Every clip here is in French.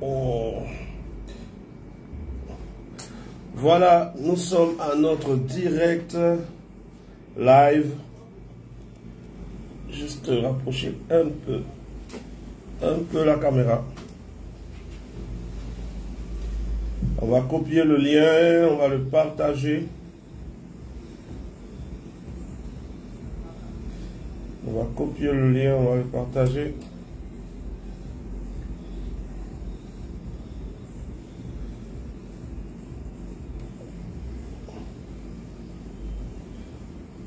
Oh. Voilà, nous sommes à notre direct live. Juste rapprocher un peu la caméra. On va copier le lien, on va le partager. On va copier le lien, on va le partager.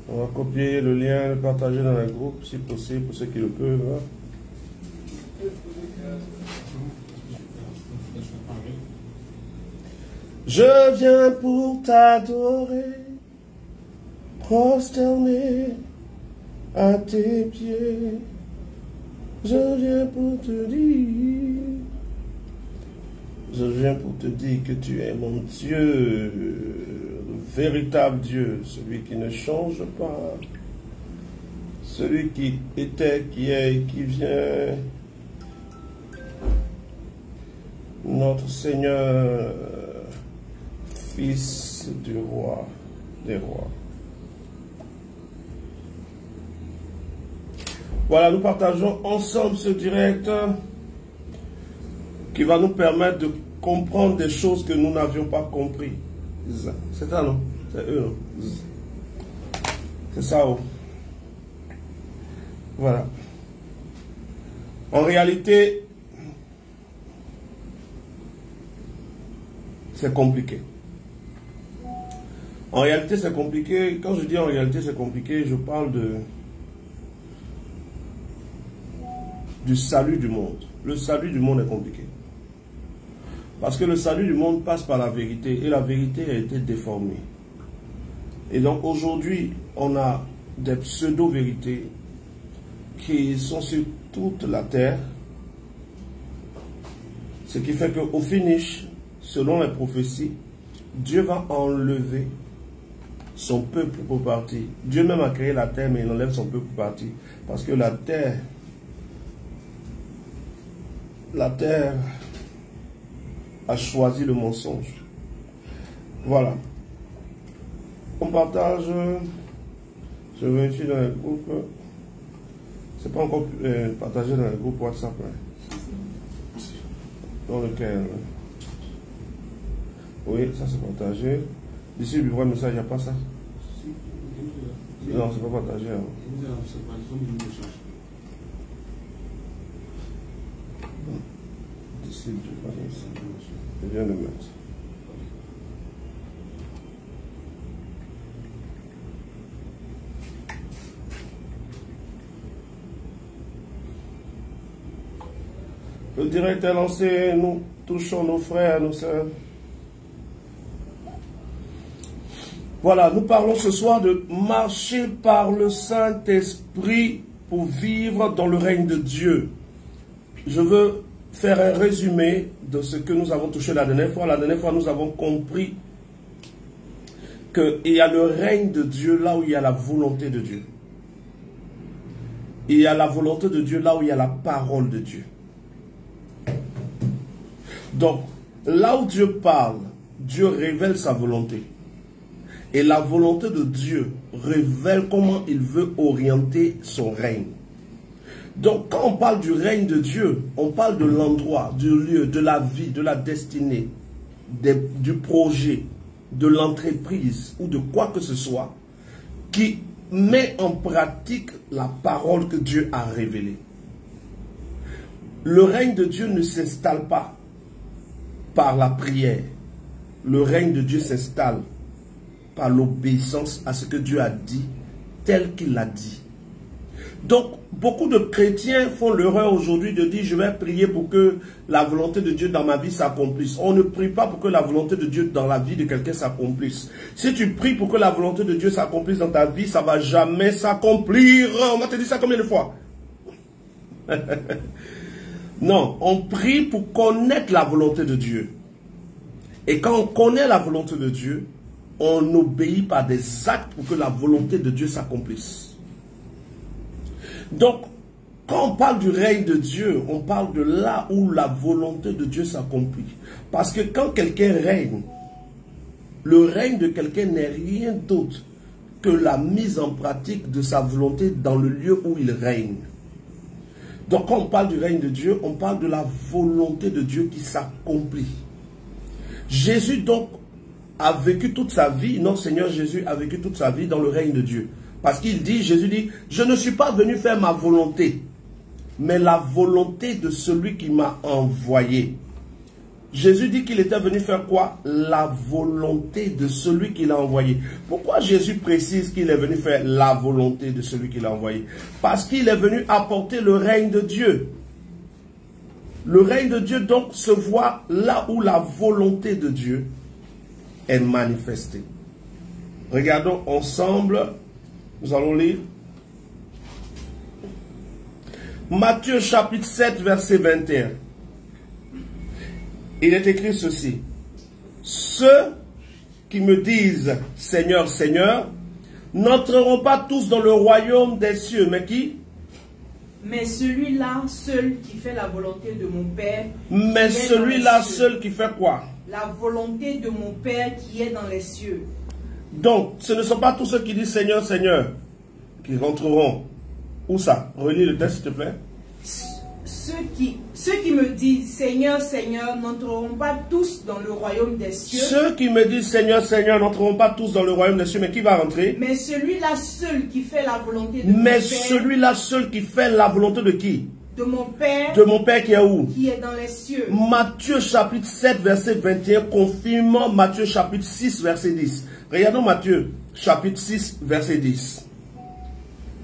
On va copier le lien, le partager dans le groupe, si possible, pour ceux qui le peuvent. Je viens pour t'adorer, prosterner à tes pieds. Je viens pour te dire, je viens pour te dire que tu es mon Dieu, le véritable Dieu, celui qui ne change pas, celui qui était, qui est et qui vient, notre Seigneur, Fils du roi, des rois. Voilà, nous partageons ensemble ce direct qui va nous permettre de comprendre des choses que nous n'avions pas compris. C'est ça, non? C'est eux, non? C'est ça, oh. Voilà. En réalité, c'est compliqué. En réalité, c'est compliqué. Quand je dis en réalité, c'est compliqué, je parle du salut du monde. Le salut du monde est compliqué. Parce que le salut du monde passe par la vérité. Et la vérité a été déformée. Et donc aujourd'hui, on a des pseudo-vérités qui sont sur toute la terre. Ce qui fait qu'au finish, selon les prophéties, Dieu va enlever son peuple pour partir. Dieu même a créé la terre, mais il enlève son peuple pour partir. Parce que la terre a choisi le mensonge. Voilà. On partage. Je vérifie dans le groupe. C'est pas encore partagé dans le groupe WhatsApp. Hein. Dans lequel. Oui, ça c'est partagé. D'ici le vrai message, il n'y a pas ça. Non, c'est pas partagé. Hein. D'ici le vrai message. Je viens de mettre. Le direct est lancé, nous touchons nos frères, nos sœurs. Voilà, nous parlons ce soir de marcher par le Saint-Esprit pour vivre dans le règne de Dieu. Je veux faire un résumé de ce que nous avons touché la dernière fois. La dernière fois, nous avons compris qu'il y a le règne de Dieu là où il y a la volonté de Dieu. Il y a la volonté de Dieu là où il y a la parole de Dieu. Donc, là où Dieu parle, Dieu révèle sa volonté. Et la volonté de Dieu révèle comment il veut orienter son règne. Donc, quand on parle du règne de Dieu, on parle de l'endroit, du lieu, de la vie, de la destinée, du projet, de l'entreprise ou de quoi que ce soit qui met en pratique la parole que Dieu a révélée. Le règne de Dieu ne s'installe pas par la prière. Le règne de Dieu s'installe par l'obéissance à ce que Dieu a dit, tel qu'il l'a dit. Donc, beaucoup de chrétiens font l'erreur aujourd'hui de dire, je vais prier pour que la volonté de Dieu dans ma vie s'accomplisse. On ne prie pas pour que la volonté de Dieu dans la vie de quelqu'un s'accomplisse. Si tu pries pour que la volonté de Dieu s'accomplisse dans ta vie, ça ne va jamais s'accomplir. On m'a dit ça combien de fois? Non, on prie pour connaître la volonté de Dieu. Et quand on connaît la volonté de Dieu, on obéit par des actes pour que la volonté de Dieu s'accomplisse. Donc, Quand on parle du règne de Dieu, on parle de là où la volonté de Dieu s'accomplit. Parce que quand quelqu'un règne, le règne de quelqu'un n'est rien d'autre que la mise en pratique de sa volonté dans le lieu où il règne. Donc quand on parle du règne de Dieu, on parle de la volonté de Dieu qui s'accomplit. Jésus donc a vécu toute sa vie, notre Seigneur Jésus a vécu toute sa vie dans le règne de Dieu. Parce qu'il dit, Jésus dit, je ne suis pas venu faire ma volonté, mais la volonté de celui qui m'a envoyé. Jésus dit qu'il était venu faire quoi? La volonté de celui qui l'a envoyé. Pourquoi Jésus précise qu'il est venu faire la volonté de celui qui l'a envoyé? Parce qu'il est venu apporter le règne de Dieu. Le règne de Dieu donc se voit là où la volonté de Dieu est manifestée. Regardons ensemble, nous allons lire Matthieu chapitre 7 verset 21. Il est écrit ceci: ceux qui me disent Seigneur, Seigneur, n'entreront pas tous dans le royaume des cieux, mais qui? Mais celui-là seul qui fait la volonté de mon Père. Mais celui-là seul qui fait quoi? La volonté de mon Père qui est dans les cieux. Donc, ce ne sont pas tous ceux qui disent Seigneur, Seigneur qui rentreront. Où ça? Relis le texte, s'il te plaît. Ceux qui me disent Seigneur, Seigneur n'entreront pas tous dans le royaume des cieux. Ceux qui me disent Seigneur, Seigneur n'entreront pas tous dans le royaume des cieux, mais qui va rentrer? Mais celui-là seul qui fait la volonté de mon Père. Mais celui-là seul qui fait la volonté de qui? De mon Père. De mon Père qui est où? Qui est dans les cieux. Matthieu chapitre 7 verset 21 confirme Matthieu chapitre 6 verset 10. Regardons Matthieu chapitre 6 verset 10.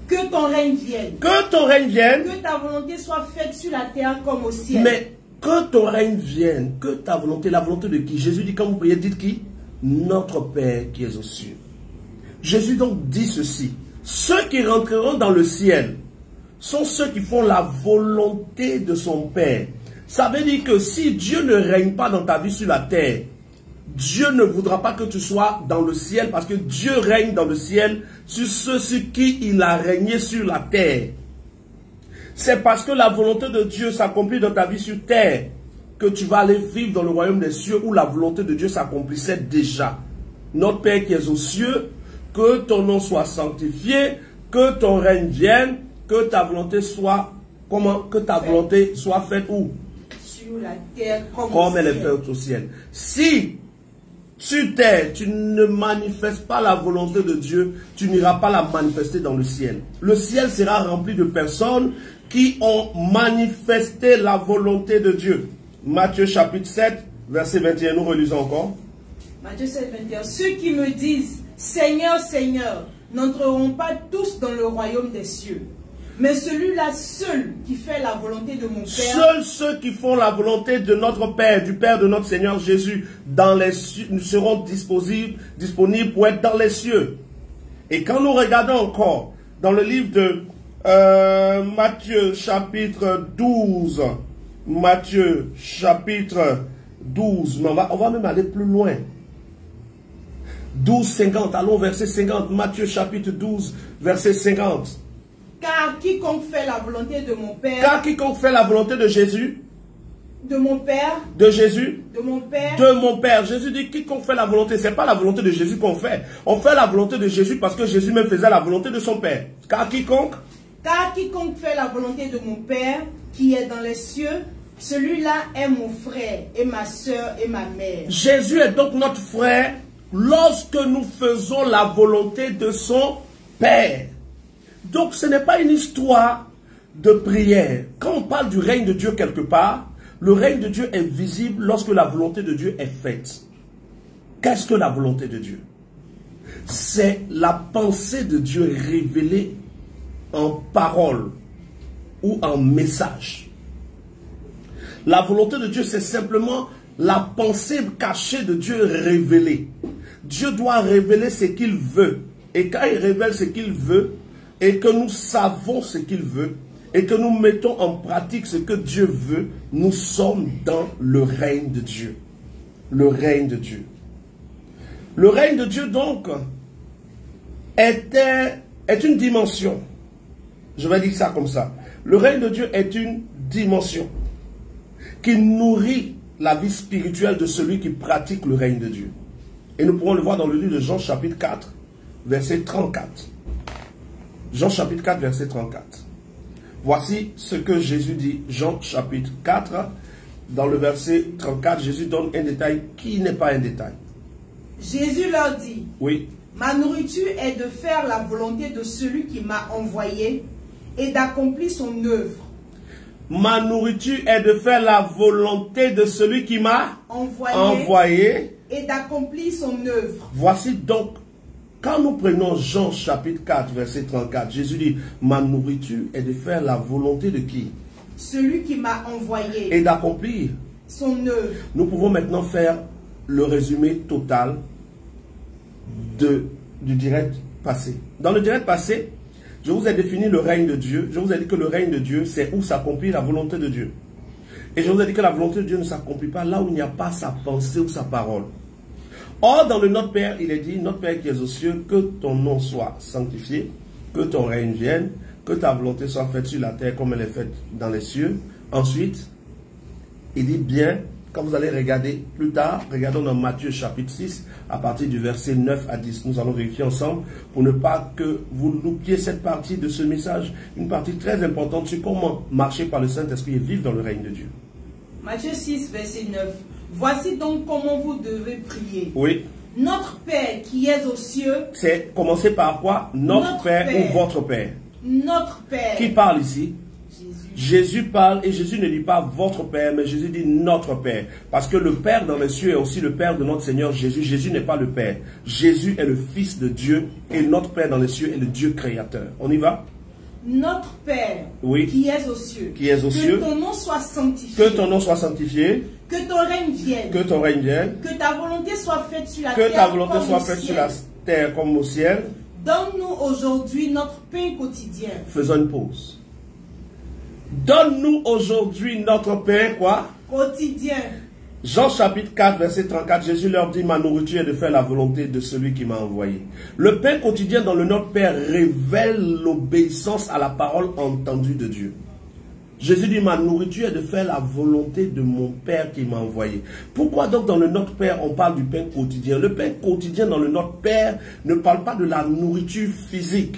Que ton règne vienne. Que ton règne vienne. Que ta volonté soit faite sur la terre comme au ciel. Mais que ton règne vienne. Que ta volonté, la volonté de qui? Jésus dit quand vous priez, dites qui? Notre Père qui est aux cieux. Jésus donc dit ceci: ceux qui rentreront dans le ciel sont ceux qui font la volonté de son Père. Ça veut dire que si Dieu ne règne pas dans ta vie sur la terre, Dieu ne voudra pas que tu sois dans le ciel, parce que Dieu règne dans le ciel sur ceux sur qui il a régné sur la terre. C'est parce que la volonté de Dieu s'accomplit dans ta vie sur terre que tu vas aller vivre dans le royaume des cieux où la volonté de Dieu s'accomplissait déjà. Notre Père qui est aux cieux, que ton nom soit sanctifié, que ton règne vienne, que ta volonté soit, comment? Que ta volonté soit faite où? Sur la terre comme elle est faite au ciel. Si sur terre, tu ne manifestes pas la volonté de Dieu, tu n'iras pas la manifester dans le ciel. Le ciel sera rempli de personnes qui ont manifesté la volonté de Dieu. Matthieu chapitre 7, verset 21, nous relisons encore. Matthieu 7, 21. Ceux qui me disent Seigneur, Seigneur, n'entreront pas tous dans le royaume des cieux. Mais celui-là seul qui fait la volonté de mon Père. Seuls ceux qui font la volonté de notre Père, du Père de notre Seigneur Jésus, dans les cieux, nous serons disponibles pour être dans les cieux. Et quand nous regardons encore dans le livre de Matthieu chapitre 12, Matthieu chapitre 12, mais on va même aller plus loin. 12, 50, allons verset 50, Matthieu chapitre 12, verset 50. Car quiconque fait la volonté de mon Père. Car quiconque fait la volonté de Jésus. De mon Père. De Jésus. De mon Père. De mon Père. Jésus dit quiconque fait la volonté. Ce n'est pas la volonté de Jésus qu'on fait. On fait la volonté de Jésus parce que Jésus même faisait la volonté de son Père. Car quiconque fait la volonté de mon Père qui est dans les cieux, celui-là est mon frère et ma soeur et ma mère. Jésus est donc notre frère lorsque nous faisons la volonté de son Père. Donc ce n'est pas une histoire de prière. Quand on parle du règne de Dieu quelque part, le règne de Dieu est visible lorsque la volonté de Dieu est faite. Qu'est-ce que la volonté de Dieu? C'est la pensée de Dieu révélée en parole ou en message. La volonté de Dieu, c'est simplement la pensée cachée de Dieu révélée. Dieu doit révéler ce qu'il veut. Et quand il révèle ce qu'il veut, et que nous savons ce qu'il veut, et que nous mettons en pratique ce que Dieu veut, nous sommes dans le règne de Dieu. Le règne de Dieu. Le règne de Dieu, donc, est une dimension. Je vais dire ça comme ça. Le règne de Dieu est une dimension qui nourrit la vie spirituelle de celui qui pratique le règne de Dieu. Et nous pourrons le voir dans le livre de Jean chapitre 4, verset 34. Jean chapitre 4, verset 34. Voici ce que Jésus dit. Jean chapitre 4, dans le verset 34, Jésus donne un détail qui n'est pas un détail. Jésus leur dit, oui. Ma nourriture est de faire la volonté de celui qui m'a envoyé et d'accomplir son œuvre. Ma nourriture est de faire la volonté de celui qui m'a envoyé et d'accomplir son œuvre. Voici donc, quand nous prenons Jean chapitre 4, verset 34, Jésus dit, ma nourriture est de faire la volonté de qui? Celui qui m'a envoyé. Et d'accomplir son œuvre. Nous pouvons maintenant faire le résumé total du direct passé. Dans le direct passé, je vous ai défini le règne de Dieu. Je vous ai dit que le règne de Dieu, c'est où s'accomplit la volonté de Dieu. Et je vous ai dit que la volonté de Dieu ne s'accomplit pas là où il n'y a pas sa pensée ou sa parole. Or, dans le Notre Père, il est dit, Notre Père qui es aux cieux, que ton nom soit sanctifié, que ton règne vienne, que ta volonté soit faite sur la terre comme elle est faite dans les cieux. Ensuite, il dit bien, quand vous allez regarder plus tard, regardons dans Matthieu chapitre 6, à partir du verset 9 à 10. Nous allons vérifier ensemble pour ne pas que vous loupiez cette partie de ce message, une partie très importante sur comment marcher par le Saint-Esprit et vivre dans le règne de Dieu. Matthieu 6, verset 9. Voici donc comment vous devez prier. Oui. Notre Père qui es aux cieux. C'est commencer par quoi? Notre Père ou votre Père. Notre Père. Qui parle ici? Jésus parle et Jésus ne dit pas votre Père, mais Jésus dit notre Père. Parce que le Père dans les cieux est aussi le Père de notre Seigneur Jésus. Jésus n'est pas le Père. Jésus est le Fils de Dieu et notre Père dans les cieux est le Dieu créateur. On y va? Notre Père, oui, qui es aux cieux, qui es aux cieux, que ton nom soit sanctifié, que ton nom soit sanctifié, que ton règne vienne, que ton règne vienne, que ta volonté soit faite sur la que terre, ta volonté soit faite sur la terre comme au ciel. Donne-nous aujourd'hui notre pain quotidien. Faisons une pause. Donne-nous aujourd'hui notre pain, quoi? Quotidien. Jean chapitre 4, verset 34, Jésus leur dit, ma nourriture est de faire la volonté de celui qui m'a envoyé. Le pain quotidien dans le Notre Père révèle l'obéissance à la parole entendue de Dieu. Jésus dit, ma nourriture est de faire la volonté de mon Père qui m'a envoyé. Pourquoi donc dans le Notre Père on parle du pain quotidien? Le pain quotidien dans le Notre Père ne parle pas de la nourriture physique.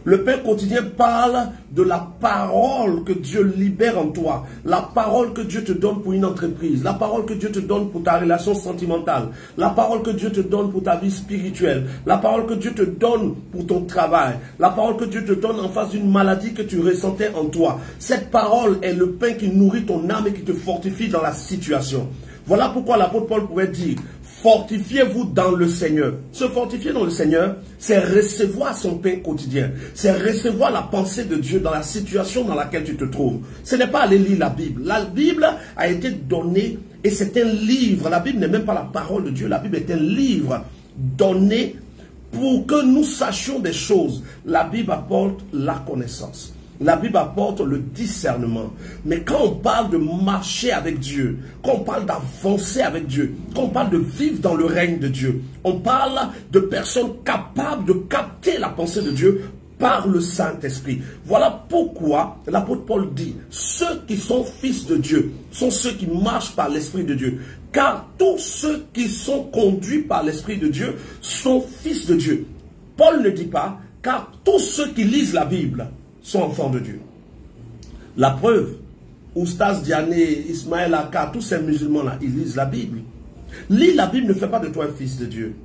Le pain quotidien parle de la parole que Dieu libère en toi, la parole que Dieu te donne pour une entreprise, la parole que Dieu te donne pour ta relation sentimentale, la parole que Dieu te donne pour ta vie spirituelle, la parole que Dieu te donne pour ton travail, la parole que Dieu te donne en face d'une maladie que tu ressentais en toi. Cette parole est le pain qui nourrit ton âme et qui te fortifie dans la situation. Voilà pourquoi l'apôtre Paul pouvait dire, fortifiez-vous dans le Seigneur. Se fortifier dans le Seigneur, c'est recevoir son pain quotidien. C'est recevoir la pensée de Dieu dans la situation dans laquelle tu te trouves. Ce n'est pas aller lire la Bible. La Bible a été donnée et c'est un livre. La Bible n'est même pas la parole de Dieu. La Bible est un livre donné pour que nous sachions des choses. La Bible apporte la connaissance. La Bible apporte le discernement. Mais quand on parle de marcher avec Dieu, quand on parle d'avancer avec Dieu, quand on parle de vivre dans le règne de Dieu, on parle de personnes capables de capter la pensée de Dieu par le Saint-Esprit. Voilà pourquoi l'apôtre Paul dit, ceux qui sont fils de Dieu sont ceux qui marchent par l'Esprit de Dieu. Car tous ceux qui sont conduits par l'Esprit de Dieu sont fils de Dieu. Paul ne dit pas, car tous ceux qui lisent la Bible sont enfants de Dieu. La preuve, Oustaz Diané, Ismaël Aka, tous ces musulmans-là, ils lisent la Bible. Lire la Bible ne fait pas de toi un fils de Dieu.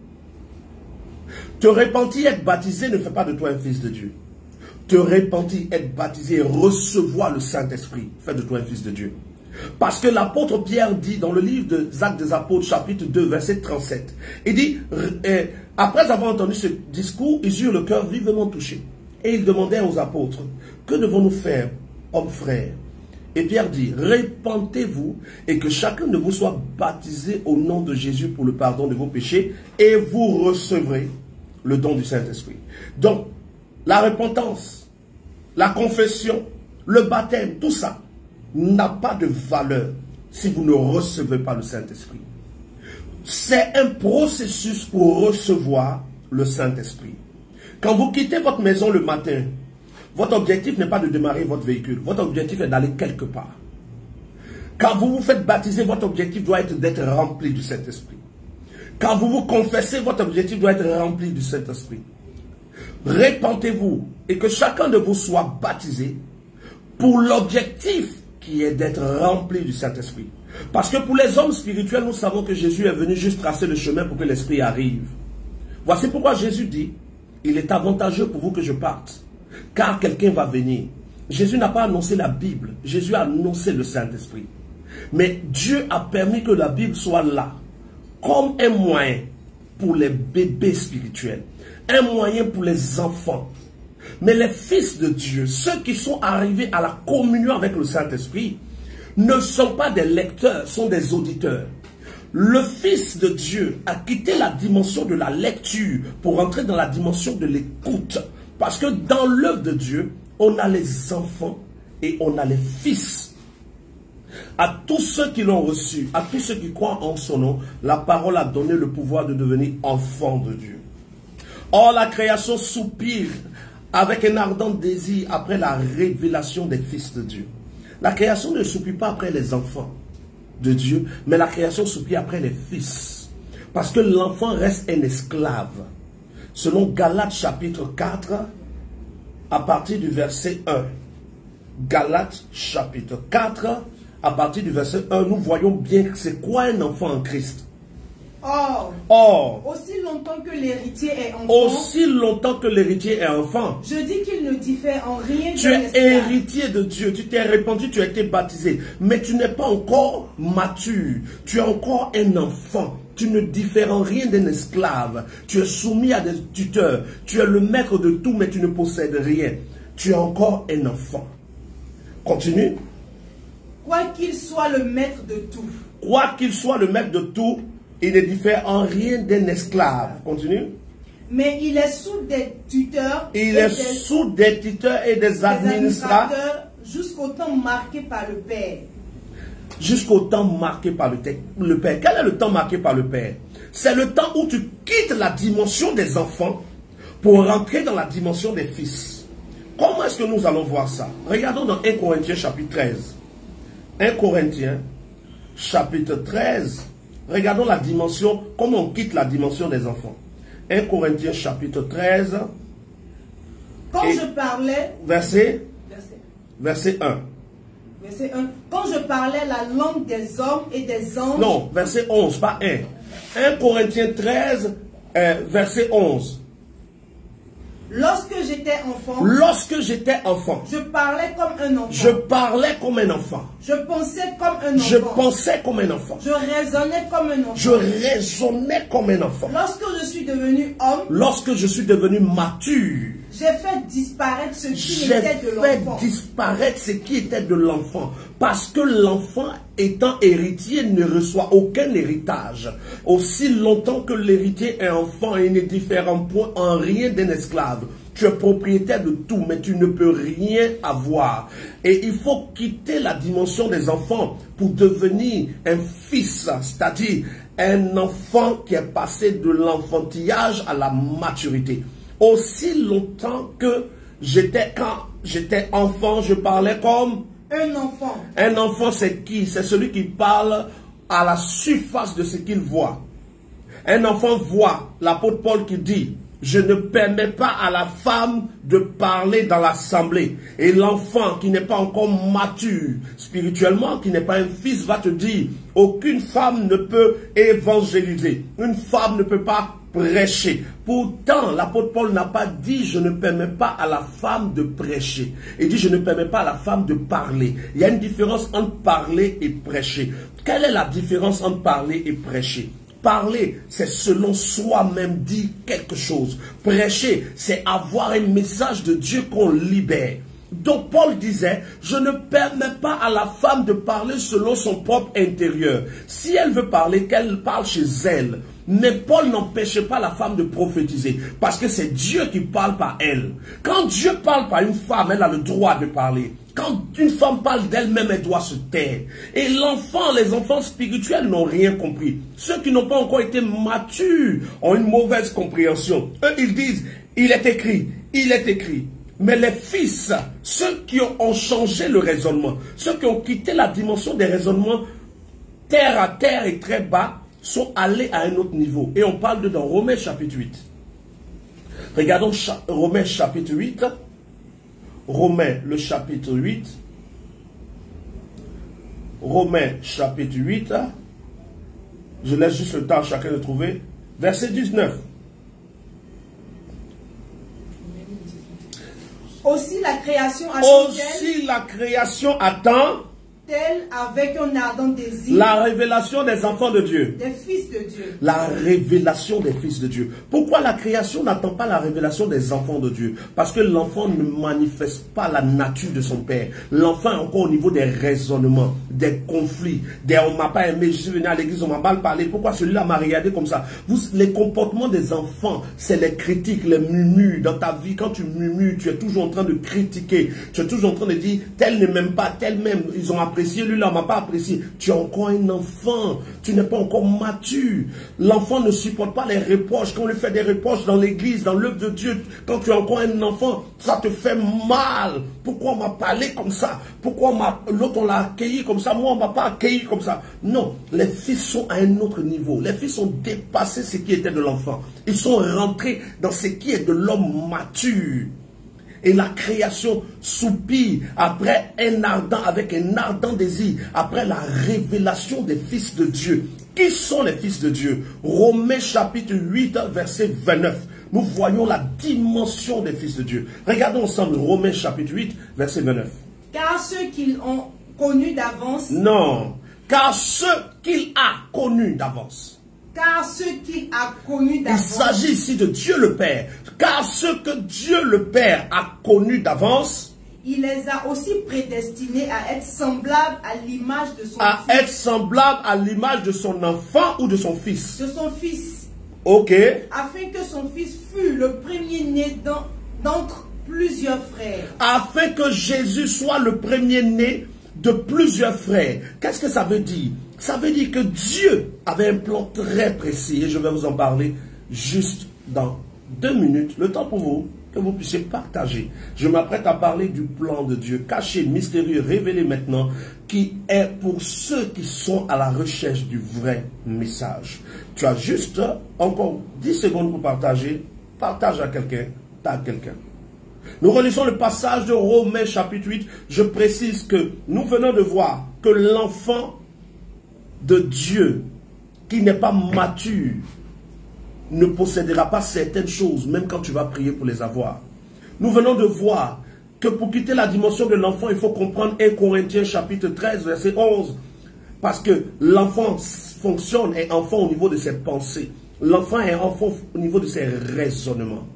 Te repentir, être baptisé ne fait pas de toi un fils de Dieu. Te repentir, être baptisé et recevoir le Saint-Esprit fait de toi un fils de Dieu. Parce que l'apôtre Pierre dit dans le livre des Actes des Apôtres, chapitre 2, verset 37, il dit, après avoir entendu ce discours, ils eurent le cœur vivement touché. Et ils demandèrent aux apôtres, que devons-nous faire, hommes frères? Et Pierre dit, repentez-vous et que chacun de vous soit baptisé au nom de Jésus pour le pardon de vos péchés et vous recevrez le don du Saint-Esprit. Donc, la repentance, la confession, le baptême, tout ça n'a pas de valeur si vous ne recevez pas le Saint-Esprit. C'est un processus pour recevoir le Saint-Esprit. Quand vous quittez votre maison le matin, Votre objectif n'est pas de démarrer votre véhicule. Votre objectif est d'aller quelque part. Quand vous vous faites baptiser, votre objectif doit être d'être rempli du Saint-Esprit. Quand vous vous confessez, votre objectif doit être rempli du Saint-Esprit. Répentez-vous et que chacun de vous soit baptisé pour l'objectif qui est d'être rempli du Saint-Esprit. Parce que pour les hommes spirituels, nous savons que Jésus est venu juste tracer le chemin pour que l'Esprit arrive. Voici pourquoi Jésus dit, il est avantageux pour vous que je parte, car quelqu'un va venir. Jésus n'a pas annoncé la Bible, Jésus a annoncé le Saint-Esprit. Mais Dieu a permis que la Bible soit là, comme un moyen pour les bébés spirituels, un moyen pour les enfants. Mais les fils de Dieu, ceux qui sont arrivés à la communion avec le Saint-Esprit, ne sont pas des lecteurs, sont des auditeurs. Le Fils de Dieu a quitté la dimension de la lecture pour entrer dans la dimension de l'écoute. Parce que dans l'œuvre de Dieu, on a les enfants et on a les fils. À tous ceux qui l'ont reçu, à tous ceux qui croient en son nom, la parole a donné le pouvoir de devenir enfants de Dieu. Or, la création soupire avec un ardent désir après la révélation des fils de Dieu. La création ne soupire pas après les enfants de Dieu, mais la création soupire après les fils. Parce que l'enfant reste un esclave. Selon Galates chapitre 4, à partir du verset 1. Galates chapitre 4, à partir du verset 1, nous voyons bien que c'est quoi un enfant en Christ. Or, aussi longtemps que l'héritier est enfant, je dis qu'il ne diffère en rien. Tu es héritier de Dieu, tu t'es répandu, tu as été baptisé, mais tu n'es pas encore mature, tu es encore un enfant. Tu ne diffères en rien d'un esclave, tu es soumis à des tuteurs, tu es le maître de tout, mais tu ne possèdes rien. Tu es encore un enfant. Continue. Quoi qu'il soit le maître de tout. Quoi qu'il soit le maître de tout, il ne diffère en rien d'un esclave. Continue. Mais il est sous des tuteurs. Il est sous des tuteurs et des administrateurs. Jusqu'au temps marqué par le Père. Jusqu'au temps marqué par le Père. Quel est le temps marqué par le Père? C'est le temps où tu quittes la dimension des enfants pour rentrer dans la dimension des fils. Comment est-ce que nous allons voir ça? Regardons dans 1 Corinthiens chapitre 13. 1 Corinthiens chapitre 13. Regardons la dimension, comment on quitte la dimension des enfants. 1 Corinthiens chapitre 13. Quand je parlais... Verset 1. Verset 1. Quand je parlais la langue des hommes et des anges... Non, verset 11, pas 1. 1 Corinthiens 13, verset 11. Lorsque j'étais enfant... Je parlais comme un enfant. Je parlais comme un enfant. Je pensais comme un enfant. Je pensais comme un enfant. Je raisonnais comme un enfant. Je raisonnais comme un enfant. Lorsque je suis devenu homme... Lorsque je suis devenu mature... J'ai fait disparaître ce qui était de l'enfant. J'ai fait disparaître ce qui était de l'enfant. Parce que l'enfant, étant héritier, ne reçoit aucun héritage. Aussi longtemps que l'héritier est enfant, il ne diffère en rien d'un esclave. Tu es propriétaire de tout, mais tu ne peux rien avoir. Et il faut quitter la dimension des enfants pour devenir un fils, c'est-à-dire un enfant qui est passé de l'enfantillage à la maturité. Aussi longtemps que quand j'étais enfant, je parlais comme un enfant. Un enfant, c'est qui? C'est celui qui parle à la surface de ce qu'il voit. Un enfant voit, l'apôtre Paul qui dit, je ne permets pas à la femme de parler dans l'assemblée. Et l'enfant qui n'est pas encore mature spirituellement, qui n'est pas un fils, va te dire, aucune femme ne peut évangéliser. Une femme ne peut pas prêcher. Pourtant, l'apôtre Paul n'a pas dit, je ne permets pas à la femme de prêcher. Il dit, je ne permets pas à la femme de parler. Il y a une différence entre parler et prêcher. Quelle est la différence entre parler et prêcher? Parler, c'est selon soi-même dire quelque chose. Prêcher, c'est avoir un message de Dieu qu'on libère. Donc Paul disait, je ne permets pas à la femme de parler selon son propre intérieur. Si elle veut parler, qu'elle parle chez elle. Mais Paul n'empêchait pas la femme de prophétiser. Parce que c'est Dieu qui parle par elle. Quand Dieu parle par une femme, elle a le droit de parler. Quand une femme parle d'elle-même, elle doit se taire. Et l'enfant, les enfants spirituels n'ont rien compris. Ceux qui n'ont pas encore été matures ont une mauvaise compréhension. Eux, ils disent, il est écrit, il est écrit. Mais les fils, ceux qui ont changé le raisonnement, ceux qui ont quitté la dimension des raisonnements terre à terre et très bas, sont allés à un autre niveau. Et on parle de dans Romains chapitre 8. Regardons Romains chapitre 8. Romains le chapitre 8. Romains chapitre 8. Je laisse juste le temps à chacun de trouver. Verset 19. Aussi la création attend tel avec un ardent désir la révélation des enfants de Dieu. Des fils de Dieu. La révélation des fils de Dieu. Pourquoi la création n'attend pas la révélation des enfants de Dieu? Parce que l'enfant ne manifeste pas la nature de son père. L'enfant est encore au niveau des raisonnements, des conflits, des on m'a pas aimé, je suis venu à l'église, on m'a mal parlé. Pourquoi celui-là m'a regardé comme ça? Les comportements des enfants, c'est les critiques, les murmures. Dans ta vie, quand tu murmures, tu es toujours en train de critiquer. Tu es toujours en train de dire, tel ne m'aime pas, tel même, ils ont apprécié, lui là m'a pas apprécié. Tu es encore un enfant, tu n'es pas encore mature. L'enfant ne supporte pas les reproches. Quand on lui fait des reproches dans l'église, dans l'œuvre de Dieu, quand tu es encore un enfant, ça te fait mal. Pourquoi on m'a parlé comme ça? Pourquoi l'autre on l'a accueilli comme ça? Moi on m'a pas accueilli comme ça. Non, les fils sont à un autre niveau. Les fils ont dépassé ce qui était de l'enfant. Ils sont rentrés dans ce qui est de l'homme mature. Et la création soupire après avec un ardent désir, après la révélation des fils de Dieu. Qui sont les fils de Dieu? Romains chapitre 8, verset 29. Nous voyons la dimension des fils de Dieu. Regardons ensemble Romains chapitre 8, verset 29. Car ceux qu'ils ont connus d'avance. Non, car ceux qu'il a connus d'avance. Car ceux qu'il a connus d'avance. Il s'agit ici de Dieu le Père. Car ceux que Dieu le Père a connus d'avance, il les a aussi prédestinés à être semblables à l'image de son fils. À être semblables à l'image de son enfant ou de son fils. De son fils. Ok. Afin que son fils fût le premier-né d'entre plusieurs frères. Afin que Jésus soit le premier-né de plusieurs frères. Qu'est-ce que ça veut dire? Ça veut dire que Dieu avait un plan très précis. Et je vais vous en parler juste dans 2 minutes. Le temps pour vous, que vous puissiez partager. Je m'apprête à parler du plan de Dieu, caché, mystérieux, révélé maintenant, qui est pour ceux qui sont à la recherche du vrai message. Tu as juste encore 10 secondes pour partager. Partage à quelqu'un, tag quelqu'un. Nous relisons le passage de Romains chapitre 8. Je précise que nous venons de voir que l'enfant de Dieu qui n'est pas mature ne possédera pas certaines choses, même quand tu vas prier pour les avoir. Nous venons de voir que pour quitter la dimension de l'enfant, il faut comprendre 1 Corinthiens chapitre 13, verset 11. Parce que l'enfant fonctionne, est enfant au niveau de ses pensées. L'enfant est enfant au niveau de ses raisonnements.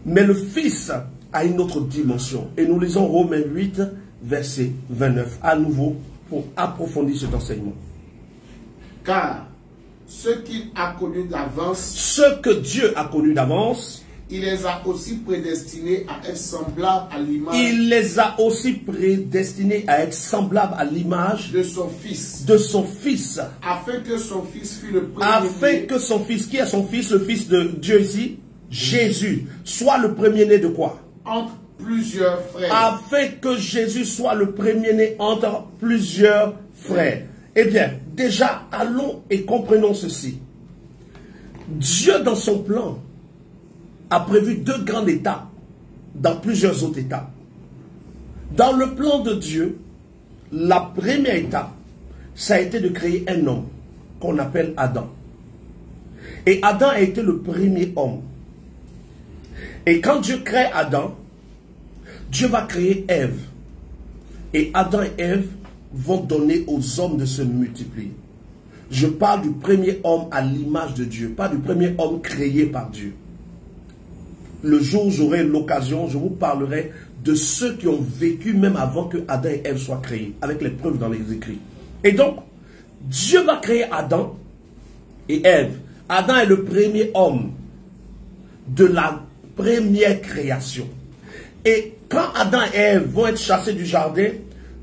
Mais le fils a une autre dimension. Et nous lisons Romains 8, verset 29, à nouveau, pour approfondir cet enseignement. Car ceux qu'il a connus d'avance, ceux que Dieu a connus d'avance, il les a aussi prédestinés à être semblables à l'image. Il les a aussi prédestinés à être semblables à l'image de son fils. De son fils. Afin que son fils fût le premier. Afin que son fils, qui est son fils, le fils de Dieu ici, Jésus, soit le premier-né de quoi? Entre plusieurs frères. Afin que Jésus soit le premier-né entre plusieurs frères. Eh bien, déjà, allons et comprenons ceci. Dieu, dans son plan, a prévu 2 grandes étapes dans plusieurs autres étapes. Dans le plan de Dieu, la première étape, ça a été de créer un homme qu'on appelle Adam. Et Adam a été le premier homme. Et quand Dieu crée Adam, Dieu va créer Ève. Et Adam et Ève vont donner aux hommes de se multiplier. Je parle du premier homme à l'image de Dieu, pas du premier homme créé par Dieu. Le jour où j'aurai l'occasion, je vous parlerai de ceux qui ont vécu même avant que Adam et Ève soient créés, avec les preuves dans les écrits. Et donc, Dieu va créer Adam et Ève. Adam est le premier homme de la première création. Et quand Adam et Ève vont être chassés du jardin,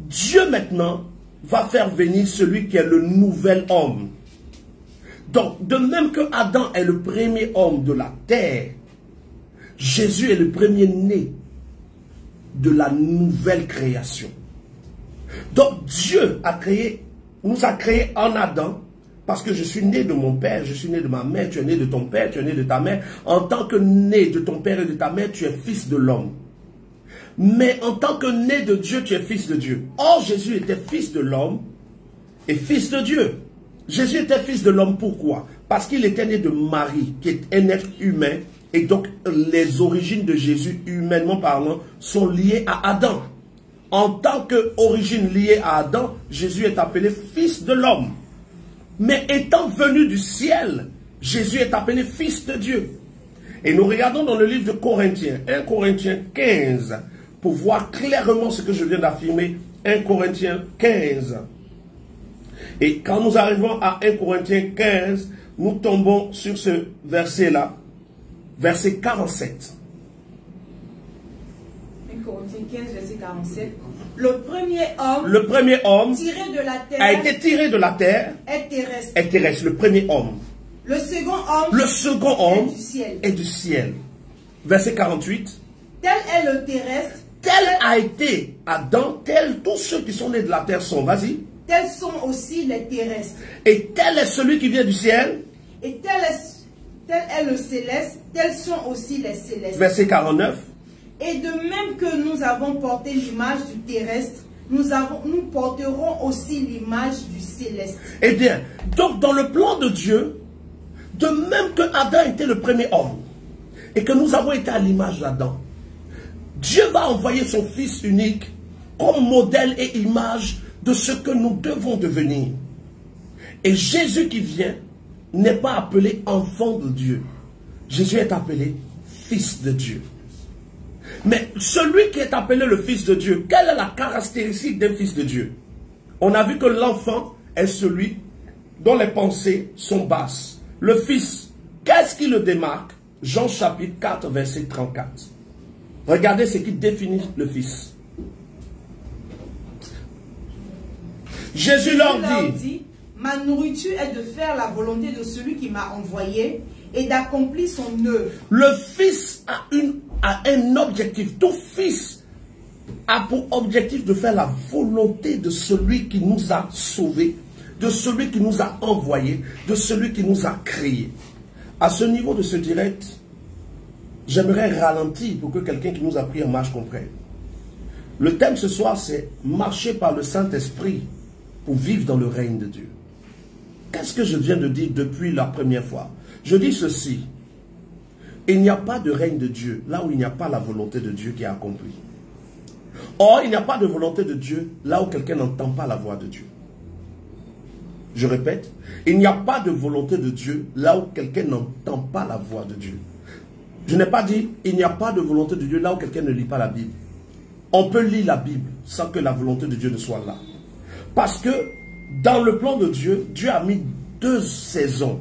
Dieu maintenant va faire venir celui qui est le nouvel homme. Donc, de même que Adam est le premier homme de la terre, Jésus est le premier né de la nouvelle création. Donc Dieu nous a créés en Adam, parce que je suis né de mon père, je suis né de ma mère, tu es né de ton père, tu es né de ta mère. En tant que né de ton père et de ta mère, tu es fils de l'homme. Mais en tant que né de Dieu, tu es fils de Dieu. Or, Jésus était fils de l'homme et fils de Dieu. Jésus était fils de l'homme, pourquoi? Parce qu'il était né de Marie, qui est un être humain. Et donc, les origines de Jésus, humainement parlant, sont liées à Adam. En tant qu'origine liée à Adam, Jésus est appelé fils de l'homme. Mais étant venu du ciel, Jésus est appelé fils de Dieu. Et nous regardons dans le livre de Corinthiens, 1 Corinthiens 15, pour voir clairement ce que je viens d'affirmer, 1 Corinthiens 15. Et quand nous arrivons à 1 Corinthiens 15, nous tombons sur ce verset-là, verset 47. 1 Corinthiens 15, verset 47. Le premier homme tiré de la terre, a été tiré de la terre, est terrestre, le premier homme. Le second homme est du ciel. Verset 48. Tel est le terrestre. Tel a été Adam, tel tous ceux qui sont nés de la terre sont. Vas-y. Tels sont aussi les terrestres. Et tel est celui qui vient du ciel. Et tel est le céleste, tels sont aussi les célestes. Verset 49. Et de même que nous avons porté l'image du terrestre, nous porterons aussi l'image du céleste. Eh bien, donc dans le plan de Dieu, de même que Adam était le premier homme, et que nous avons été à l'image d'Adam, Dieu va envoyer son Fils unique comme modèle et image de ce que nous devons devenir. Et Jésus qui vient n'est pas appelé enfant de Dieu. Jésus est appelé Fils de Dieu. Mais celui qui est appelé le Fils de Dieu, quelle est la caractéristique d'un Fils de Dieu? On a vu que l'enfant est celui dont les pensées sont basses. Le Fils, qu'est-ce qui le démarque? Jean chapitre 4, verset 34. Regardez ce qui définit le Fils. Jésus leur dit, ma nourriture est de faire la volonté de celui qui m'a envoyé et d'accomplir son œuvre. Le Fils a un objectif. Tout Fils a pour objectif de faire la volonté de celui qui nous a sauvés, de celui qui nous a envoyés, de celui qui nous a créés. À ce niveau de ce direct, j'aimerais ralentir pour que quelqu'un qui nous a pris en marche comprenne. Le thème ce soir, c'est marcher par le Saint-Esprit pour vivre dans le règne de Dieu. Qu'est-ce que je viens de dire depuis la première fois? Je dis ceci. Il n'y a pas de règne de Dieu là où il n'y a pas la volonté de Dieu qui est accomplie. Or, il n'y a pas de volonté de Dieu là où quelqu'un n'entend pas la voix de Dieu. Je répète, il n'y a pas de volonté de Dieu là où quelqu'un n'entend pas la voix de Dieu. Je n'ai pas dit, il n'y a pas de volonté de Dieu là où quelqu'un ne lit pas la Bible. On peut lire la Bible sans que la volonté de Dieu ne soit là. Parce que dans le plan de Dieu, Dieu a mis 2 saisons.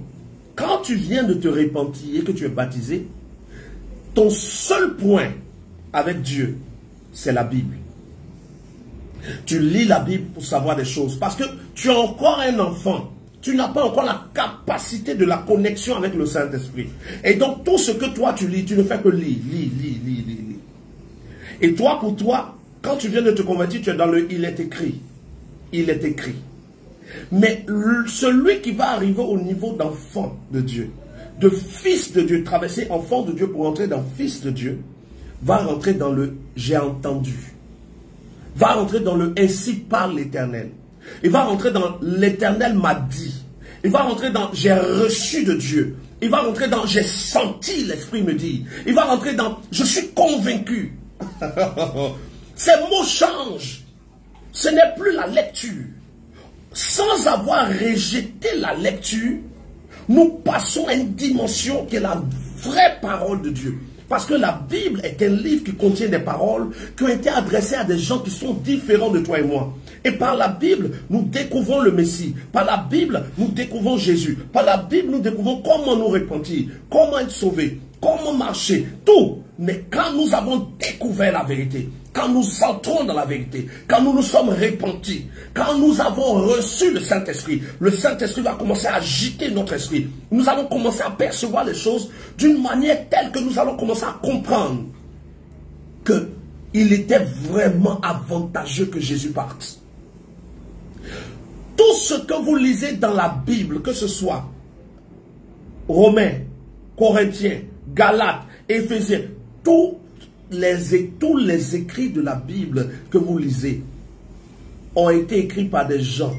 Quand tu viens de te repentir et que tu es baptisé, ton seul point avec Dieu, c'est la Bible. Tu lis la Bible pour savoir des choses. Parce que tu es encore un enfant. Tu n'as pas encore la capacité de la connexion avec le Saint-Esprit. Et donc tout ce que toi tu lis, tu ne fais que lire. Et toi, pour toi, quand tu viens de te convertir, tu es dans le « il est écrit ». Il est écrit. Mais celui qui va arriver au niveau d'enfant de Dieu, de fils de Dieu, traverser enfant de Dieu pour entrer dans fils de Dieu, va rentrer dans le « j'ai entendu ». Va rentrer dans le « ainsi parle l'Éternel ». Il va rentrer dans « l'Éternel m'a dit ». Il va rentrer dans « j'ai reçu de Dieu ». Il va rentrer dans « j'ai senti l'Esprit me dire ». Il va rentrer dans « je suis convaincu ». Ces mots changent. Ce n'est plus la lecture. Sans avoir rejeté la lecture, nous passons à une dimension qui est la vraie parole de Dieu. Parce que la Bible est un livre qui contient des paroles qui ont été adressées à des gens qui sont différents de toi et moi. Et par la Bible, nous découvrons le Messie. Par la Bible, nous découvrons Jésus. Par la Bible, nous découvrons comment nous repentir, comment être sauvés, comment marcher, tout. Mais quand nous avons découvert la vérité, quand nous entrons dans la vérité, quand nous nous sommes repentis, quand nous avons reçu le Saint-Esprit va commencer à agiter notre esprit. Nous allons commencer à percevoir les choses d'une manière telle que nous allons commencer à comprendre que il était vraiment avantageux que Jésus parte. Tout ce que vous lisez dans la Bible, que ce soit Romains, Corinthiens, Galates, Éphésiens, tous les écrits de la Bible que vous lisez ont été écrits par des gens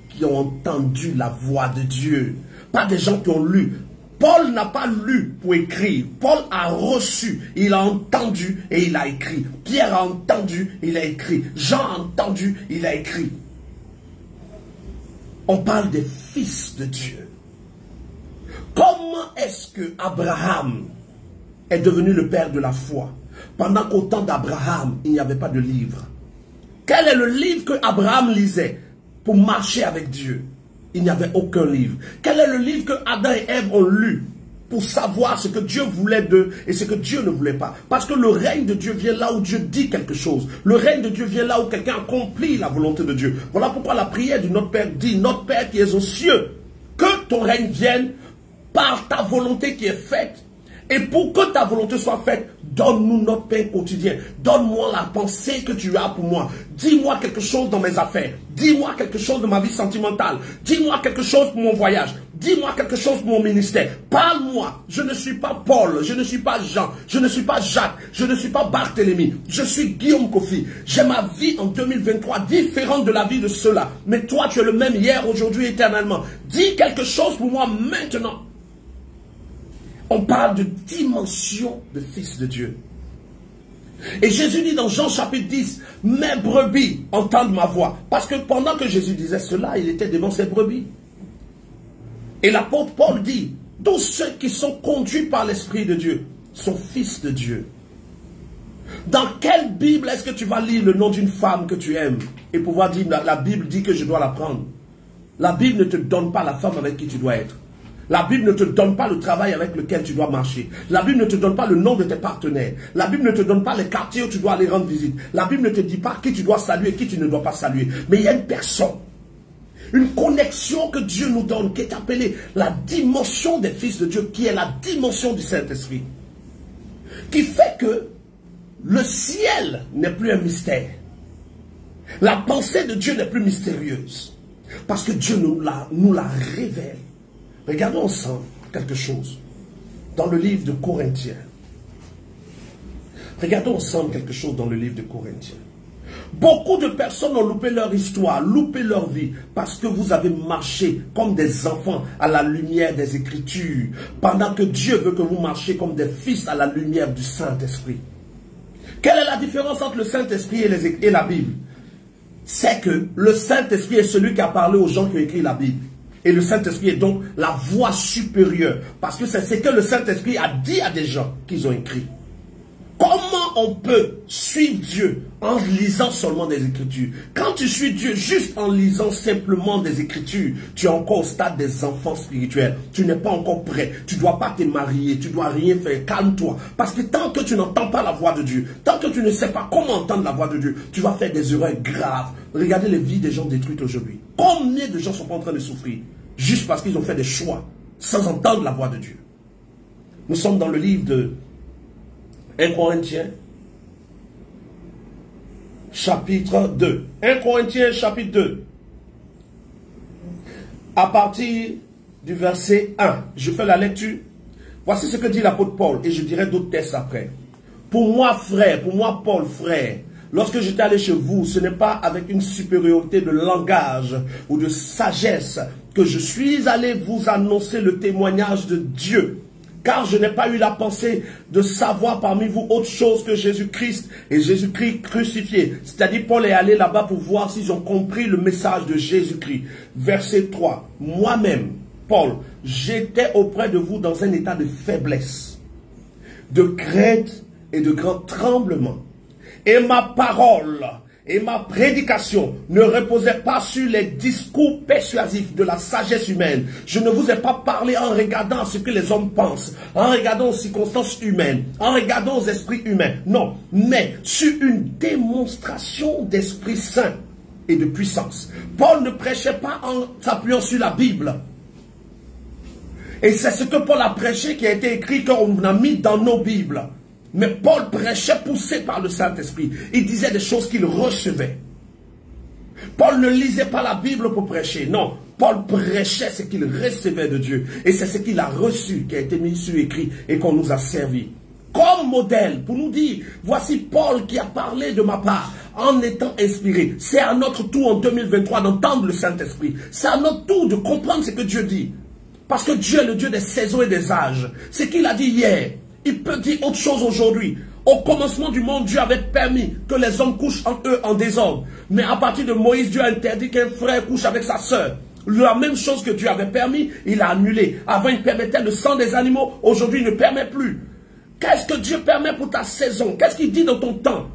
qui ont entendu la voix de Dieu, pas des gens qui ont lu. Paul n'a pas lu pour écrire. Paul a reçu, il a entendu et il a écrit. Pierre a entendu, il a écrit. Jean a entendu, il a écrit. On parle des fils de Dieu. Comment est-ce que Abraham est devenu le père de la foi pendant qu'au temps d'Abraham, il n'y avait pas de livre? Quel est le livre que Abraham lisait pour marcher avec Dieu? Il n'y avait aucun livre. Quel est le livre que Adam et Ève ont lu pour savoir ce que Dieu voulait d'eux et ce que Dieu ne voulait pas? Parce que le règne de Dieu vient là où Dieu dit quelque chose. Le règne de Dieu vient là où quelqu'un accomplit la volonté de Dieu. Voilà pourquoi la prière du Notre Père dit: Notre Père qui es aux cieux, que ton règne vienne par ta volonté qui est faite. Et pour que ta volonté soit faite, donne-nous notre pain quotidien. Donne-moi la pensée que tu as pour moi. Dis-moi quelque chose dans mes affaires. Dis-moi quelque chose de ma vie sentimentale. Dis-moi quelque chose pour mon voyage. Dis-moi quelque chose pour mon ministère. Parle-moi. Je ne suis pas Paul. Je ne suis pas Jean. Je ne suis pas Jacques. Je ne suis pas Barthélemy. Je suis Guillaume Kofi. J'ai ma vie en 2023 différente de la vie de ceux-là. Mais toi, tu es le même hier, aujourd'hui, éternellement. Dis quelque chose pour moi maintenant. On parle de dimension de fils de Dieu. Et Jésus dit dans Jean chapitre 10, mes brebis entendent ma voix. Parce que pendant que Jésus disait cela, il était devant ses brebis. Et l'apôtre Paul dit, tous ceux qui sont conduits par l'Esprit de Dieu sont fils de Dieu. Dans quelle Bible est-ce que tu vas lire le nom d'une femme que tu aimes et pouvoir dire, la Bible dit que je dois la prendre? La Bible ne te donne pas la femme avec qui tu dois être. La Bible ne te donne pas le travail avec lequel tu dois marcher. La Bible ne te donne pas le nom de tes partenaires. La Bible ne te donne pas les quartiers où tu dois aller rendre visite. La Bible ne te dit pas qui tu dois saluer et qui tu ne dois pas saluer. Mais il y a une personne, une connexion que Dieu nous donne, qui est appelée la dimension des fils de Dieu, qui est la dimension du Saint-Esprit. Qui fait que le ciel n'est plus un mystère. La pensée de Dieu n'est plus mystérieuse. Parce que Dieu nous la révèle. Regardons ensemble quelque chose dans le livre de Corinthiens. Regardons ensemble quelque chose dans le livre de Corinthiens. Beaucoup de personnes ont loupé leur histoire, loupé leur vie, parce que vous avez marché comme des enfants à la lumière des Écritures, pendant que Dieu veut que vous marchiez comme des fils à la lumière du Saint-Esprit. Quelle est la différence entre le Saint-Esprit et la Bible? C'est que le Saint-Esprit est celui qui a parlé aux gens qui ont écrit la Bible. Et le Saint-Esprit est donc la voix supérieure. Parce que c'est ce que le Saint-Esprit a dit à des gens qu'ils ont écrit. Comment on peut suivre Dieu en lisant seulement des Écritures? Quand tu suis Dieu juste en lisant simplement des Écritures, tu es encore au stade des enfants spirituels. Tu n'es pas encore prêt. Tu ne dois pas te marier. Tu ne dois rien faire. Calme-toi. Parce que tant que tu n'entends pas la voix de Dieu, tant que tu ne sais pas comment entendre la voix de Dieu, tu vas faire des erreurs graves. Regardez les vies des gens détruites aujourd'hui. Combien de gens sont pas en train de souffrir juste parce qu'ils ont fait des choix sans entendre la voix de Dieu? Nous sommes dans le livre de 1 Corinthiens, chapitre 2. 1 Corinthiens, chapitre 2. À partir du verset 1, je fais la lecture. Voici ce que dit l'apôtre Paul, et je dirai d'autres textes après. Pour moi, frère, pour moi, Paul, frère, lorsque j'étais allé chez vous, ce n'est pas avec une supériorité de langage ou de sagesse que je suis allé vous annoncer le témoignage de Dieu. Car je n'ai pas eu la pensée de savoir parmi vous autre chose que Jésus-Christ et Jésus-Christ crucifié. C'est-à-dire, Paul est allé là-bas pour voir s'ils ont compris le message de Jésus-Christ. Verset 3. Moi-même, Paul, j'étais auprès de vous dans un état de faiblesse, de crainte et de grand tremblement. Et ma parole et ma prédication ne reposaient pas sur les discours persuasifs de la sagesse humaine. Je ne vous ai pas parlé en regardant ce que les hommes pensent, en regardant aux circonstances humaines, en regardant aux esprits humains. Non, mais sur une démonstration d'Esprit Saint et de puissance. Paul ne prêchait pas en s'appuyant sur la Bible. Et c'est ce que Paul a prêché qui a été écrit qu'on a mis dans nos Bibles. Mais Paul prêchait poussé par le Saint-Esprit. Il disait des choses qu'il recevait. Paul ne lisait pas la Bible pour prêcher. Non, Paul prêchait ce qu'il recevait de Dieu. Et c'est ce qu'il a reçu, qui a été mis sur écrit et qu'on nous a servi. Comme modèle, pour nous dire, voici Paul qui a parlé de ma part en étant inspiré. C'est à notre tour en 2023 d'entendre le Saint-Esprit. C'est à notre tour de comprendre ce que Dieu dit. Parce que Dieu est le Dieu des saisons et des âges. Ce qu'il a dit hier, il peut dire autre chose aujourd'hui. Au commencement du monde, Dieu avait permis que les hommes couchent entre eux en désordre. Mais à partir de Moïse, Dieu a interdit qu'un frère couche avec sa sœur. La même chose que Dieu avait permis, il a annulé. Avant, il permettait le sang des animaux. Aujourd'hui, il ne permet plus. Qu'est-ce que Dieu permet pour ta saison? Qu'est-ce qu'il dit dans ton temps?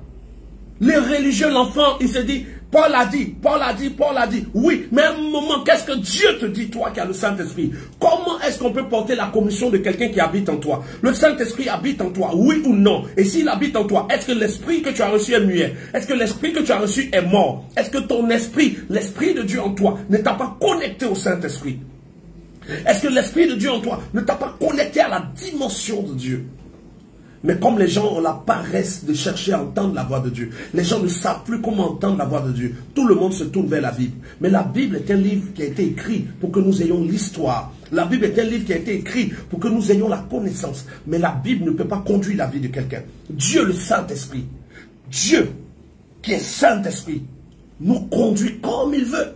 Les religieux, l'enfant, il se dit, Paul a dit, Paul a dit, Paul a dit. Oui, mais à un moment, qu'est-ce que Dieu te dit, toi qui as le Saint-Esprit? Comment est-ce qu'on peut porter la commission de quelqu'un qui habite en toi? Le Saint-Esprit habite en toi, oui ou non? Et s'il habite en toi, est-ce que l'esprit que tu as reçu est muet? Est-ce que l'esprit que tu as reçu est mort? Est-ce que ton esprit, l'esprit de Dieu en toi, ne t'a pas connecté au Saint-Esprit? Est-ce que l'esprit de Dieu en toi ne t'a pas connecté à la dimension de Dieu? Mais comme les gens ont la paresse de chercher à entendre la voix de Dieu, les gens ne savent plus comment entendre la voix de Dieu. Tout le monde se tourne vers la Bible. Mais la Bible est un livre qui a été écrit pour que nous ayons l'histoire. La Bible est un livre qui a été écrit pour que nous ayons la connaissance. Mais la Bible ne peut pas conduire la vie de quelqu'un. Dieu, le Saint-Esprit, Dieu qui est Saint-Esprit, nous conduit comme il veut.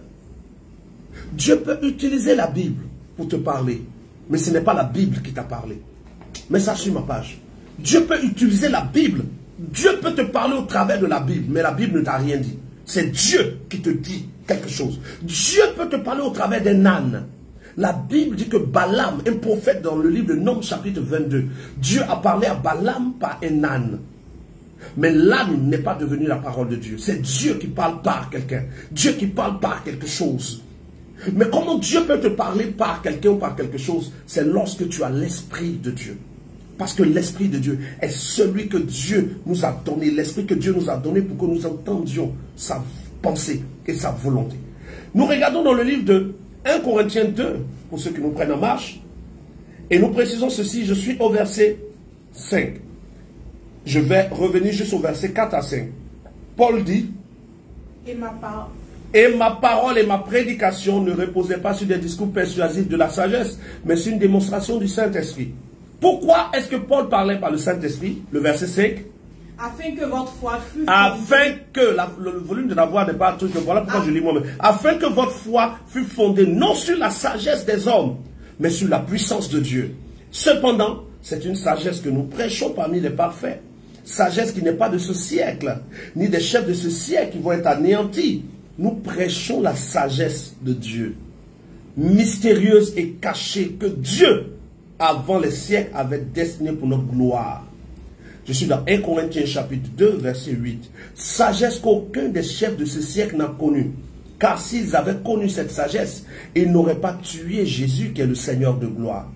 Dieu peut utiliser la Bible pour te parler. Mais ce n'est pas la Bible qui t'a parlé. Mets ça sur ma page. Dieu peut utiliser la Bible. Dieu peut te parler au travers de la Bible, mais la Bible ne t'a rien dit. C'est Dieu qui te dit quelque chose. Dieu peut te parler au travers d'un âne. La Bible dit que Balaam, un prophète dans le livre de Nombres chapitre 22, Dieu a parlé à Balaam par un âne. Mais l'âne n'est pas devenu la parole de Dieu. C'est Dieu qui parle par quelqu'un. Dieu qui parle par quelque chose. Mais comment Dieu peut te parler par quelqu'un ou par quelque chose? C'est lorsque tu as l'Esprit de Dieu. Parce que l'Esprit de Dieu est celui que Dieu nous a donné. L'Esprit que Dieu nous a donné pour que nous entendions sa pensée et sa volonté. Nous regardons dans le livre de 1 Corinthiens 2, pour ceux qui nous prennent en marche. Et nous précisons ceci, je suis au verset 5. Je vais revenir juste au verset 4 à 5. Paul dit, et ma parole et ma prédication ne reposaient pas sur des discours persuasifs de la sagesse, mais sur une démonstration du Saint-Esprit. Pourquoi est-ce que Paul parlait par le Saint-Esprit? Le verset 5. Afin que votre foi fût fondée. Afin que, le volume de la voix n'est pas un truc, voilà pourquoi je lis moi-même. Afin que votre foi fût fondée non sur la sagesse des hommes, mais sur la puissance de Dieu. Cependant, c'est une sagesse que nous prêchons parmi les parfaits. Sagesse qui n'est pas de ce siècle, ni des chefs de ce siècle qui vont être anéantis. Nous prêchons la sagesse de Dieu, mystérieuse et cachée, que Dieu, avant les siècles, avait destiné pour notre gloire. Je suis dans 1 Corinthiens chapitre 2, verset 8. Sagesse qu'aucun des chefs de ce siècle n'a connue. Car s'ils avaient connu cette sagesse, ils n'auraient pas tué Jésus qui est le Seigneur de gloire.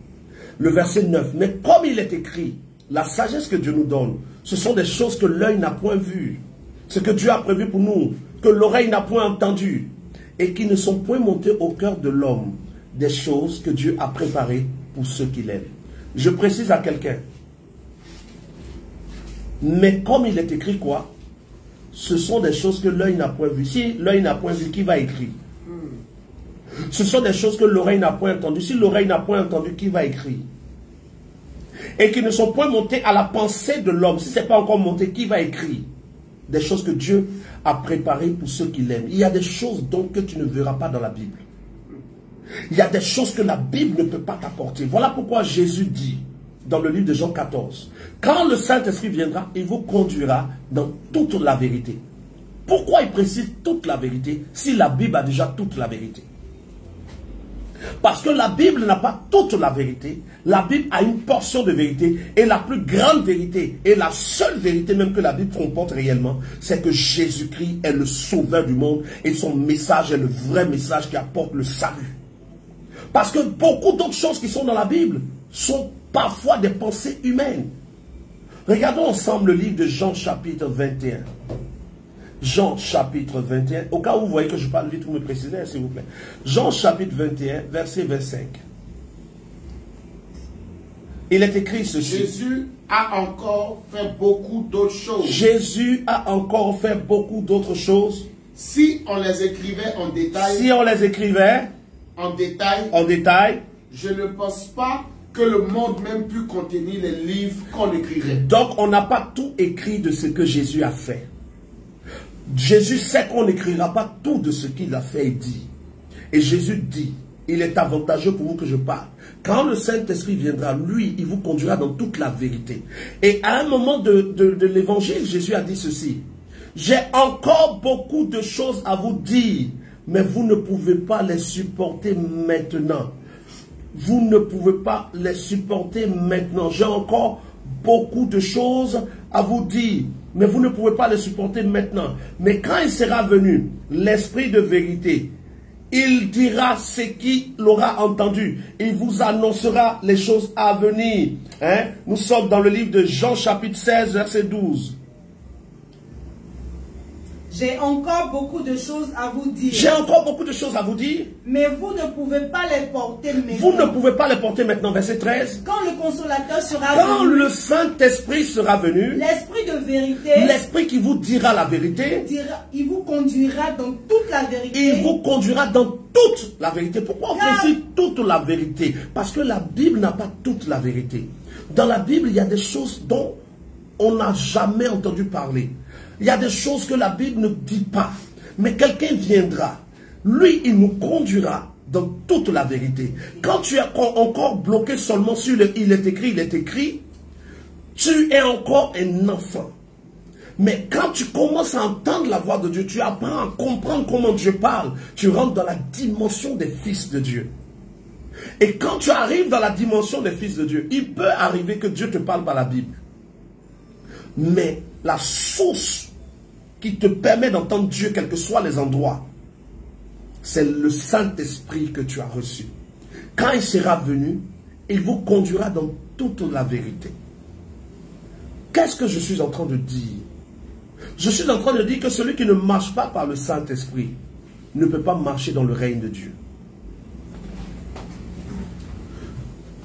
Le verset 9. Mais comme il est écrit, la sagesse que Dieu nous donne, ce sont des choses que l'œil n'a point vues. Ce que Dieu a prévu pour nous, que l'oreille n'a point entendu, et qui ne sont point montées au cœur de l'homme. Des choses que Dieu a préparées pour ceux qui l'aiment. Je précise à quelqu'un. Mais comme il est écrit quoi? Ce sont des choses que l'œil n'a point vues. Si l'œil n'a point vu, qui va écrire? Ce sont des choses que l'oreille n'a point entendues. Si l'oreille n'a point entendu, qui va écrire? Et qui ne sont point montées à la pensée de l'homme. Si ce n'est pas encore monté, qui va écrire? Des choses que Dieu a préparées pour ceux qui l'aiment. Il y a des choses donc que tu ne verras pas dans la Bible. Il y a des choses que la Bible ne peut pas t'apporter. Voilà pourquoi Jésus dit dans le livre de Jean 14, quand le Saint-Esprit viendra, il vous conduira dans toute la vérité. Pourquoi il précise toute la vérité si la Bible a déjà toute la vérité? Parce que la Bible n'a pas toute la vérité. La Bible a une portion de vérité. Et la plus grande vérité, et la seule vérité même que la Bible comporte réellement, c'est que Jésus-Christ est le sauveur du monde. Et son message est le vrai message qui apporte le salut. Parce que beaucoup d'autres choses qui sont dans la Bible sont parfois des pensées humaines. Regardons ensemble le livre de Jean chapitre 21. Jean chapitre 21. Au cas où vous voyez que je parle vite, vous me précisez, s'il vous plaît. Jean chapitre 21, verset 25. Il est écrit ceci. Jésus a encore fait beaucoup d'autres choses. Jésus a encore fait beaucoup d'autres choses. Si on les écrivait en détail, Si on les écrivait en détail, je ne pense pas que le monde même pu contenir les livres qu'on écrirait. donc on n'a pas tout écrit de ce que Jésus a fait. Jésus sait qu'on n'écrira pas tout de ce qu'il a fait et dit. Et Jésus dit, il est avantageux pour vous que je parle. Quand le Saint-Esprit viendra, lui, il vous conduira dans toute la vérité. Et à un moment de l'évangile, Jésus a dit ceci. J'ai encore beaucoup de choses à vous dire, mais vous ne pouvez pas les supporter maintenant. Vous ne pouvez pas les supporter maintenant. J'ai encore beaucoup de choses à vous dire, mais vous ne pouvez pas les supporter maintenant. Mais quand il sera venu, l'Esprit de vérité, il dira ce qu'il aura entendu. Il vous annoncera les choses à venir. Hein? Nous sommes dans le livre de Jean chapitre 16, verset 12. J'ai encore beaucoup de choses à vous dire. J'ai encore beaucoup de choses à vous dire. Mais vous ne pouvez pas les porter maintenant. Vous ne pouvez pas les porter maintenant. Verset 13. Quand le consolateur sera Quand venu, le Saint-Esprit sera venu, l'Esprit de vérité, l'Esprit qui vous dira la vérité, il vous conduira dans toute la vérité. il vous conduira dans toute la vérité. Pourquoi on précise toute la vérité? Parce que la Bible n'a pas toute la vérité. Dans la Bible, il y a des choses dont on n'a jamais entendu parler. Il y a des choses que la Bible ne dit pas. Mais quelqu'un viendra. Lui, il nous conduira dans toute la vérité. Quand tu es encore bloqué seulement sur le « il est écrit », tu es encore un enfant. Mais quand tu commences à entendre la voix de Dieu, tu apprends à comprendre comment Dieu parle. Tu rentres dans la dimension des fils de Dieu. Et quand tu arrives dans la dimension des fils de Dieu, il peut arriver que Dieu te parle par la Bible. Mais la source qui te permet d'entendre Dieu, quels que soient les endroits, c'est le Saint-Esprit que tu as reçu. Quand il sera venu, il vous conduira dans toute la vérité. Qu'est-ce que je suis en train de dire? Je suis en train de dire que celui qui ne marche pas par le Saint-Esprit ne peut pas marcher dans le règne de Dieu.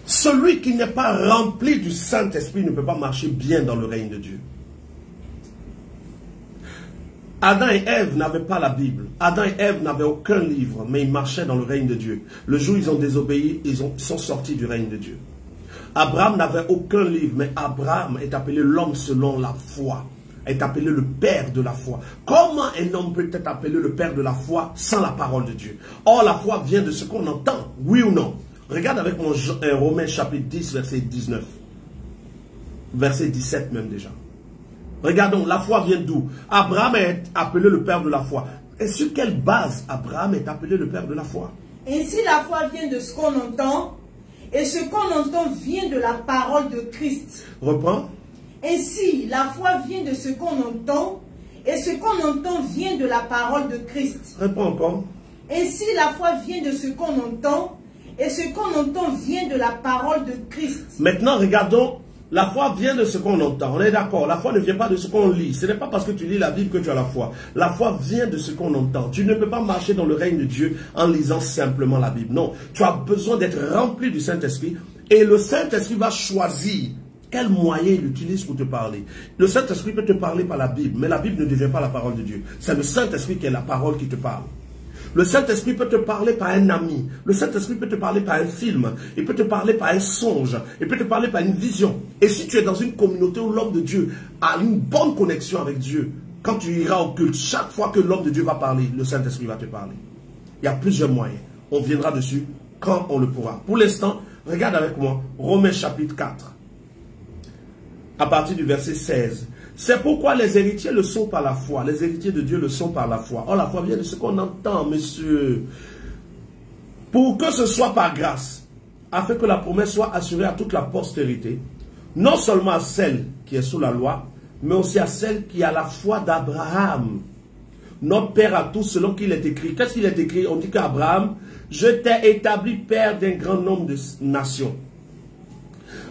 Celui qui n'est pas rempli du Saint-Esprit ne peut pas marcher bien dans le règne de Dieu. Adam et Ève n'avaient pas la Bible. Adam et Ève n'avaient aucun livre, mais ils marchaient dans le règne de Dieu. Le jour où ils ont désobéi, ils sont sortis du règne de Dieu. Abraham n'avait aucun livre, mais Abraham est appelé l'homme selon la foi. Est appelé le père de la foi. Comment un homme peut être appelé le père de la foi sans la parole de Dieu? Or, la foi vient de ce qu'on entend, oui ou non? Regarde avec moi Romains chapitre 10, verset 19. Verset 17 même déjà. Regardons, la foi vient d'où? Abraham est appelé le père de la foi. Et sur quelle base Abraham est appelé le père de la foi? Ainsi la foi vient de ce qu'on entend, et ce qu'on entend vient de la parole de Christ. Reprends. Ainsi la foi vient de ce qu'on entend, et ce qu'on entend vient de la parole de Christ. Reprends encore. Ainsi la foi vient de ce qu'on entend, et ce qu'on entend vient de la parole de Christ. Maintenant, regardons. La foi vient de ce qu'on entend. On est d'accord. La foi ne vient pas de ce qu'on lit. Ce n'est pas parce que tu lis la Bible que tu as la foi. La foi vient de ce qu'on entend. Tu ne peux pas marcher dans le règne de Dieu en lisant simplement la Bible. Non. Tu as besoin d'être rempli du Saint-Esprit. Et le Saint-Esprit va choisir quel moyen il utilise pour te parler. Le Saint-Esprit peut te parler par la Bible. Mais la Bible ne devient pas la parole de Dieu. C'est le Saint-Esprit qui est la parole qui te parle. Le Saint-Esprit peut te parler par un ami. Le Saint-Esprit peut te parler par un film. Il peut te parler par un songe. Il peut te parler par une vision. Et si tu es dans une communauté où l'homme de Dieu a une bonne connexion avec Dieu, quand tu iras au culte, chaque fois que l'homme de Dieu va parler, le Saint-Esprit va te parler. Il y a plusieurs moyens. On viendra dessus quand on le pourra. Pour l'instant, regarde avec moi Romains chapitre 4. À partir du verset 16. C'est pourquoi les héritiers le sont par la foi. Les héritiers de Dieu le sont par la foi. Or, la foi vient de ce qu'on entend, monsieur. Pour que ce soit par grâce, afin que la promesse soit assurée à toute la postérité, non seulement à celle qui est sous la loi, mais aussi à celle qui a la foi d'Abraham, notre père à tous, selon qu'il est écrit. Qu'est-ce qu'il est écrit? On dit qu'Abraham, je t'ai établi père d'un grand nombre de nations.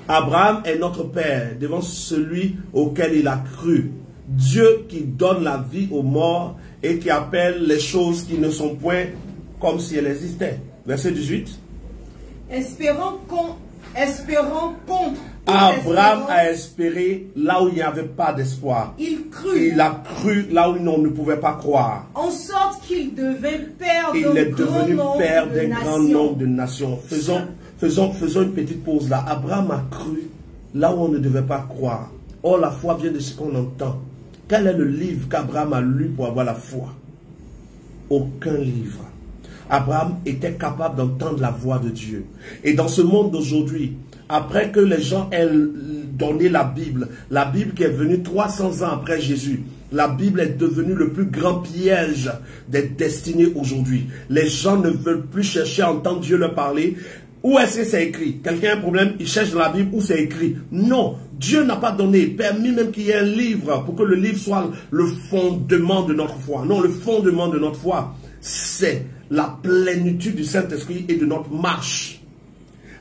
Abraham est notre père devant celui auquel il a cru. Dieu qui donne la vie aux morts et qui appelle les choses qui ne sont point comme si elles existaient. Verset 18. Espérant qu'on espérant contre. Abraham a espéré là où il n'y avait pas d'espoir. Il crut. Il a cru là où on ne pouvait pas croire. En sorte qu'il devint père Il d'un est grand devenu nombre père de d'un grand nations. nombre de nations. Faisons une petite pause là. Abraham a cru là où on ne devait pas croire. Or, la foi vient de ce qu'on entend. Quel est le livre qu'Abraham a lu pour avoir la foi? Aucun livre. Abraham était capable d'entendre la voix de Dieu. Et dans ce monde d'aujourd'hui, après que les gens aient donné la Bible qui est venue 300 ans après Jésus, la Bible est devenue le plus grand piège des destinées aujourd'hui. Les gens ne veulent plus chercher à entendre Dieu leur parler. Où est-ce que c'est écrit? Quelqu'un a un problème, il cherche dans la Bible où c'est écrit. Non, Dieu n'a pas permis même qu'il y ait un livre pour que le livre soit le fondement de notre foi. Non, le fondement de notre foi, c'est la plénitude du Saint-Esprit et de notre marche.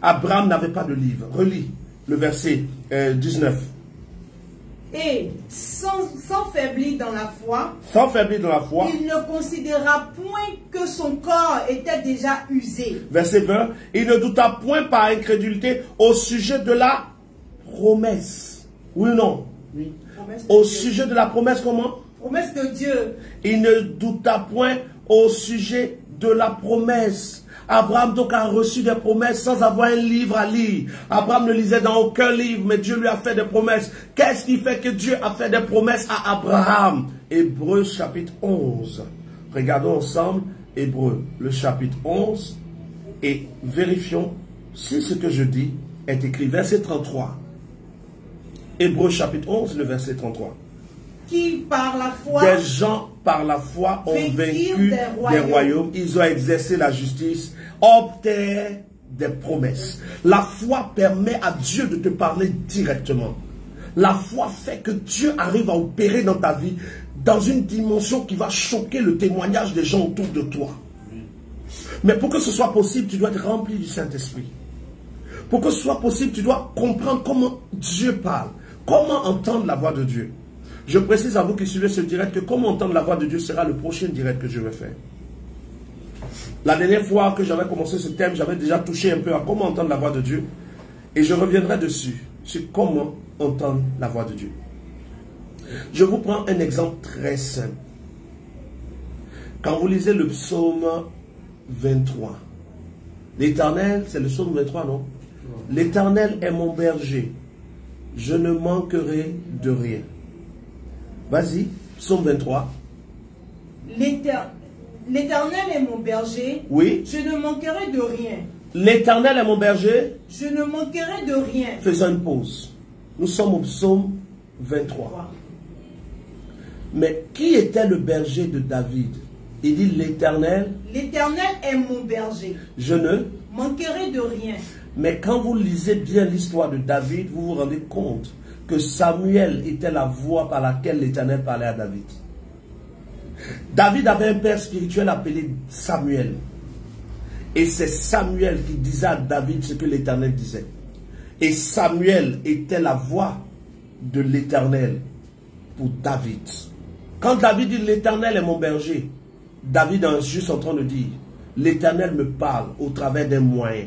Abraham n'avait pas de livre. Relis le verset 19. Et sans faiblir dans la foi, Sans faiblir dans la foi. il ne considéra point que son corps était déjà usé. Verset 20. Il ne douta point par incrédulité au sujet de la promesse. Oui ou non? Oui. Promesse de Au Dieu. sujet de la promesse, comment? Promesse de Dieu. Il ne douta point au sujet de la promesse. Abraham donc a reçu des promesses sans avoir un livre à lire. Abraham ne lisait dans aucun livre, mais Dieu lui a fait des promesses. Qu'est-ce qui fait que Dieu a fait des promesses à Abraham? Hébreux chapitre 11. Regardons ensemble Hébreux, le chapitre 11, et vérifions si ce que je dis est écrit. Verset 33. Hébreux chapitre 11, le verset 33. Qui par la foi Des gens par la foi ont vaincu des royaumes, ils ont exercé la justice, obtinrent des promesses. La foi permet à Dieu de te parler directement. La foi fait que Dieu arrive à opérer dans ta vie dans une dimension qui va choquer le témoignage des gens autour de toi. Mais pour que ce soit possible, tu dois être rempli du Saint-Esprit. Pour que ce soit possible, tu dois comprendre comment Dieu parle, comment entendre la voix de Dieu. Je précise à vous qui suivez ce direct que comment entendre la voix de Dieu sera le prochain direct que je vais faire. La dernière fois que j'avais commencé ce thème, j'avais déjà touché un peu à comment entendre la voix de Dieu. Et je reviendrai dessus, sur comment entendre la voix de Dieu. Je vous prends un exemple très simple. Quand vous lisez le psaume 23, l'Éternel, c'est le psaume 23, non? L'Éternel est mon berger, je ne manquerai de rien. Vas-y, psaume 23. L'Éternel est mon berger, Oui. je ne manquerai de rien. L'Éternel est mon berger. Je ne manquerai de rien. Faisons une pause. Nous sommes au psaume 23. Mais qui était le berger de David? Il dit l'Éternel. L'Éternel est mon berger. Je ne manquerai de rien. Mais quand vous lisez bien l'histoire de David, vous vous rendez compte que Samuel était la voix par laquelle l'Éternel parlait à David. David avait un père spirituel appelé Samuel. Et c'est Samuel qui disait à David ce que l'Éternel disait. Et Samuel était la voix de l'Éternel pour David. Quand David dit l'Éternel est mon berger, David est juste en train de dire l'Éternel me parle au travers d'un moyen.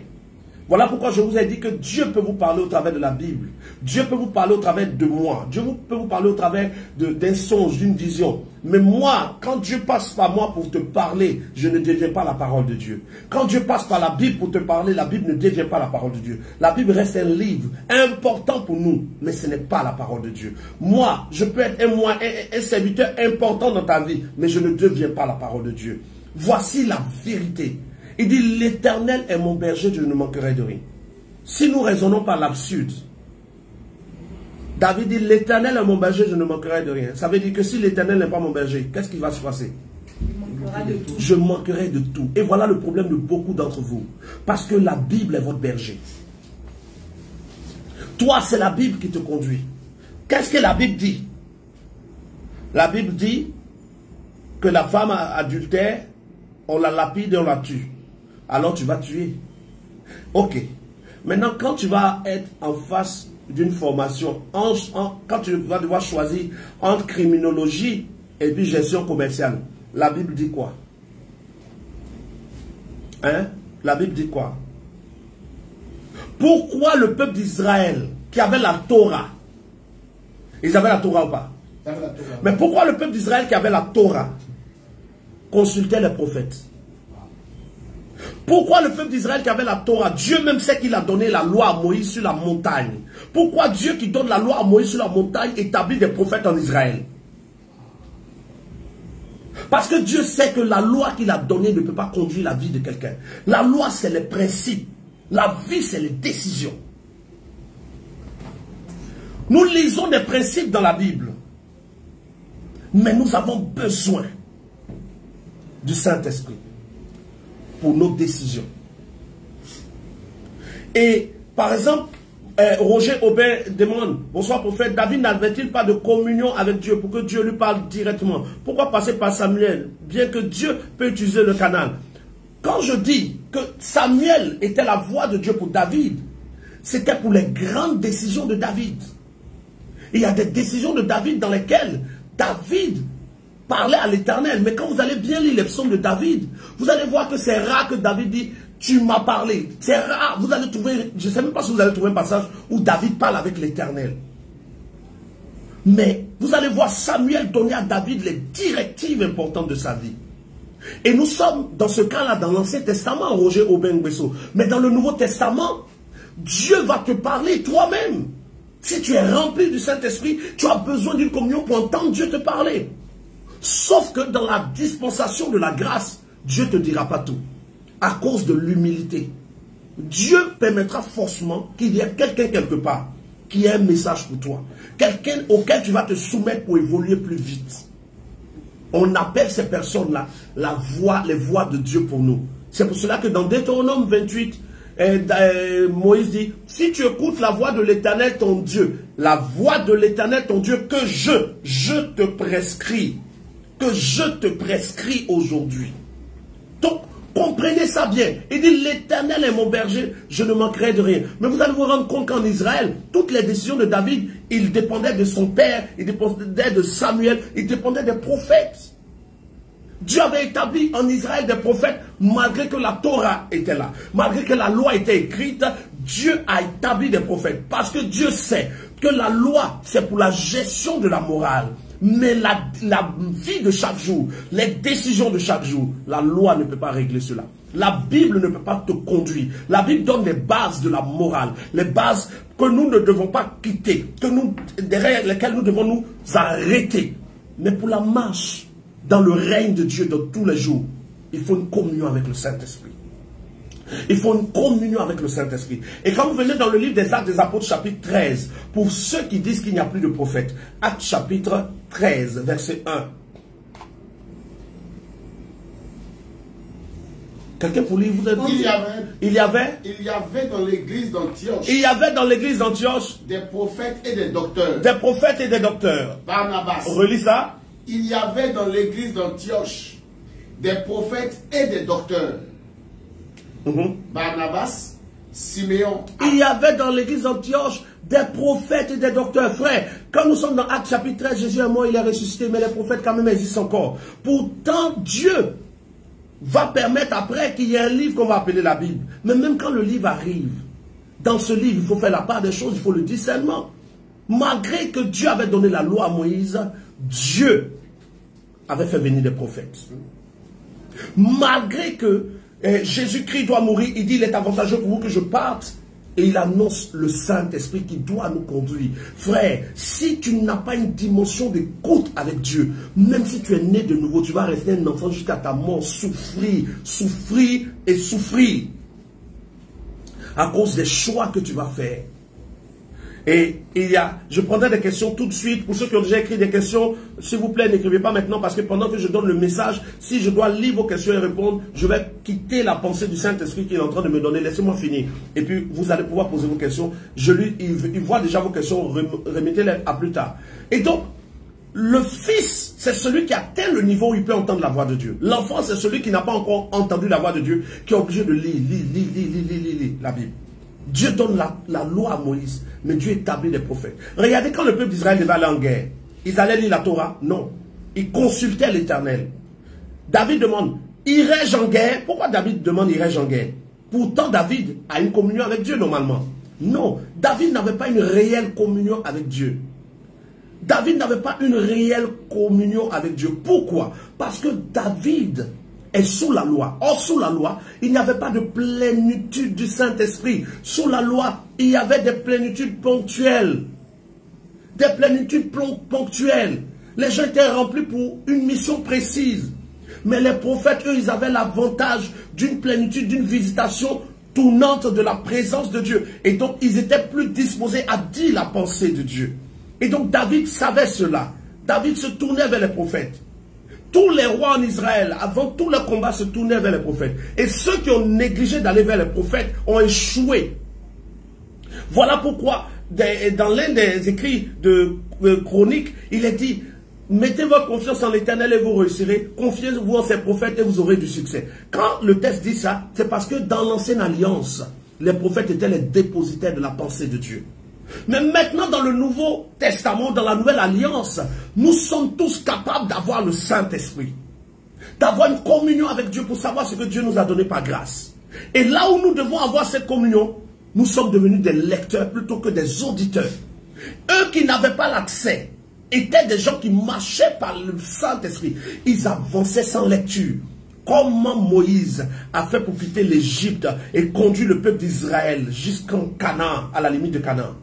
Voilà pourquoi je vous ai dit que Dieu peut vous parler au travers de la Bible. Dieu peut vous parler au travers de moi. Dieu peut vous parler au travers d'un songe, d'une vision. Mais moi, quand Dieu passe par moi pour te parler, je ne deviens pas la parole de Dieu. Quand Dieu passe par la Bible pour te parler, la Bible ne devient pas la parole de Dieu. La Bible reste un livre important pour nous, mais ce n'est pas la parole de Dieu. Moi, je peux être un serviteur important dans ta vie, mais je ne deviens pas la parole de Dieu. Voici la vérité. Il dit, l'Éternel est mon berger, je ne manquerai de rien. Si nous raisonnons par l'absurde, David dit, l'Éternel est mon berger, je ne manquerai de rien. Ça veut dire que si l'Éternel n'est pas mon berger, qu'est-ce qui va se passer? Il manquera de tout. Je manquerai de tout. Et voilà le problème de beaucoup d'entre vous. Parce que la Bible est votre berger. Toi, c'est la Bible qui te conduit. Qu'est-ce que la Bible dit? La Bible dit que la femme adultère, on la lapide et on la tue. Alors tu vas tuer. Ok. Maintenant, quand tu vas être en face d'une formation, quand tu vas devoir choisir entre criminologie et puis gestion commerciale, la Bible dit quoi? Hein? La Bible dit quoi? Pourquoi le peuple d'Israël, qui avait la Torah, ils avaient la Torah ou pas? Mais pourquoi le peuple d'Israël qui avait la Torah consultait les prophètes? Pourquoi le peuple d'Israël qui avait la Torah, Dieu même sait qu'il a donné la loi à Moïse sur la montagne? Pourquoi Dieu qui donne la loi à Moïse sur la montagne établit des prophètes en Israël? Parce que Dieu sait que la loi qu'il a donnée ne peut pas conduire la vie de quelqu'un. La loi, c'est les principes. La vie, c'est les décisions. Nous lisons des principes dans la Bible. Mais nous avons besoin du Saint-Esprit pour nos décisions. Et, par exemple, Roger Aubin demande, bonsoir prophète, David n'avait-il pas de communion avec Dieu pour que Dieu lui parle directement? Pourquoi passer par Samuel, bien que Dieu peut utiliser le canal? Quand je dis que Samuel était la voix de Dieu pour David, c'était pour les grandes décisions de David. Il y a des décisions de David dans lesquelles David parlait à l'Éternel. Mais quand vous allez bien lire les psaumes de David, vous allez voir que c'est rare que David dit « Tu m'as parlé ». C'est rare. Vous allez trouver, je ne sais même pas si vous allez trouver un passage où David parle avec l'Éternel. Mais vous allez voir Samuel donner à David les directives importantes de sa vie. Et nous sommes dans ce cas-là dans l'Ancien Testament, Roger Aubin-Nguesso. Mais dans le Nouveau Testament, Dieu va te parler toi-même. Si tu es rempli du Saint-Esprit, tu as besoin d'une communion pour entendre Dieu te parler. Sauf que dans la dispensation de la grâce, Dieu ne te dira pas tout. À cause de l'humilité. Dieu permettra forcément qu'il y ait quelqu'un quelque part qui ait un message pour toi. Quelqu'un auquel tu vas te soumettre pour évoluer plus vite. On appelle ces personnes-là les voix de Dieu pour nous. C'est pour cela que dans Deutéronome 28, Moïse dit, si tu écoutes la voix de l'Éternel ton Dieu, la voix de l'Éternel ton Dieu que je te prescris, aujourd'hui. Donc, comprenez ça bien. Il dit, l'Éternel est mon berger, je ne manquerai de rien. Mais vous allez vous rendre compte qu'en Israël, toutes les décisions de David, il dépendait de son père, il dépendait de Samuel, il dépendait des prophètes. Dieu avait établi en Israël des prophètes, malgré que la Torah était là, malgré que la loi était écrite, Dieu a établi des prophètes. Parce que Dieu sait que la loi, c'est pour la gestion de la morale. Mais la vie de chaque jour, les décisions de chaque jour, la loi ne peut pas régler cela. La Bible ne peut pas te conduire. La Bible donne les bases de la morale, les bases que nous ne devons pas quitter, derrière lesquelles nous devons nous arrêter. Mais pour la marche dans le règne de Dieu de tous les jours, il faut une communion avec le Saint-Esprit. Il faut une communion avec le Saint-Esprit. Et quand vous venez dans le livre des Actes des Apôtres, chapitre 13, pour ceux qui disent qu'il n'y a plus de prophètes, Actes chapitre 13, verset 1. Quelqu'un pour lire, vous êtes dit? Il y avait dans l'église d'Antioche. Il y avait dans l'église d'Antioche des prophètes et des docteurs. Des prophètes et des docteurs. Barnabas. Relis ça. Il y avait dans l'église d'Antioche des prophètes et des docteurs. Barnabas, Siméon. Il y avait dans l'église d'Antioche des prophètes et des docteurs. Frère, quand nous sommes dans Actes chapitre 13, Jésus est mort, il est ressuscité, mais les prophètes quand même existent encore. Pourtant, Dieu va permettre après qu'il y ait un livre qu'on va appeler la Bible. Mais même quand le livre arrive, dans ce livre, il faut faire la part des choses, il faut le discernement. Malgré que Dieu avait donné la loi à Moïse, Dieu avait fait venir des prophètes. Malgré que Jésus-Christ doit mourir, il dit, il est avantageux pour vous que je parte. Et il annonce le Saint-Esprit qui doit nous conduire. Frère, si tu n'as pas une dimension d'écoute avec Dieu, même si tu es né de nouveau, tu vas rester un enfant jusqu'à ta mort, souffrir, souffrir et souffrir. À cause des choix que tu vas faire. Et je prendrai des questions tout de suite. Pour ceux qui ont déjà écrit des questions, s'il vous plaît, n'écrivez pas maintenant parce que pendant que je donne le message, si je dois lire vos questions et répondre, je vais quitter la pensée du Saint-Esprit qu'il est en train de me donner. Laissez-moi finir. Et puis, vous allez pouvoir poser vos questions. Il voit déjà vos questions, remettez-les à plus tard. Et donc, le fils, c'est celui qui atteint le niveau où il peut entendre la voix de Dieu. L'enfant, c'est celui qui n'a pas encore entendu la voix de Dieu, qui est obligé de lire la Bible. Dieu donne la loi à Moïse, mais Dieu établit des prophètes. Regardez quand le peuple d'Israël devait aller en guerre, ils allaient lire la Torah? Non. Ils consultaient l'Éternel. David demande, irai-je en guerre? Pourquoi David demande, irai-je en guerre? Pourtant, David a une communion avec Dieu normalement. Non, David n'avait pas une réelle communion avec Dieu. David n'avait pas une réelle communion avec Dieu. Pourquoi? Parce que David est sous la loi. Or, sous la loi, il n'y avait pas de plénitude du Saint-Esprit. Sous la loi, il y avait des plénitudes ponctuelles. Des plénitudes ponctuelles. Les gens étaient remplis pour une mission précise. Mais les prophètes, eux, ils avaient l'avantage d'une plénitude, d'une visitation tournante de la présence de Dieu. Et donc, ils étaient plus disposés à dire la pensée de Dieu. Et donc, David savait cela. David se tournait vers les prophètes. Tous les rois en Israël, avant tous les combats, se tournaient vers les prophètes. Et ceux qui ont négligé d'aller vers les prophètes ont échoué. Voilà pourquoi, dans l'un des écrits de Chroniques, il est dit, mettez votre confiance en l'Éternel et vous réussirez. Confiez-vous en ses prophètes et vous aurez du succès. Quand le texte dit ça, c'est parce que dans l'ancienne alliance, les prophètes étaient les dépositaires de la pensée de Dieu. Mais maintenant, dans le Nouveau Testament, dans la Nouvelle Alliance, nous sommes tous capables d'avoir le Saint-Esprit. D'avoir une communion avec Dieu pour savoir ce que Dieu nous a donné par grâce. Et là où nous devons avoir cette communion, nous sommes devenus des lecteurs plutôt que des auditeurs. Eux qui n'avaient pas l'accès étaient des gens qui marchaient par le Saint-Esprit. Ils avançaient sans lecture. Comment Moïse a fait pour quitter l'Égypte et conduire le peuple d'Israël jusqu'en Canaan, à la limite de Canaan.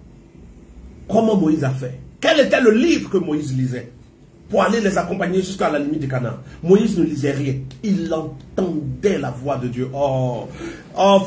Comment Moïse a fait? Quel était le livre que Moïse lisait pour aller les accompagner jusqu'à la limite de Canaan? Moïse ne lisait rien. Il entendait la voix de Dieu. Oh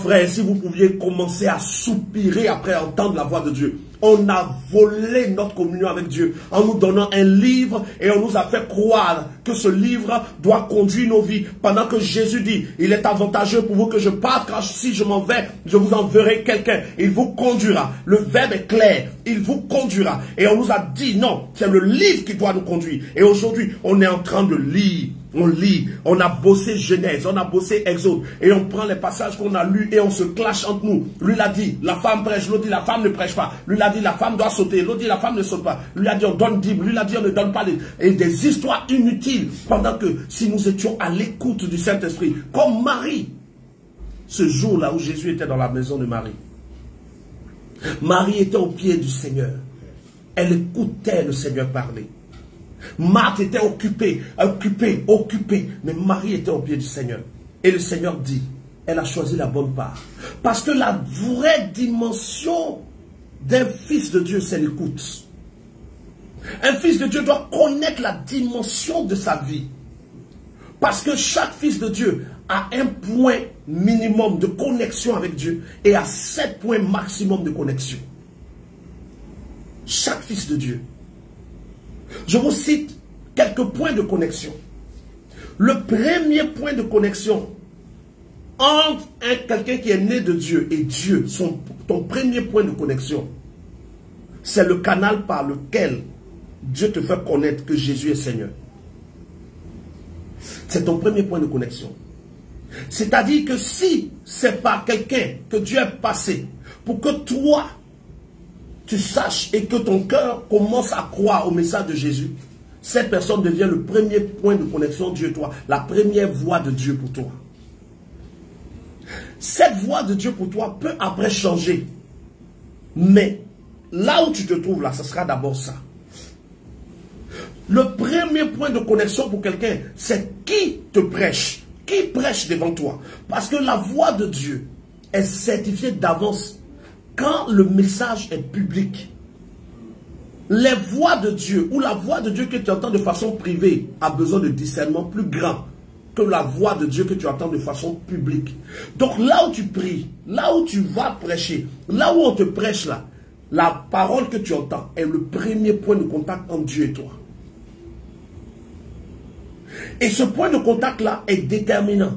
frère, si vous pouviez commencer à soupirer après entendre la voix de Dieu. On a volé notre communion avec Dieu en nous donnant un livre et on nous a fait croire que ce livre doit conduire nos vies. Pendant que Jésus dit, il est avantageux pour vous que je parte, car si je m'en vais, je vous enverrai quelqu'un. Il vous conduira. Le verbe est clair. Il vous conduira. Et on nous a dit, non, c'est le livre qui doit nous conduire. Et aujourd'hui, on est en train de lire. On lit, on a bossé Genèse, on a bossé Exode, et on prend les passages qu'on a lus et on se clash entre nous. Lui l'a dit, la femme prêche, l'autre dit, la femme ne prêche pas. Lui l'a dit, la femme doit sauter, l'autre dit, la femme ne saute pas. Lui l'a dit, on donne Bible, lui l'a dit, on ne donne pas et des histoires inutiles. Pendant que si nous étions à l'écoute du Saint-Esprit, comme Marie, ce jour-là où Jésus était dans la maison de Marie. Marie était au pied du Seigneur. Elle écoutait le Seigneur parler. Marthe était occupée, mais Marie était au pied du Seigneur. Et le Seigneur dit, elle a choisi la bonne part. Parce que la vraie dimension d'un fils de Dieu, c'est l'écoute. Un fils de Dieu doit connaître la dimension de sa vie. Parce que chaque fils de Dieu a un point minimum de connexion avec Dieu et a 7 points maximum de connexion. Chaque fils de Dieu. Je vous cite quelques points de connexion. Le premier point de connexion entre quelqu'un qui est né de Dieu et Dieu, ton premier point de connexion, c'est le canal par lequel Dieu te fait connaître que Jésus est Seigneur. C'est ton premier point de connexion. C'est-à-dire que si c'est par quelqu'un que Dieu est passé pour que toi, tu saches et que ton cœur commence à croire au message de Jésus, cette personne devient le premier point de connexion Dieu et toi, la première voix de Dieu pour toi. Cette voix de Dieu pour toi peut après changer. Mais là où tu te trouves là, ce sera d'abord ça. Le premier point de connexion pour quelqu'un, c'est qui te prêche. Qui prêche devant toi. Parce que la voix de Dieu est certifiée d'avance. Quand le message est public, les voix de Dieu ou la voix de Dieu que tu entends de façon privée a besoin de discernement plus grand que la voix de Dieu que tu entends de façon publique. Donc là où tu pries, là où tu vas prêcher, là où on te prêche là, la parole que tu entends est le premier point de contact entre Dieu et toi. Et ce point de contact là est déterminant.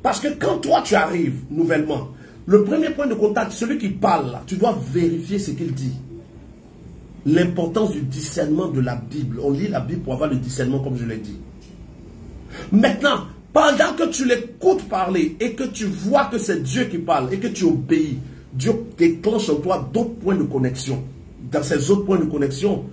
Parce que quand toi tu arrives nouvellement, le premier point de contact, celui qui parle là, tu dois vérifier ce qu'il dit. L'importance du discernement de la Bible. On lit la Bible pour avoir le discernement comme je l'ai dit. Maintenant, pendant que tu l'écoutes parler et que tu vois que c'est Dieu qui parle et que tu obéis, Dieu déclenche en toi d'autres points de connexion. Dans ces autres points de connexion,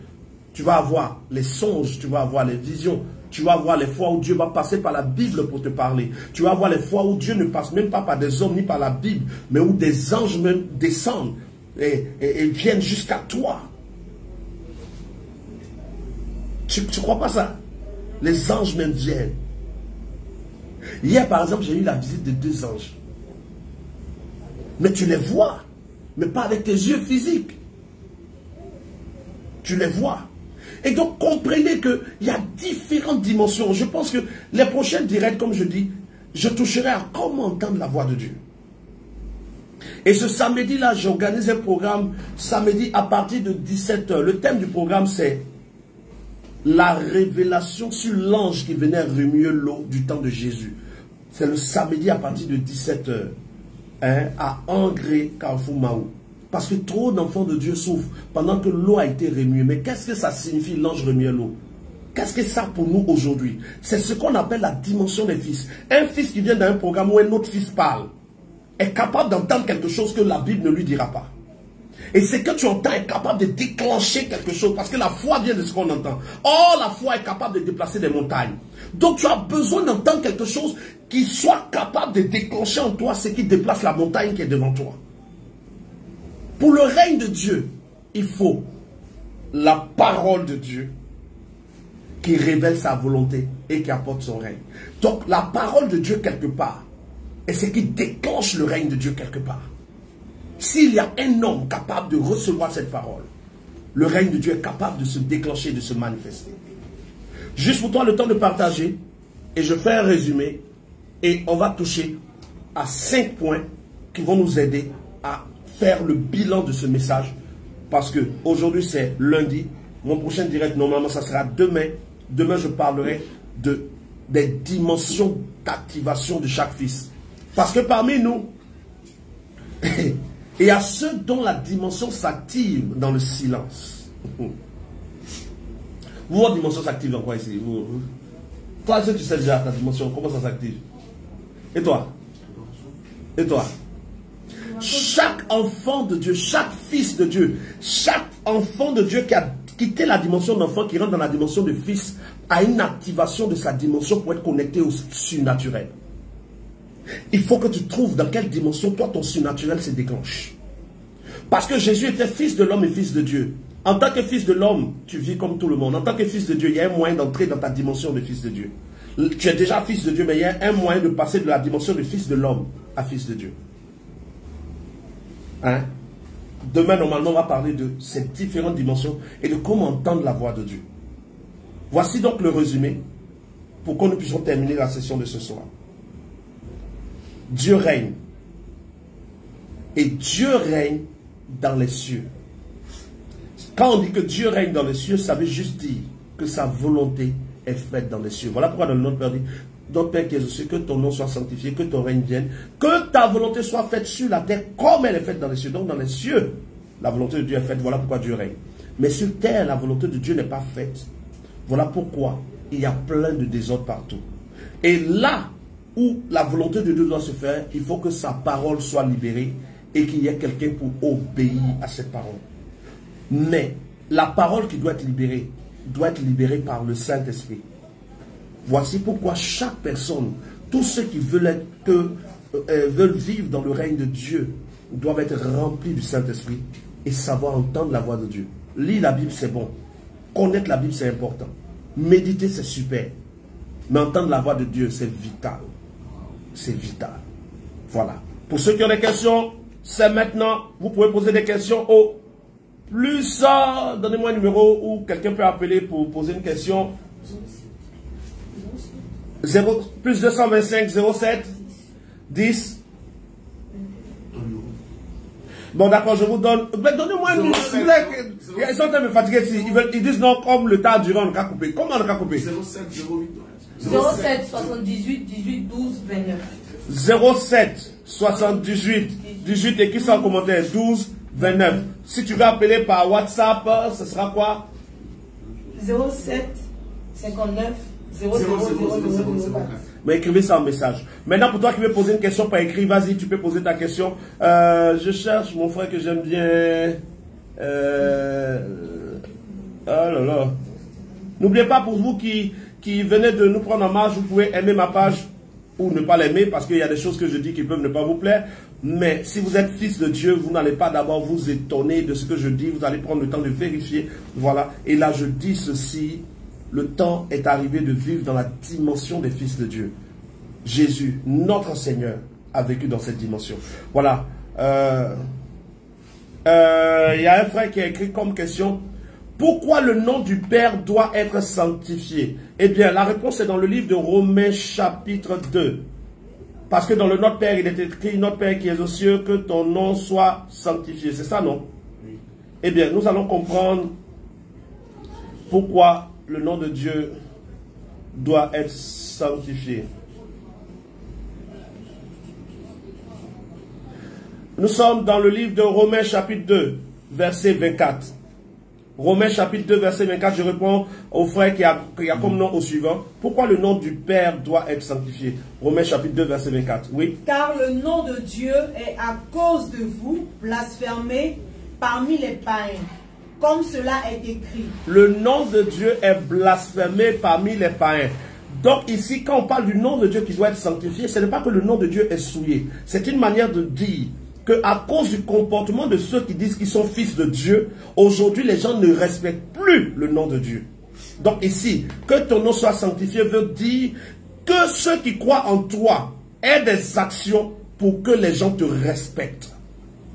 tu vas avoir les songes, tu vas avoir les visions, Tu vas voir les fois où Dieu va passer par la Bible pour te parler. Tu vas voir les fois où Dieu ne passe même pas par des hommes ni par la Bible, mais où des anges même descendent et viennent jusqu'à toi. Tu ne crois pas ça? Les anges même viennent. Hier, par exemple, j'ai eu la visite de 2 anges. Mais tu les vois, mais pas avec tes yeux physiques. Tu les vois. Et donc, comprenez qu'il y a différentes dimensions. Je pense que les prochaines directs, comme je dis, je toucherai à comment entendre la voix de Dieu. Et ce samedi-là, j'organise un programme, samedi à partir de 17 h. Le thème du programme, c'est la révélation sur l'ange qui venait remuer l'eau du temps de Jésus. C'est le samedi à partir de 17 h, hein, à Angré, Carrefour Mahou. Parce que trop d'enfants de Dieu souffrent pendant que l'eau a été remuée. Mais qu'est-ce que ça signifie, l'ange remuer l'eau? Qu'est-ce que ça pour nous aujourd'hui? C'est ce qu'on appelle la dimension des fils. Un fils qui vient d'un programme où un autre fils parle est capable d'entendre quelque chose que la Bible ne lui dira pas. Et ce que tu entends est capable de déclencher quelque chose, parce que la foi vient de ce qu'on entend. Or, la foi est capable de déplacer des montagnes. Donc, tu as besoin d'entendre quelque chose qui soit capable de déclencher en toi ce qui déplace la montagne qui est devant toi. Pour le règne de Dieu, il faut la parole de Dieu qui révèle sa volonté et qui apporte son règne. Donc, la parole de Dieu quelque part est ce qui déclenche le règne de Dieu quelque part. S'il y a un homme capable de recevoir cette parole, le règne de Dieu est capable de se déclencher, de se manifester. Juste pour toi, le temps de partager, et je fais un résumé, et on va toucher à 5 points qui vont nous aider à faire le bilan de ce message, parce que aujourd'hui c'est lundi, mon prochain direct normalement ça sera demain. Demain je parlerai des dimensions d'activation de chaque fils. Parce que parmi nous, il y a ceux dont la dimension s'active dans le silence. Votre dimension s'active dans quoi ici? Toi, tu sais déjà ta dimension, comment ça s'active? Et toi? Et toi? Chaque enfant de Dieu, chaque fils de Dieu, chaque enfant de Dieu qui a quitté la dimension d'enfant, qui rentre dans la dimension de fils, a une activation de sa dimension pour être connecté au surnaturel. Il faut que tu trouves dans quelle dimension toi ton surnaturel se déclenche. Parce que Jésus était fils de l'homme et fils de Dieu. En tant que fils de l'homme, tu vis comme tout le monde. En tant que fils de Dieu, il y a un moyen d'entrer dans ta dimension de fils de Dieu. Tu es déjà fils de Dieu, mais il y a un moyen de passer de la dimension de fils de l'homme à fils de Dieu. Hein? Demain, normalement, on va parler de ces différentes dimensions et de comment entendre la voix de Dieu. Voici donc le résumé pour que nous puissions terminer la session de ce soir. Dieu règne. Et Dieu règne dans les cieux. Quand on dit que Dieu règne dans les cieux, ça veut juste dire que sa volonté est faite dans les cieux. Voilà pourquoi dans le nom de Père dit, notre Père qui est aux cieux, que ton nom soit sanctifié, que ton règne vienne, que ta volonté soit faite sur la terre comme elle est faite dans les cieux. Donc dans les cieux, la volonté de Dieu est faite. Voilà pourquoi Dieu règne. Mais sur terre, la volonté de Dieu n'est pas faite. Voilà pourquoi il y a plein de désordre partout. Et là où la volonté de Dieu doit se faire, il faut que sa parole soit libérée et qu'il y ait quelqu'un pour obéir à cette parole. Mais la parole qui doit être libérée par le Saint-Esprit. Voici pourquoi chaque personne, tous ceux qui veulent vivre dans le règne de Dieu, doivent être remplis du Saint-Esprit et savoir entendre la voix de Dieu. Lire la Bible, c'est bon. Connaître la Bible, c'est important. Méditer, c'est super. Mais entendre la voix de Dieu, c'est vital. C'est vital. Voilà. Pour ceux qui ont des questions, c'est maintenant. Vous pouvez poser des questions au plus. Donnez-moi un numéro où quelqu'un peut appeler pour poser une question. Plus 225 07 10. Bon, d'accord, je vous donne. Donnez-moi un numéro. Ils sont en train de me fatiguer ici. Ils disent non, comme le temps a duré, on n'a couper. Comment on n'a coupé? 07 78 18 12 29. 07 78 18 écrit ça en commentaire 12 29. Si tu veux appeler par WhatsApp, ce sera quoi? 07 59 00 00. Mais écrivez ça en message. Maintenant, pour toi qui veux poser une question par écrit, vas-y, tu peux poser ta question. Je cherche mon frère que j'aime bien. Oh là là. N'oubliez pas, pour vous qui qui venez de nous prendre en marche, vous pouvez aimer ma page ou ne pas l'aimer parce qu'il y a des choses que je dis qui peuvent ne pas vous plaire. Mais si vous êtes fils de Dieu, vous n'allez pas d'abord vous étonner de ce que je dis. Vous allez prendre le temps de vérifier. Voilà. Et là, je dis ceci. Le temps est arrivé de vivre dans la dimension des fils de Dieu. Jésus, notre Seigneur, a vécu dans cette dimension. Voilà. Il y a un frère qui a écrit comme question: pourquoi le nom du Père doit être sanctifié? Eh bien, la réponse est dans le livre de Romains chapitre 2. Parce que dans le Notre Père, il est écrit: Notre Père qui es aux cieux, que ton nom soit sanctifié. C'est ça, non? Oui. Eh bien, nous allons comprendre pourquoi le nom de Dieu doit être sanctifié. Nous sommes dans le livre de Romains chapitre 2, verset 24. Romains chapitre 2, verset 24, je réponds au frère qui a comme nom au suivant. Pourquoi le nom du Père doit être sanctifié? Romains chapitre 2, verset 24. Oui. Car le nom de Dieu est à cause de vous blasphémé parmi les païens, comme cela est écrit. Le nom de Dieu est blasphémé parmi les païens. Donc ici, quand on parle du nom de Dieu qui doit être sanctifié, ce n'est pas que le nom de Dieu est souillé. C'est une manière de dire que à cause du comportement de ceux qui disent qu'ils sont fils de Dieu, aujourd'hui les gens ne respectent plus le nom de Dieu. Donc ici, que ton nom soit sanctifié veut dire que ceux qui croient en toi aient des actions pour que les gens te respectent.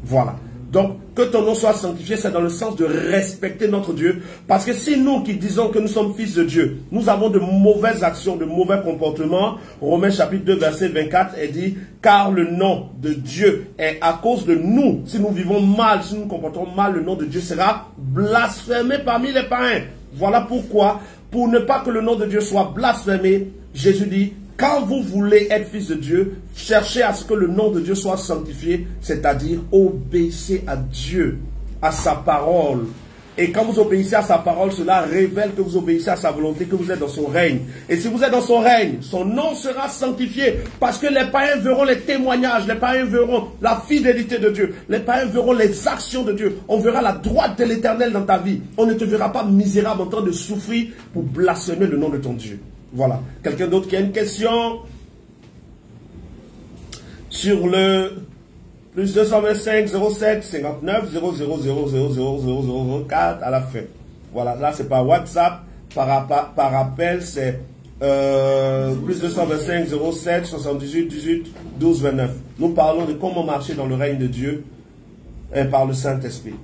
Voilà. Donc, que ton nom soit sanctifié, c'est dans le sens de respecter notre Dieu. Parce que si nous qui disons que nous sommes fils de Dieu, nous avons de mauvaises actions, de mauvais comportements, Romains chapitre 2, verset 24, est dit: car le nom de Dieu est à cause de nous. Si nous vivons mal, si nous nous comportons mal, le nom de Dieu sera blasphémé parmi les païens. Voilà pourquoi, pour ne pas que le nom de Dieu soit blasphémé, Jésus dit: quand vous voulez être fils de Dieu, cherchez à ce que le nom de Dieu soit sanctifié, c'est-à-dire obéissez à Dieu, à sa parole. Et quand vous obéissez à sa parole, cela révèle que vous obéissez à sa volonté, que vous êtes dans son règne. Et si vous êtes dans son règne, son nom sera sanctifié, parce que les païens verront les témoignages, les païens verront la fidélité de Dieu, les païens verront les actions de Dieu. On verra la droite de l'Éternel dans ta vie. On ne te verra pas misérable en train de souffrir pour blasphémer le nom de ton Dieu. Voilà. Quelqu'un d'autre qui a une question sur le plus 225 07 59 00000004 à la fin. Voilà, là c'est par WhatsApp, par appel c'est plus 225 07 78 18 12 29. Nous parlons de comment marcher dans le règne de Dieu par le Saint-Esprit.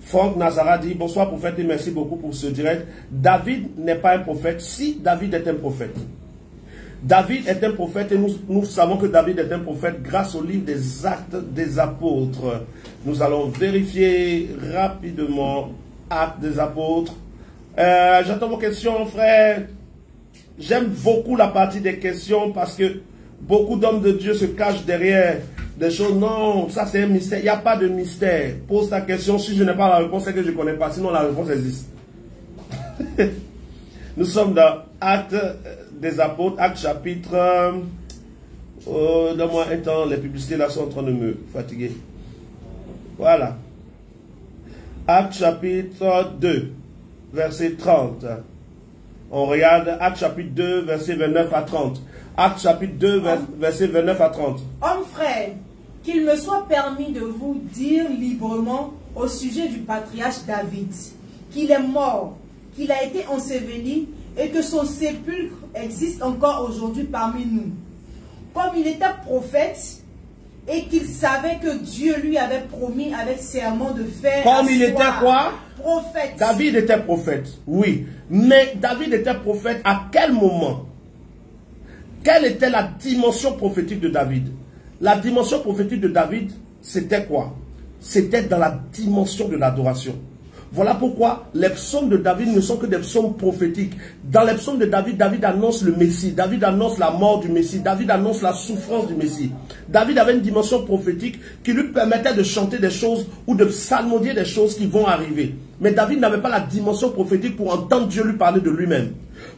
Franck Nazara dit: bonsoir prophète et merci beaucoup pour ce direct. David n'est pas un prophète. Si David est un prophète. David est un prophète et nous savons que David est un prophète grâce au livre des Actes des Apôtres. Nous allons vérifier rapidement Actes des Apôtres. J'attends vos questions, frère. J'aime beaucoup la partie des questions parce que beaucoup d'hommes de Dieu se cachent derrière des choses. Non, ça c'est un mystère. Il n'y a pas de mystère. Pose ta question. Si je n'ai pas la réponse, c'est que je ne connais pas. Sinon, la réponse existe. Nous sommes dans Actes des Apôtres, Actes chapitre... donne-moi un temps, les publicités là sont en train de me fatiguer. Voilà. Actes chapitre 2, verset 30. On regarde Actes chapitre 2, verset 29 à 30. Actes chapitre 2, verset 29 à 30. Homme frère, qu'il me soit permis de vous dire librement au sujet du patriarche David, qu'il est mort, qu'il a été enseveli et que son sépulcre existe encore aujourd'hui parmi nous. Comme il était prophète et qu'il savait que Dieu lui avait promis avec serment de faire... Comme il était quoi? Prophète. David était prophète, oui. Mais David était prophète à quel moment? Quelle était la dimension prophétique de David? La dimension prophétique de David, c'était quoi? C'était dans la dimension de l'adoration. Voilà pourquoi les psaumes de David ne sont que des psaumes prophétiques. Dans les psaumes de David, David annonce le Messie. David annonce la mort du Messie. David annonce la souffrance du Messie. David avait une dimension prophétique qui lui permettait de chanter des choses ou de psalmodier des choses qui vont arriver. Mais David n'avait pas la dimension prophétique pour entendre Dieu lui parler de lui-même.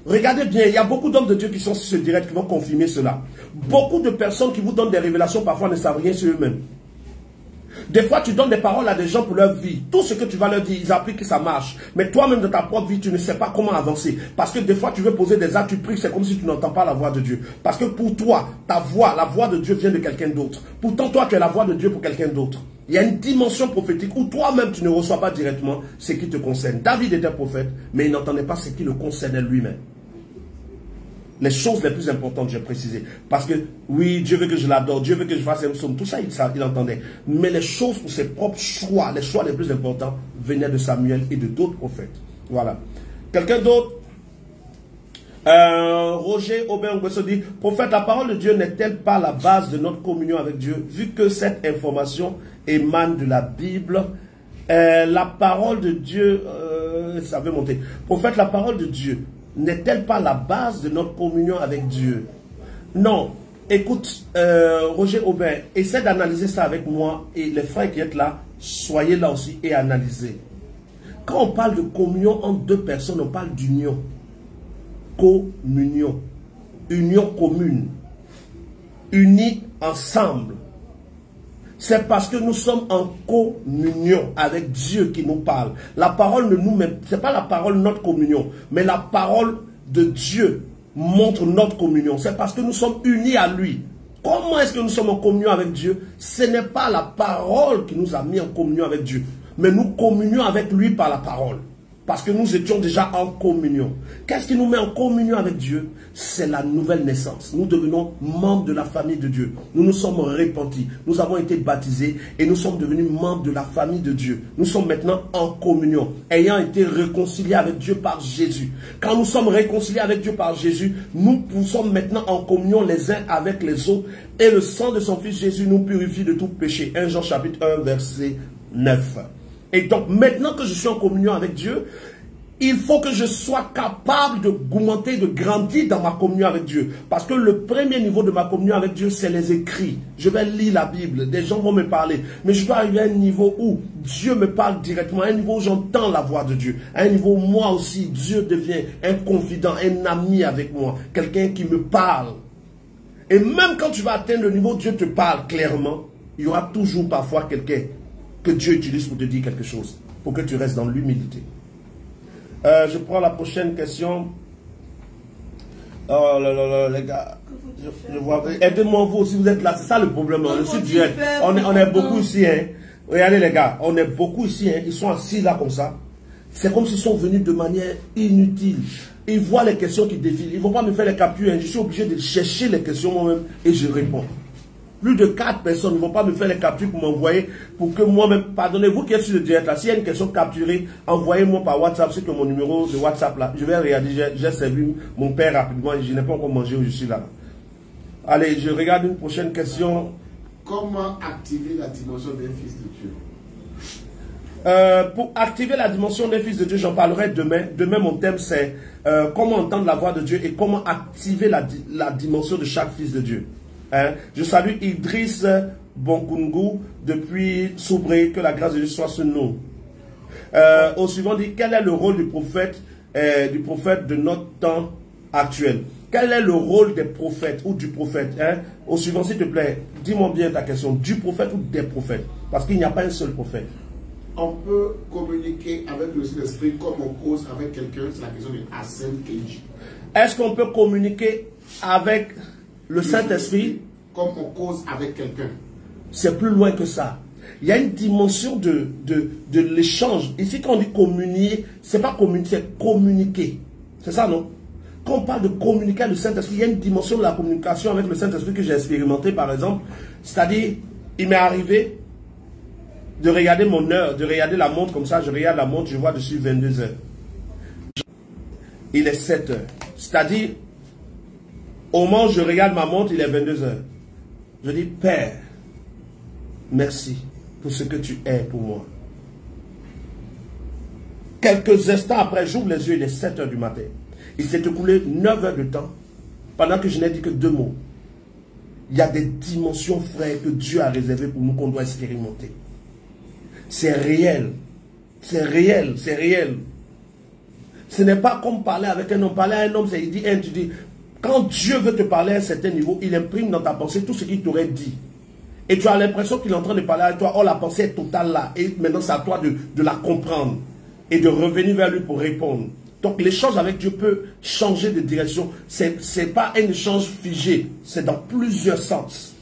Regardez bien, il y a beaucoup d'hommes de Dieu qui sont sur ce direct qui vont confirmer cela. Beaucoup de personnes qui vous donnent des révélations parfois ne savent rien sur eux-mêmes. Des fois, tu donnes des paroles à des gens pour leur vie. Tout ce que tu vas leur dire, ils appliquent et ça marche. Mais toi-même, dans ta propre vie, tu ne sais pas comment avancer. Parce que des fois, tu veux poser des actes, tu pries, c'est comme si tu n'entends pas la voix de Dieu. Parce que pour toi, ta voix, la voix de Dieu vient de quelqu'un d'autre. Pourtant, toi, tu es la voix de Dieu pour quelqu'un d'autre. Il y a une dimension prophétique où toi-même, tu ne reçois pas directement ce qui te concerne. David était prophète, mais il n'entendait pas ce qui le concernait lui-même. Les choses les plus importantes, j'ai précisé. Parce que, oui, Dieu veut que je l'adore, Dieu veut que je fasse un psaume, tout ça, il entendait. Mais les choses pour ses propres choix, les choix les plus importants, venaient de Samuel et de d'autres prophètes. Voilà. Quelqu'un d'autre? Roger Aubin-Nguesso dit, prophète, la parole de Dieu n'est-elle pas la base de notre communion avec Dieu, vu que cette information émane de la Bible? La parole de Dieu, ça veut monter. Prophète, la parole de Dieu n'est-elle pas la base de notre communion avec Dieu? Non. Écoute, Roger Aubin, essaie d'analyser ça avec moi et les frères qui êtes là, soyez là aussi et analysez. Quand on parle de communion entre deux personnes, on parle d'union. Communion. Union commune. Unis ensemble. C'est parce que nous sommes en communion avec Dieu qui nous parle. La parole ne nous met, c'est pas la parole notre communion, mais la parole de Dieu montre notre communion. C'est parce que nous sommes unis à lui. Comment est-ce que nous sommes en communion avec Dieu? Ce n'est pas la parole qui nous a mis en communion avec Dieu, mais nous communions avec lui par la parole. Parce que nous étions déjà en communion. Qu'est-ce qui nous met en communion avec Dieu? C'est la nouvelle naissance. Nous devenons membres de la famille de Dieu. Nous nous sommes repentis. Nous avons été baptisés et nous sommes devenus membres de la famille de Dieu. Nous sommes maintenant en communion, ayant été réconciliés avec Dieu par Jésus. Quand nous sommes réconciliés avec Dieu par Jésus, nous sommes maintenant en communion les uns avec les autres. Et le sang de son Fils Jésus nous purifie de tout péché. 1 Jean chapitre 1 verset 9. Et donc, maintenant que je suis en communion avec Dieu, il faut que je sois capable d'augmenter, de grandir dans ma communion avec Dieu. Parce que le premier niveau de ma communion avec Dieu, c'est les écrits. Je vais lire la Bible, des gens vont me parler. Mais je dois arriver à un niveau où Dieu me parle directement, à un niveau où j'entends la voix de Dieu. À un niveau où moi aussi, Dieu devient un confident, un ami avec moi. Quelqu'un qui me parle. Et même quand tu vas atteindre le niveau où Dieu te parle clairement, il y aura toujours parfois quelqu'un que Dieu utilise pour te dire quelque chose, pour que tu restes dans l'humilité. Je prends la prochaine question. Oh là là là, les gars. Je vois. Aidez-moi vous si vous êtes là. C'est ça le problème. Je suis direct. On est beaucoup ici. Hein. Regardez les gars, on est beaucoup ici. Hein. Ils sont assis là comme ça. C'est comme s'ils sont venus de manière inutile. Ils voient les questions qui défilent. Ils ne vont pas me faire les captures. Hein. Je suis obligé de chercher les questions moi-même et je réponds. Plus de 4 personnes ne vont pas me faire les captures pour m'envoyer, pour que moi-même, pardonnez-vous qui êtes sur le direct là, s'il y a une question capturée, envoyez-moi par WhatsApp, c'est que mon numéro de WhatsApp là, je vais regarder, j'ai servi mon père rapidement, je n'ai pas encore mangé où je suis là. Allez, je regarde une prochaine question. Comment activer la dimension d'un fils de Dieu? Pour activer la dimension d'un fils de Dieu, j'en parlerai demain. Demain, mon thème c'est comment entendre la voix de Dieu et comment activer la dimension de chaque fils de Dieu. Hein? Je salue Idriss Bonkungu depuis Soubré, que la grâce de Dieu soit sur nous. Au suivant, dit quel est le rôle du prophète de notre temps actuel? Quel est le rôle des prophètes ou du prophète? Hein? Au suivant, s'il te plaît, dis-moi bien ta question. Du prophète ou des prophètes? Parce qu'il n'y a pas un seul prophète. On peut communiquer avec le Saint-Esprit comme on cause avec quelqu'un. C'est la question de Hassan Keji. Est-ce qu'on peut communiquer avec le Saint-Esprit comme on cause avec quelqu'un? C'est plus loin que ça. Il y a une dimension de l'échange. Ici, quand on dit communier, c'est pas communiquer, c'est communiquer. C'est ça, non? Quand on parle de communiquer avec le Saint-Esprit, il y a une dimension de la communication avec le Saint-Esprit que j'ai expérimenté, par exemple. C'est-à-dire, il m'est arrivé de regarder mon heure, de regarder la montre comme ça. Je regarde la montre, je vois dessus 22 heures. Il est 7 heures. C'est-à-dire, au moment où je regarde ma montre, il est 22 heures. Je dis, Père, merci pour ce que tu es pour moi. Quelques instants après, j'ouvre les yeux, il est 7 heures du matin. Il s'est écoulé 9 heures de temps pendant que je n'ai dit que 2 mots. Il y a des dimensions, frères, que Dieu a réservées pour nous qu'on doit expérimenter. C'est réel. C'est réel, c'est réel. Ce n'est pas comme parler avec un homme. Parler à un homme, c'est il dit un, tu dis. Quand Dieu veut te parler à un certain niveau, il imprime dans ta pensée tout ce qu'il t'aurait dit. Et tu as l'impression qu'il est en train de parler avec toi. Oh, la pensée est totale là. Et maintenant, c'est à toi de la comprendre. Et de revenir vers lui pour répondre. Donc, l'échange avec Dieu peut changer de direction. C'est pas un échange figé. C'est dans plusieurs sens.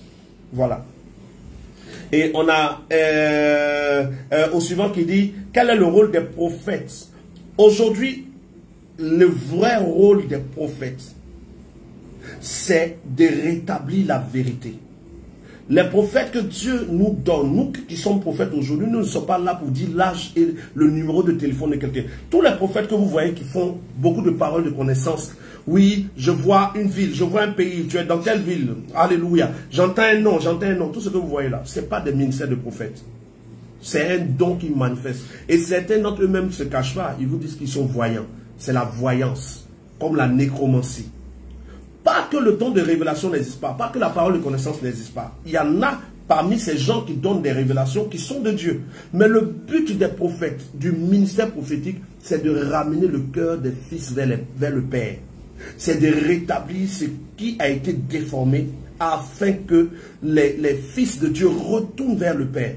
Voilà. Et on a au suivant qui dit, quel est le rôle des prophètes? Aujourd'hui, le vrai rôle des prophètes, c'est de rétablir la vérité. Les prophètes que Dieu nous donne, nous qui sommes prophètes aujourd'hui, nous ne sommes pas là pour dire l'âge et le numéro de téléphone de quelqu'un. Tous les prophètes que vous voyez qui font beaucoup de paroles de connaissance, oui, je vois une ville, je vois un pays, tu es dans telle ville, alléluia, j'entends un nom, tout ce que vous voyez là, ce n'est pas des ministères de prophètes. C'est un don qui manifeste. Et certains d'entre eux-mêmes ne se cachent pas, ils vous disent qu'ils sont voyants. C'est la voyance, comme la nécromancie. Pas que le don de révélation n'existe pas, pas que la parole de connaissance n'existe pas. Il y en a parmi ces gens qui donnent des révélations qui sont de Dieu. Mais le but des prophètes, du ministère prophétique, c'est de ramener le cœur des fils vers le Père. C'est de rétablir ce qui a été déformé afin que les fils de Dieu retournent vers le Père.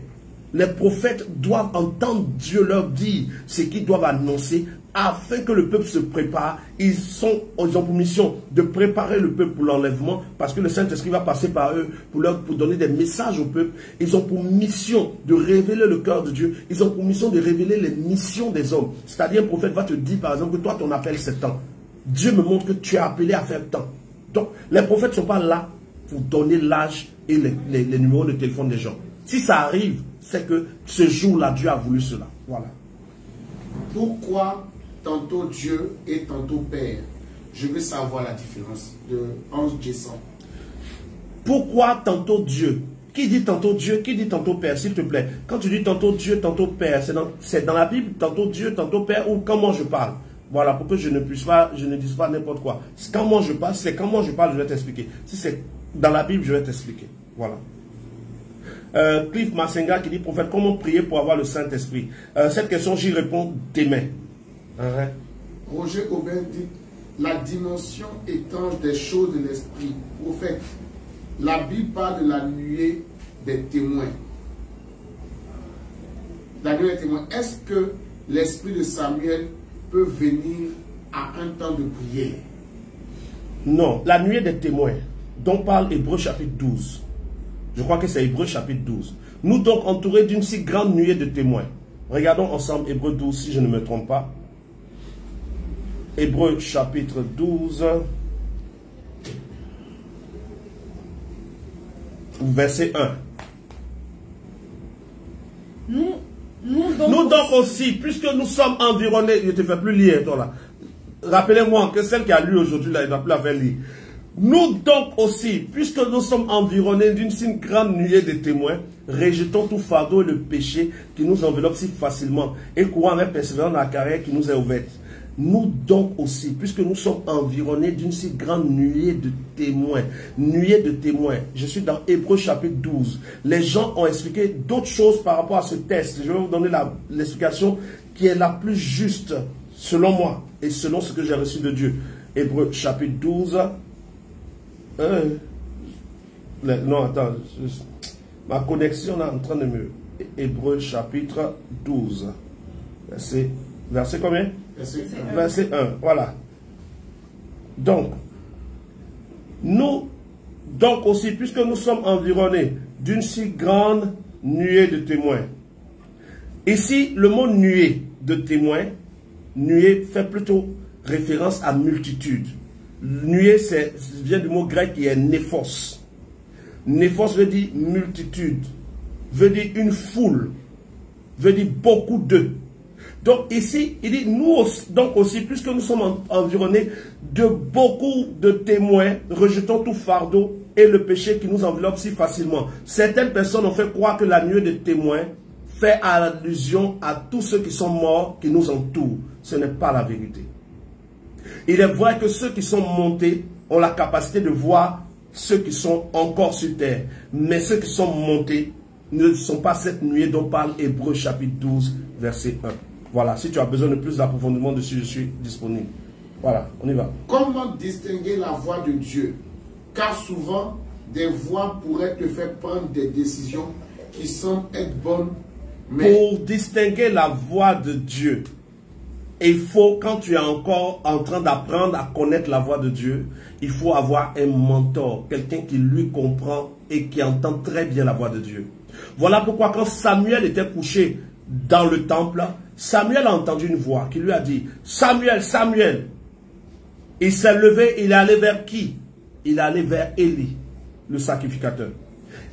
Les prophètes doivent entendre Dieu leur dire ce qu'ils doivent annoncer afin que le peuple se prépare. Ils ont pour mission de préparer le peuple pour l'enlèvement parce que le Saint-Esprit va passer par eux pour donner des messages au peuple. Ils ont pour mission de révéler le cœur de Dieu. Ils ont pour mission de révéler les missions des hommes. C'est-à-dire un prophète va te dire par exemple que toi ton appel c'est tant. Dieu me montre que tu es appelé à faire tant. Donc les prophètes ne sont pas là pour donner l'âge et les numéros de téléphone des gens. Si ça arrive, c'est que ce jour-là, Dieu a voulu cela. Voilà. Pourquoi tantôt Dieu et tantôt Père? Je veux savoir la différence de Ange Jesson. Pourquoi tantôt Dieu? Qui dit tantôt Dieu? Qui dit tantôt Père? S'il te plaît. Quand tu dis tantôt Dieu, tantôt Père, c'est dans la Bible, tantôt Dieu, tantôt Père, ou comment je parle? Voilà, pour que je ne dise pas n'importe quoi. Quand moi je parle, c'est quand moi je parle, je vais t'expliquer. Si c'est dans la Bible, je vais t'expliquer. Voilà. Cliff Masenga qui dit, prophète, comment prier pour avoir le Saint-Esprit? Cette question, j'y réponds demain. Roger Aubin dit, la dimension étrange des choses de l'Esprit. Prophète, la Bible parle de la nuée des témoins. La nuée des témoins. Est-ce que l'Esprit de Samuel peut venir à un temps de prière? Non, la nuée des témoins, dont parle Hébreux chapitre 12. Je crois que c'est Hébreux chapitre 12. Nous donc entourés d'une si grande nuée de témoins. Regardons ensemble Hébreux 12 si je ne me trompe pas. Hébreux chapitre 12. Verset 1. Nous donc aussi, puisque nous sommes environnés, je ne te fais plus lire toi là. Rappelez-moi que celle qui a lu aujourd'hui là, il ne va plus la faire lire. Nous donc aussi, puisque nous sommes environnés d'une si grande nuée de témoins, rejetons tout fardeau et le péché qui nous enveloppe si facilement et courons avec persévérance dans la carrière qui nous est ouverte. Nous donc aussi, puisque nous sommes environnés d'une si grande nuée de témoins, je suis dans Hébreux chapitre 12. Les gens ont expliqué d'autres choses par rapport à ce texte. Je vais vous donner l'explication qui est la plus juste selon moi et selon ce que j'ai reçu de Dieu. Hébreux chapitre 12. Non, attends. Ma connexion est en train de me... Hébreux chapitre 12. Verset combien? Verset 1. Voilà. Donc, nous, donc aussi, puisque nous sommes environnés d'une si grande nuée de témoins. Ici, le mot nuée de témoins, nuée fait plutôt référence à multitude. Nuée, vient du mot grec qui est néphos. Néphos veut dire multitude, veut dire une foule, veut dire beaucoup d'eux. Donc ici, il dit, nous donc aussi, puisque nous sommes environnés de beaucoup de témoins, rejetons tout fardeau et le péché qui nous enveloppe si facilement. Certaines personnes ont fait croire que la nuée de témoins fait allusion à tous ceux qui sont morts, qui nous entourent. Ce n'est pas la vérité. Il est vrai que ceux qui sont montés ont la capacité de voir ceux qui sont encore sur terre. Mais ceux qui sont montés ne sont pas cette nuée dont parle Hébreux chapitre 12, verset 1. Voilà, si tu as besoin de plus d'approfondissement dessus, je suis disponible. Voilà, on y va. Comment distinguer la voix de Dieu? Car souvent, des voix pourraient te faire prendre des décisions qui semblent être bonnes. Mais pour distinguer la voix de Dieu, il faut, quand tu es encore en train d'apprendre à connaître la voix de Dieu, il faut avoir un mentor, quelqu'un qui lui comprend et qui entend très bien la voix de Dieu. Voilà pourquoi quand Samuel était couché dans le temple, Samuel a entendu une voix qui lui a dit, Samuel, Samuel. Il s'est levé, il est allé vers qui? Il est allé vers Élie, le sacrificateur.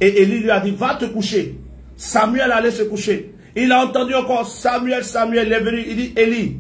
Et Élie lui a dit, va te coucher. Samuel allait se coucher. Il a entendu encore, Samuel, Samuel, il est venu, il dit, Élie,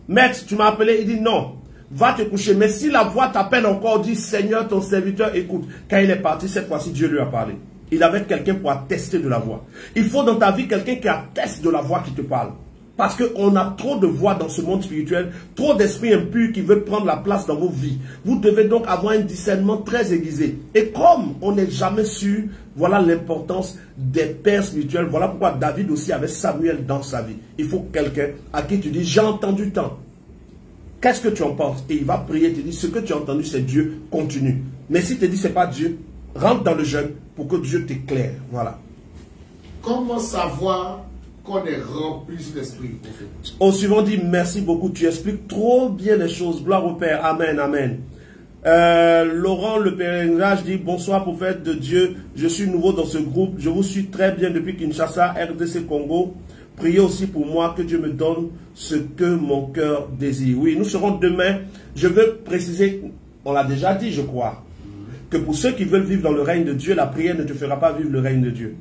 maître, tu m'as appelé? Il dit, non, va te coucher. Mais si la voix t'appelle encore, dit, Seigneur, ton serviteur, écoute. Quand il est parti, cette fois-ci, Dieu lui a parlé. Il avait quelqu'un pour attester de la voix. Il faut dans ta vie quelqu'un qui atteste de la voix qui te parle. Parce qu'on a trop de voix dans ce monde spirituel, trop d'esprits impurs qui veulent prendre la place dans vos vies. Vous devez donc avoir un discernement très aiguisé. Et comme on n'est jamais sûr, voilà l'importance des pères spirituels. Voilà pourquoi David aussi avait Samuel dans sa vie. Il faut quelqu'un à qui tu dis, j'ai entendu tant. Qu'est-ce que tu en penses? Et il va prier et te dire, ce que tu as entendu, c'est Dieu, continue. Mais si tu te dis, c'est pas Dieu, rentre dans le jeûne pour que Dieu t'éclaire. Voilà. Comment savoir qu'on est rempli de l'esprit? Au suivant dit, merci beaucoup, tu expliques trop bien les choses. Gloire au Père. Amen, amen. Laurent, le pèlerinage, dit, bonsoir prophète de Dieu, je suis nouveau dans ce groupe, je vous suis très bien depuis Kinshasa, RDC Congo. Priez aussi pour moi que Dieu me donne ce que mon cœur désire. Oui, nous serons demain. Je veux préciser, on l'a déjà dit, je crois, que pour ceux qui veulent vivre dans le règne de Dieu, la prière ne te fera pas vivre le règne de Dieu.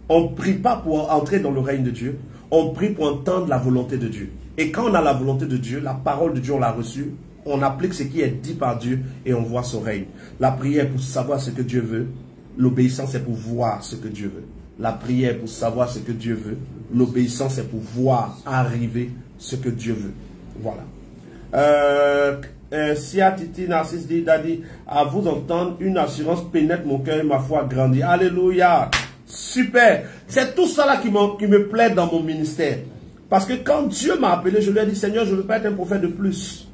On ne prie pas pour entrer dans le règne de Dieu, on prie pour entendre la volonté de Dieu. Et quand on a la volonté de Dieu, la parole de Dieu, on l'a reçue, on applique ce qui est dit par Dieu et on voit son règne. La prière pour savoir ce que Dieu veut, l'obéissance est pour voir ce que Dieu veut. La prière pour savoir ce que Dieu veut, l'obéissance est pour voir arriver ce que Dieu veut. Voilà. Sia Titi Narcisse dit, Daddy, à vous entendre, une assurance pénètre mon cœur et ma foi grandit. Alléluia. Super. C'est tout ça là qui me plaît dans mon ministère. Parce que quand Dieu m'a appelé, je lui ai dit, Seigneur, je ne veux pas être un prophète de plus.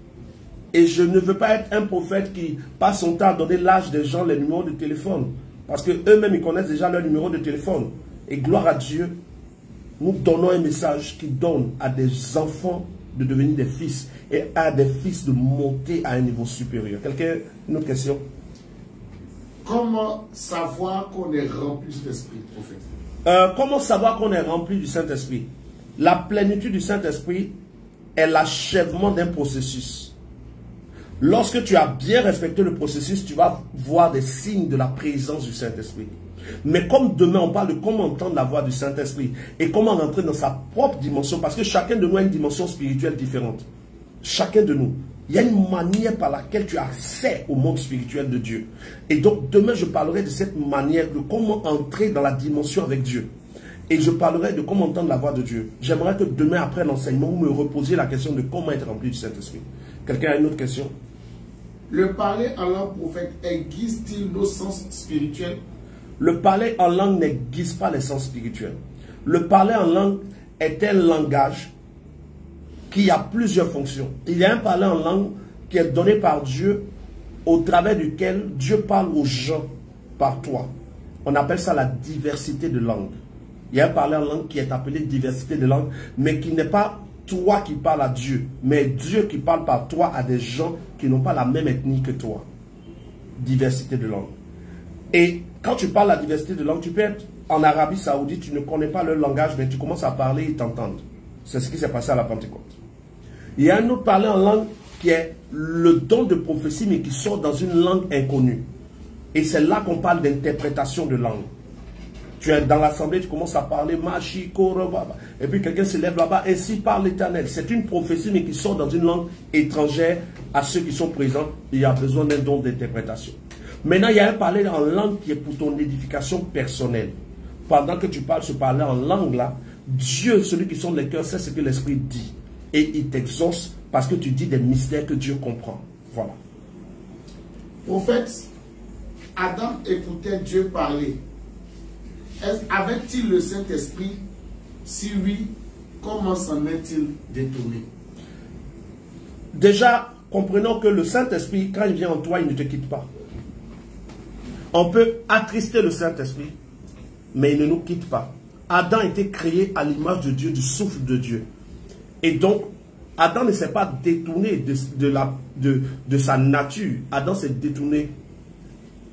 Et je ne veux pas être un prophète qui passe son temps à donner l'âge des gens, les numéros de téléphone. Parce qu'eux-mêmes, ils connaissent déjà leur numéro de téléphone. Et gloire à Dieu, nous donnons un message qui donne à des enfants de devenir des fils. Et à des fils de monter à un niveau supérieur. Quelqu'un, une autre question? Comment savoir qu'on est rempli de l'Esprit, prophète? Comment savoir qu'on est rempli du Saint-Esprit? La plénitude du Saint-Esprit est l'achèvement d'un processus. Lorsque tu as bien respecté le processus, tu vas voir des signes de la présence du Saint-Esprit. Mais comme demain, on parle de comment entendre la voix du Saint-Esprit et comment rentrer dans sa propre dimension, parce que chacun de nous a une dimension spirituelle différente. Chacun de nous. Il y a une manière par laquelle tu as accès au monde spirituel de Dieu. Et donc, demain, je parlerai de cette manière, de comment entrer dans la dimension avec Dieu. Et je parlerai de comment entendre la voix de Dieu. J'aimerais que demain, après l'enseignement, vous me reposiez la question de comment être rempli du Saint-Esprit. Quelqu'un a une autre question? Le parler en langue, prophète, aiguise-t-il nos sens spirituels? Le parler en langue n'aiguise pas les sens spirituels. Le parler en langue est un langage qui a plusieurs fonctions. Il y a un parler en langue qui est donné par Dieu, au travers duquel Dieu parle aux gens par toi. On appelle ça la diversité de langue. Il y a un parler en langue qui est appelé diversité de langue, mais qui n'est pas toi qui parles à Dieu, mais Dieu qui parle par toi à des gens qui n'ont pas la même ethnie que toi. Diversité de langue. Et quand tu parles la diversité de langue, tu peux être en Arabie Saoudite, tu ne connais pas leur langage, mais tu commences à parler et ils t'entendent. C'est ce qui s'est passé à la Pentecôte. Il y a un autre parler en langue qui est le don de prophétie, mais qui sort dans une langue inconnue. Et c'est là qu'on parle d'interprétation de langue. Tu es dans l'assemblée, tu commences à parler, et puis quelqu'un se lève là-bas, ainsi parle l'Éternel. C'est une prophétie, mais qui sort dans une langue étrangère à ceux qui sont présents. Il y a besoin d'un don d'interprétation. Maintenant, il y a un parler en langue qui est pour ton édification personnelle. Pendant que tu parles ce parler en langue là, Dieu, celui qui sonde les cœurs, sait ce que l'Esprit dit. Et il t'exauce parce que tu dis des mystères que Dieu comprend. Voilà. Prophète, Adam écoutait Dieu parler. Avait-il le Saint-Esprit? Si oui, comment s'en est-il détourné? Déjà, comprenons que le Saint-Esprit, quand il vient en toi, il ne te quitte pas. On peut attrister le Saint-Esprit, mais il ne nous quitte pas. Adam a été créé à l'image de Dieu, du souffle de Dieu. Et donc, Adam ne s'est pas détourné de sa nature. Adam s'est détourné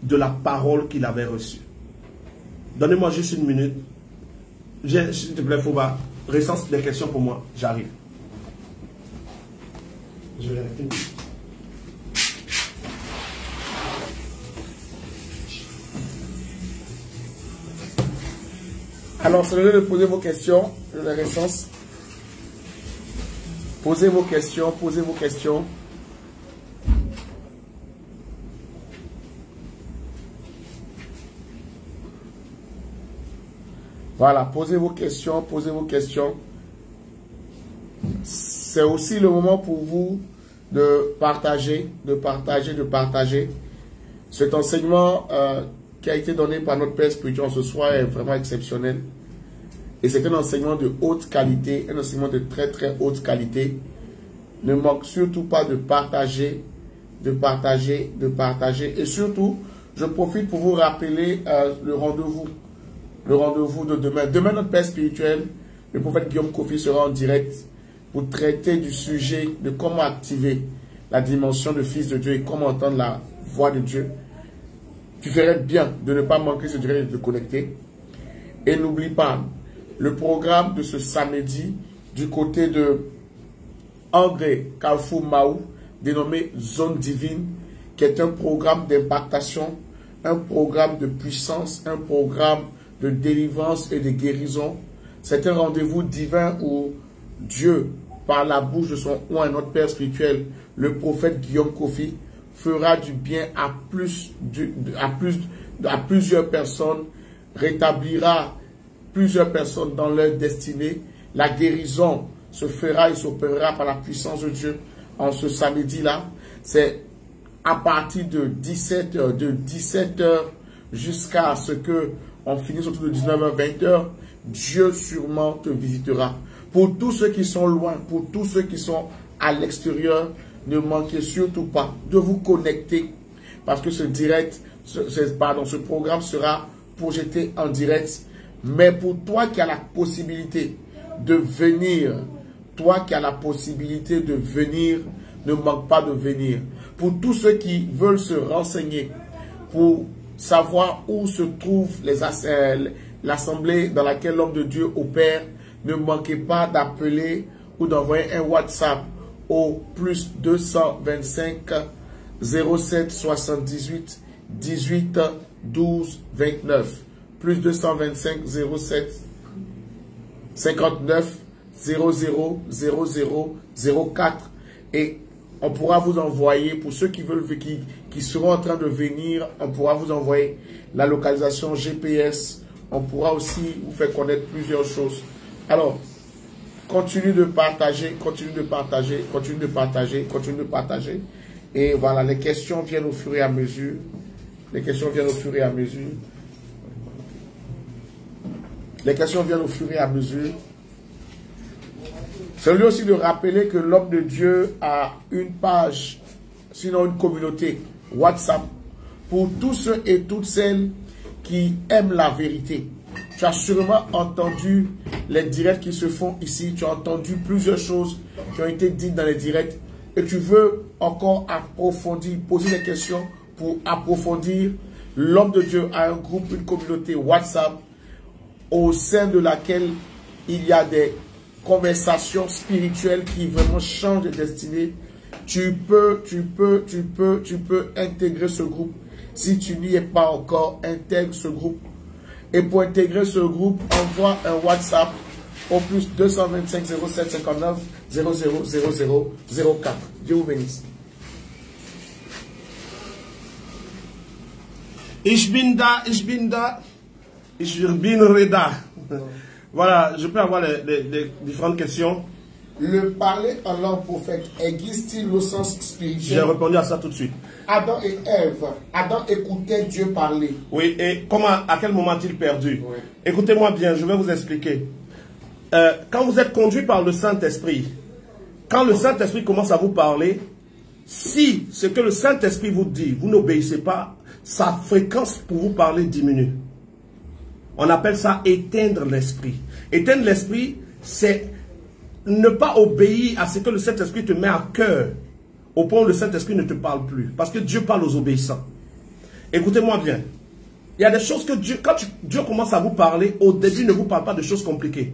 de la parole qu'il avait reçue. Donnez-moi juste une minute. S'il te plaît, Fouba, recense des questions pour moi. J'arrive. Je vais arrêter. Alors, c'est le lieu de poser vos questions. Je les recense. Posez vos questions, posez vos questions. Voilà, posez vos questions, posez vos questions. C'est aussi le moment pour vous de partager, Cet enseignement qui a été donné par notre Père spirituel ce soir est vraiment exceptionnel. Et c'est un enseignement de haute qualité, un enseignement de très très haute qualité. Ne manque surtout pas de partager, Et surtout, je profite pour vous rappeler le rendez-vous de demain. Demain, notre Père spirituel, le prophète Guillaume Kofi sera en direct pour traiter du sujet de comment activer la dimension de Fils de Dieu et comment entendre la voix de Dieu. Tu ferais bien de ne pas manquer ce direct et de te connecter. Et n'oublie pas le programme de ce samedi du côté de André Carrefour Maou, dénommé Zone Divine, qui est un programme d'impactation, un programme de puissance, un programme de délivrance et de guérison. C'est un rendez-vous divin où Dieu, par la bouche de son oint, notre Père spirituel, le prophète Guillaume Kofi, fera du bien à plusieurs personnes, rétablira plusieurs personnes dans leur destinée. La guérison se fera et s'opérera par la puissance de Dieu en ce samedi-là. C'est à partir de 17h jusqu'à ce que on finisse autour de 19h, 20h, Dieu sûrement te visitera. Pour tous ceux qui sont loin, pour tous ceux qui sont à l'extérieur, ne manquez surtout pas de vous connecter parce que ce programme sera projeté en direct. Mais pour toi qui as la possibilité de venir, ne manque pas de venir. Pour tous ceux qui veulent se renseigner, pour savoir où se trouve l'assemblée dans laquelle l'homme de Dieu opère, ne manquez pas d'appeler ou d'envoyer un WhatsApp au plus 225 07 78 18 12 29. Plus 225 07 59 00 00 04. Et on pourra vous envoyer, pour ceux qui veulent, qui seront en train de venir, on pourra vous envoyer la localisation GPS. On pourra aussi vous faire connaître plusieurs choses. Alors, continue de partager. Et voilà, les questions viennent au fur et à mesure. C'est lui aussi de rappeler que l'homme de Dieu a une page, sinon une communauté WhatsApp, pour tous ceux et toutes celles qui aiment la vérité. Tu as sûrement entendu les directs qui se font ici. Tu as entendu plusieurs choses qui ont été dites dans les directs. Et tu veux encore approfondir, poser des questions pour approfondir. L'homme de Dieu a un groupe, une communauté WhatsApp au sein de laquelle il y a des conversations spirituelles qui vraiment changent de destinée. Tu peux intégrer ce groupe. Si tu n'y es pas encore, intègre ce groupe. Et pour intégrer ce groupe, envoie un WhatsApp au plus 225 07 59 00 00 04. Dieu vous bénisse. Ich bin Reda. Voilà, je peux avoir les différentes questions. Le parler en langue prophète existe-t-il au sens spirituel? J'ai répondu à ça tout de suite. Adam et Ève, Adam écoutait Dieu parler. Oui, et à quel moment a-t-il perdu? Oui. Écoutez-moi bien, je vais vous expliquer. Quand vous êtes conduit par le Saint-Esprit, quand le Saint-Esprit commence à vous parler, si ce que le Saint-Esprit vous dit, vous n'obéissez pas, sa fréquence pour vous parler diminue. On appelle ça éteindre l'esprit. Éteindre l'esprit, c'est ne pas obéir à ce que le Saint-Esprit te met à cœur, au point où le Saint-Esprit ne te parle plus. Parce que Dieu parle aux obéissants. Écoutez-moi bien. Il y a des choses que Dieu, quand Dieu commence à vous parler, au début, il ne vous parle pas de choses compliquées.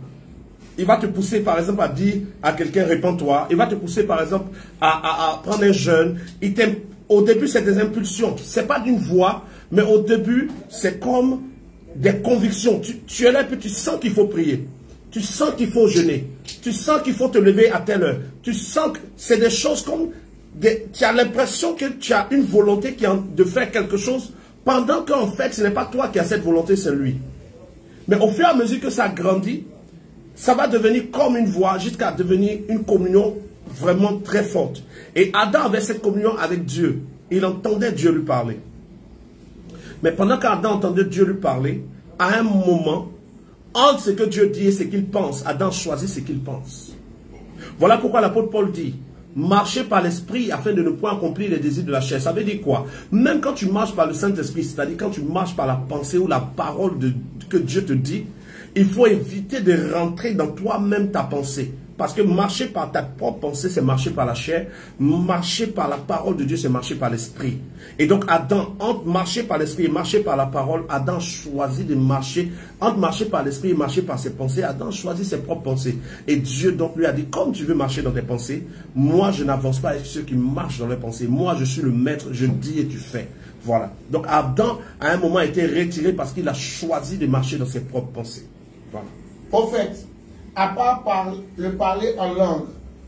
Il va te pousser, par exemple, à dire à quelqu'un, répands-toi. Il va te pousser, par exemple, à prendre un jeûne. Au début, c'est des impulsions. Ce n'est pas d'une voix, mais au début, c'est comme des convictions. Tu es là et puis tu sens qu'il faut prier. Tu sens qu'il faut jeûner. Tu sens qu'il faut te lever à telle heure. Tu sens que c'est des choses comme... tu as l'impression que tu as une volonté de faire quelque chose, pendant qu'en fait, ce n'est pas toi qui as cette volonté, c'est lui. Mais au fur et à mesure que ça grandit, ça va devenir comme une voix, jusqu'à devenir une communion vraiment très forte. Et Adam avait cette communion avec Dieu. Il entendait Dieu lui parler. Mais pendant qu'Adam entendait Dieu lui parler, à un moment, entre ce que Dieu dit et ce qu'il pense, Adam choisit ce qu'il pense. Voilà pourquoi l'apôtre Paul dit, marchez par l'esprit afin de ne point accomplir les désirs de la chair. Ça veut dire quoi? Même quand tu marches par le Saint-Esprit, c'est-à-dire quand tu marches par la pensée ou la parole que Dieu te dit, il faut éviter de rentrer dans toi-même ta pensée. Parce que marcher par ta propre pensée, c'est marcher par la chair. Marcher par la parole de Dieu, c'est marcher par l'esprit. Et donc Adam, entre marcher par l'esprit et marcher par la parole, Adam choisit de marcher. Entre marcher par l'esprit et marcher par ses pensées, Adam choisit ses propres pensées. Et Dieu donc lui a dit, comme tu veux marcher dans tes pensées, moi je n'avance pas avec ceux qui marchent dans leurs pensées. Moi je suis le maître, je dis et tu fais. Voilà. Donc Adam, à un moment, a été retiré parce qu'il a choisi de marcher dans ses propres pensées. Voilà. Prophète, à part le parler en langue,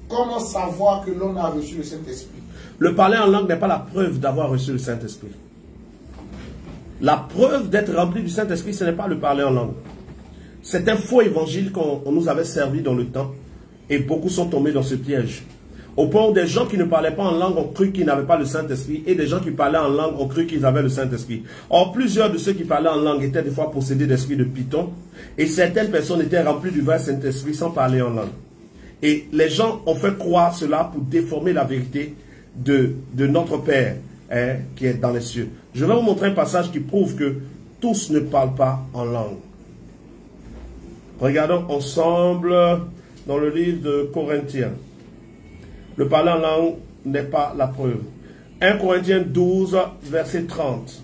comment savoir que l'on a reçu le Saint-Esprit? Le parler en langue n'est pas la preuve d'avoir reçu le Saint-Esprit. La preuve d'être rempli du Saint-Esprit, ce n'est pas le parler en langue. C'est un faux évangile qu'on nous avait servi dans le temps. Et beaucoup sont tombés dans ce piège. Au point où des gens qui ne parlaient pas en langue ont cru qu'ils n'avaient pas le Saint-Esprit, et des gens qui parlaient en langue ont cru qu'ils avaient le Saint-Esprit. Or, plusieurs de ceux qui parlaient en langue étaient des fois possédés d'esprit de python, et certaines personnes étaient remplies du vrai Saint-Esprit sans parler en langue. Et les gens ont fait croire cela pour déformer la vérité de notre Père qui est dans les cieux. Je vais vous montrer un passage qui prouve que tous ne parlent pas en langue. Regardons ensemble dans le livre de Corinthiens. Le parler en langue n'est pas la preuve. 1 Corinthiens 12, verset 30.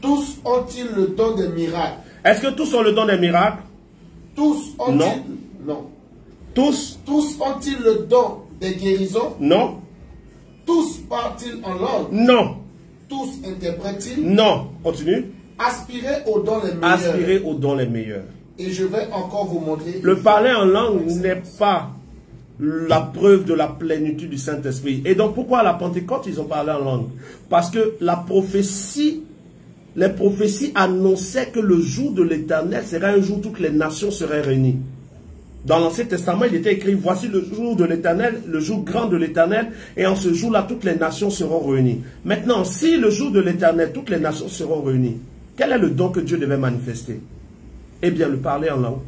Tous ont-ils le don des miracles? Est-ce que tous ont le don des miracles? Tous ont-ils... Non. Non. Tous? Tous ont-ils le don des guérisons? Non. Tous parlent-ils en langue? Non. Tous interprètent-ils? Non. Continue. Aspirez aux dons les meilleurs. Aspirez aux dons les meilleurs. Et je vais encore vous montrer... Le parler en langue n'est pas la preuve de la plénitude du Saint-Esprit. Et donc pourquoi à la Pentecôte ils ont parlé en langue? Parce que la prophétie, les prophéties annonçaient que le jour de l'Éternel serait un jour où toutes les nations seraient réunies. Dans l'Ancien Testament, il était écrit, voici le jour de l'Éternel, le jour grand de l'Éternel, et en ce jour-là, toutes les nations seront réunies. Maintenant, si le jour de l'Éternel, toutes les nations seront réunies, quel est le don que Dieu devait manifester? Eh bien, le parler en langue.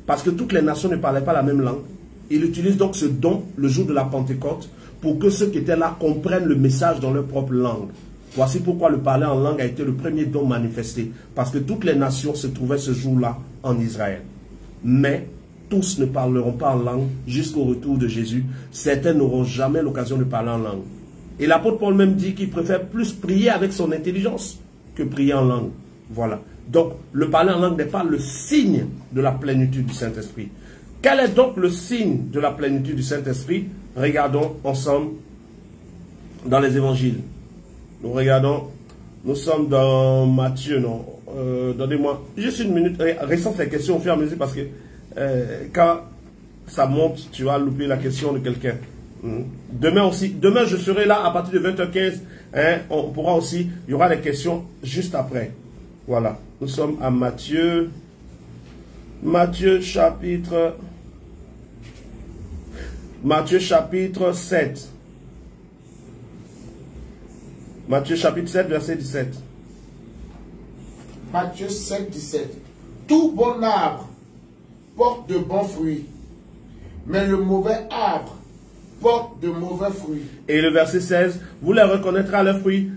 Parce que toutes les nations ne parlaient pas la même langue. Il utilise donc ce don, le jour de la Pentecôte, pour que ceux qui étaient là comprennent le message dans leur propre langue. Voici pourquoi le parler en langue a été le premier don manifesté. Parce que toutes les nations se trouvaient ce jour-là en Israël. Mais tous ne parleront pas en langue jusqu'au retour de Jésus. Certains n'auront jamais l'occasion de parler en langue. Et l'apôtre Paul même dit qu'il préfère plus prier avec son intelligence que prier en langue. Voilà. Donc, le parler en langue n'est pas le signe de la plénitude du Saint-Esprit. Quel est donc le signe de la plénitude du Saint-Esprit? Regardons ensemble dans les évangiles. Nous regardons, nous sommes dans Matthieu, non? Donnez-moi juste une minute, restons ces questions au fur et à mesure parce que quand ça monte, tu vas louper la question de quelqu'un. Demain aussi, demain je serai là à partir de 20h15, hein, on pourra aussi, il y aura des questions juste après. Voilà, nous sommes à Matthieu chapitre 7. Matthieu chapitre 7, verset 17. Matthieu 7, 17. Tout bon arbre porte de bons fruits, mais le mauvais arbre portent de mauvais fruits. Et le verset 16, vous les reconnaîtrez à leurs fruits.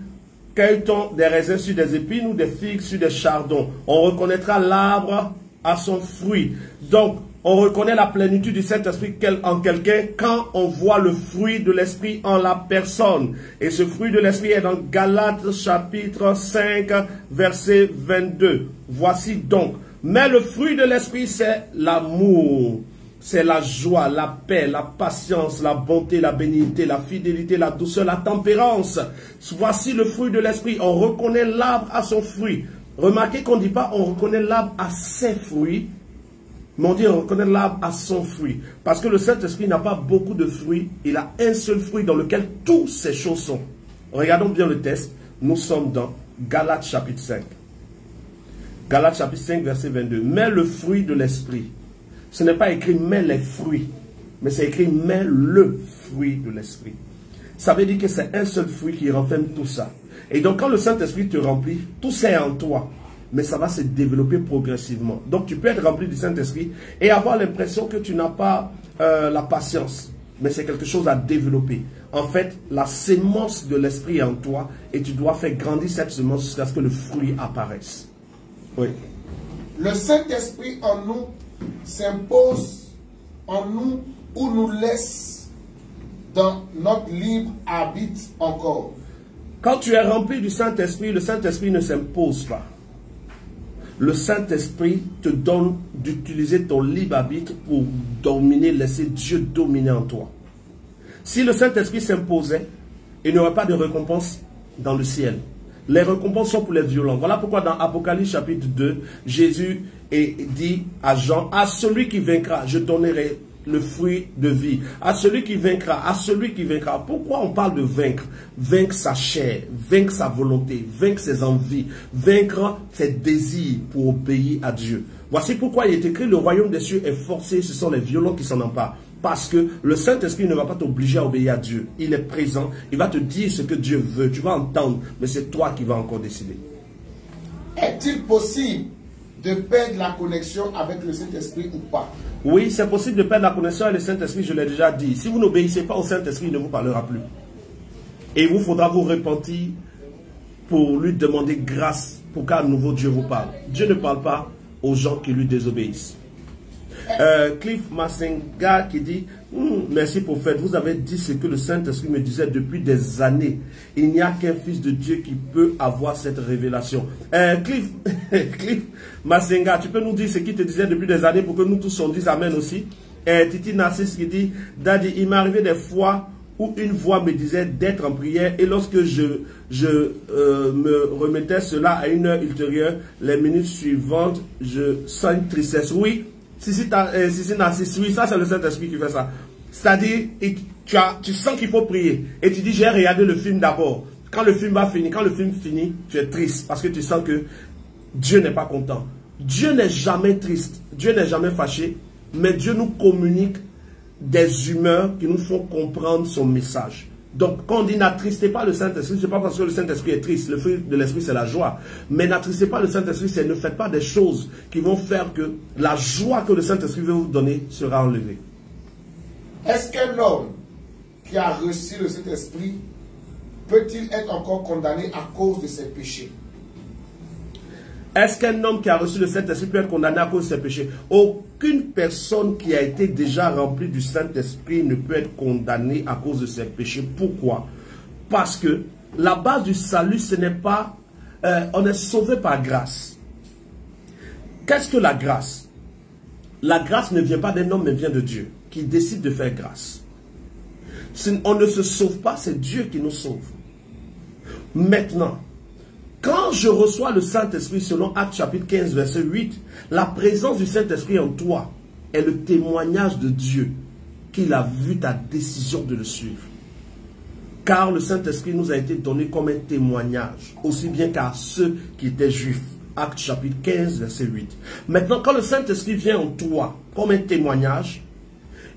Cueille-t-on des raisins sur des épines ou des figues sur des chardons? On reconnaîtra l'arbre à son fruit. Donc, on reconnaît la plénitude du Saint-Esprit en quelqu'un quand on voit le fruit de l'Esprit en la personne. Et ce fruit de l'Esprit est dans Galates chapitre 5, verset 22. Voici donc. Mais le fruit de l'Esprit, c'est l'amour. C'est la joie, la paix, la patience, la bonté, la bénignité, la fidélité, la douceur, la tempérance. Voici le fruit de l'Esprit. On reconnaît l'arbre à son fruit. Remarquez qu'on ne dit pas on reconnaît l'arbre à ses fruits, mais on dit on reconnaît l'arbre à son fruit. Parce que le Saint-Esprit n'a pas beaucoup de fruits. Il a un seul fruit dans lequel toutes ces choses sont. Regardons bien le texte. Nous sommes dans Galates chapitre 5. Galates chapitre 5 verset 22. Mais le fruit de l'Esprit. Ce n'est pas écrit mais les fruits. Mais c'est écrit mais le fruit de l'Esprit. Ça veut dire que c'est un seul fruit qui renferme tout ça. Et donc quand le Saint-Esprit te remplit, tout ça est en toi. Mais ça va se développer progressivement. Donc tu peux être rempli du Saint-Esprit et avoir l'impression que tu n'as pas la patience. Mais c'est quelque chose à développer. En fait, la sémence de l'Esprit est en toi et tu dois faire grandir cette sémence jusqu'à ce que le fruit apparaisse. Oui. Le Saint-Esprit en nous s'impose en nous ou nous laisse dans notre libre arbitre encore. Quand tu es rempli du Saint-Esprit, le Saint-Esprit ne s'impose pas. Le Saint-Esprit te donne d'utiliser ton libre arbitre pour dominer, laisser Dieu dominer en toi. Si le Saint-Esprit s'imposait, il n'y aurait pas de récompense dans le ciel. Les récompenses sont pour les violents. Voilà pourquoi dans Apocalypse chapitre 2, Jésus dit à Jean, à celui qui vaincra, je donnerai le fruit de vie. À celui qui vaincra, à celui qui vaincra. Pourquoi on parle de vaincre? Vaincre sa chair, vaincre sa volonté, vaincre ses envies, vaincre ses désirs pour obéir à Dieu. Voici pourquoi il est écrit, le royaume des cieux est forcé, ce sont les violents qui s'en emparent. Parce que le Saint-Esprit ne va pas t'obliger à obéir à Dieu. Il est présent, il va te dire ce que Dieu veut. Tu vas entendre, mais c'est toi qui vas encore décider. Est-il possible de perdre la connexion avec le Saint-Esprit ou pas? Oui, c'est possible de perdre la connexion avec le Saint-Esprit, je l'ai déjà dit. Si vous n'obéissez pas au Saint-Esprit, il ne vous parlera plus. Et il vous faudra vous repentir pour lui demander grâce pour qu'à nouveau Dieu vous parle. Dieu ne parle pas aux gens qui lui désobéissent. Cliff Masenga qui dit merci prophète, vous avez dit ce que le Saint-Esprit me disait depuis des années. Il n'y a qu'un fils de Dieu qui peut avoir cette révélation. Cliff Masenga, tu peux nous dire ce qu'il te disait depuis des années pour que nous tous on dise amen aussi. Titi Narcisse qui dit Daddy, il m'est arrivé des fois où une voix me disait d'être en prière et lorsque je me remettais cela à une heure ultérieure, les minutes suivantes, je sens une tristesse. Oui, si Narcisse, oui, ça c'est le Saint-Esprit qui fait ça. C'est-à-dire, tu sens qu'il faut prier et tu dis j'ai regardé le film d'abord. Quand le film va finir, quand le film finit, tu es triste parce que tu sens que Dieu n'est pas content. Dieu n'est jamais triste, Dieu n'est jamais fâché, mais Dieu nous communique des humeurs qui nous font comprendre son message. Donc, quand on dit n'attristez pas le Saint-Esprit, ce n'est pas parce que le Saint-Esprit est triste. Le fruit de l'Esprit, c'est la joie. Mais n'attristez pas le Saint-Esprit, c'est ne faites pas des choses qui vont faire que la joie que le Saint-Esprit veut vous donner sera enlevée. Est-ce qu'un homme qui a reçu le Saint-Esprit peut-il être encore condamné à cause de ses péchés? Est-ce qu'un homme qui a reçu le Saint-Esprit peut être condamné à cause de ses péchés? Aucune personne qui a été déjà remplie du Saint-Esprit ne peut être condamnée à cause de ses péchés. Pourquoi? Parce que la base du salut, ce n'est pas... on est sauvé par grâce. Qu'est-ce que la grâce? La grâce ne vient pas d'un homme, mais vient de Dieu, qui décide de faire grâce. On ne se sauve pas, c'est Dieu qui nous sauve. Maintenant, quand je reçois le Saint-Esprit selon Actes chapitre 15 verset 8, la présence du Saint-Esprit en toi est le témoignage de Dieu qu'il a vu ta décision de le suivre. Car le Saint-Esprit nous a été donné comme un témoignage, aussi bien qu'à ceux qui étaient juifs. Actes chapitre 15 verset 8. Maintenant, quand le Saint-Esprit vient en toi comme un témoignage,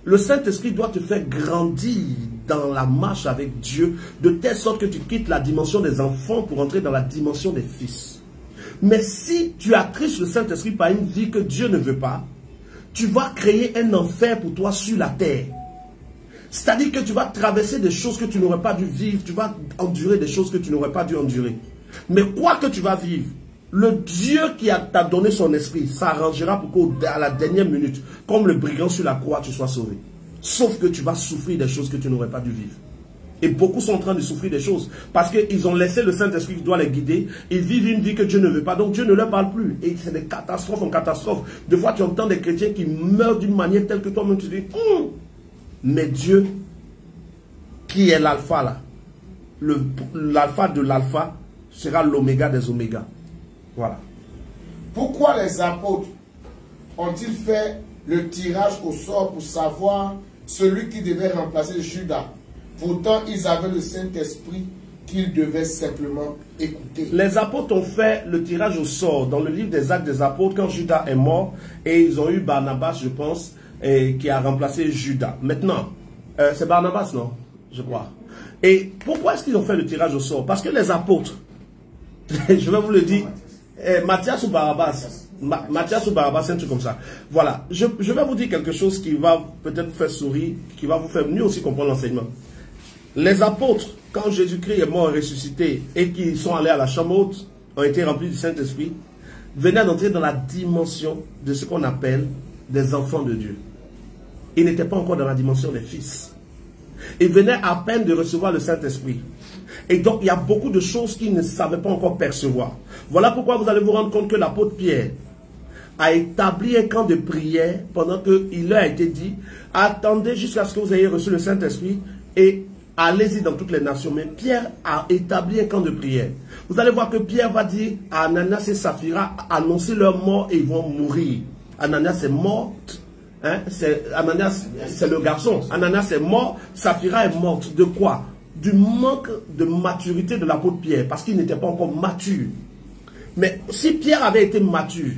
le Saint-Esprit doit te faire grandir dans la marche avec Dieu, de telle sorte que tu quittes la dimension des enfants pour entrer dans la dimension des fils. Mais si tu attristes le Saint-Esprit par une vie que Dieu ne veut pas, tu vas créer un enfer pour toi sur la terre. C'est-à-dire que tu vas traverser des choses que tu n'aurais pas dû vivre, tu vas endurer des choses que tu n'aurais pas dû endurer. Mais quoi que tu vas vivre, le Dieu qui t'a donné son esprit s'arrangera pour qu'à la dernière minute, comme le brigand sur la croix, tu sois sauvé. Sauf que tu vas souffrir des choses que tu n'aurais pas dû vivre. Et beaucoup sont en train de souffrir des choses parce qu'ils ont laissé le Saint-Esprit qui doit les guider. Ils vivent une vie que Dieu ne veut pas. Donc Dieu ne leur parle plus. Et c'est des catastrophes en catastrophe. Des fois, tu entends des chrétiens qui meurent d'une manière telle que toi-même tu dis mais Dieu, qui est l'alpha là, l'alpha de l'alpha, sera l'oméga des omégas. Voilà. Pourquoi les apôtres ont-ils fait le tirage au sort pour savoir celui qui devait remplacer Judas? Pourtant, ils avaient le Saint-Esprit qu'ils devaient simplement écouter. Les apôtres ont fait le tirage au sort dans le livre des Actes des Apôtres quand Judas est mort et ils ont eu Barnabas, je pense, qui a remplacé Judas. Maintenant, c'est Barnabas, non? Je crois. Et pourquoi est-ce qu'ils ont fait le tirage au sort? Parce que les apôtres, je vais vous le dire, Matthias ou Barabbas, Matthias ou Barabbas, c'est un truc comme ça. Voilà, je vais vous dire quelque chose qui va peut-être vous faire sourire, qui va vous faire mieux aussi comprendre l'enseignement. Les apôtres, quand Jésus-Christ est mort et ressuscité et qu'ils sont allés à la chambre haute, ont été remplis du Saint-Esprit, venaient d'entrer dans la dimension de ce qu'on appelle des enfants de Dieu. Ils n'étaient pas encore dans la dimension des fils. Ils venaient à peine de recevoir le Saint-Esprit. Et donc, il y a beaucoup de choses qu'ils ne savaient pas encore percevoir. Voilà pourquoi vous allez vous rendre compte que l'apôtre Pierre a établi un camp de prière pendant qu'il leur a été dit, attendez jusqu'à ce que vous ayez reçu le Saint-Esprit et allez-y dans toutes les nations. Mais Pierre a établi un camp de prière. Vous allez voir que Pierre va dire à Ananias et Saphira, annoncer leur mort et ils vont mourir. Ananias est mort. Hein? Ananias, c'est le garçon. Ananias est mort. Saphira est morte. De quoi? Du manque de maturité de l'apôtre Pierre. Parce qu'il n'était pas encore mature. Mais si Pierre avait été mature,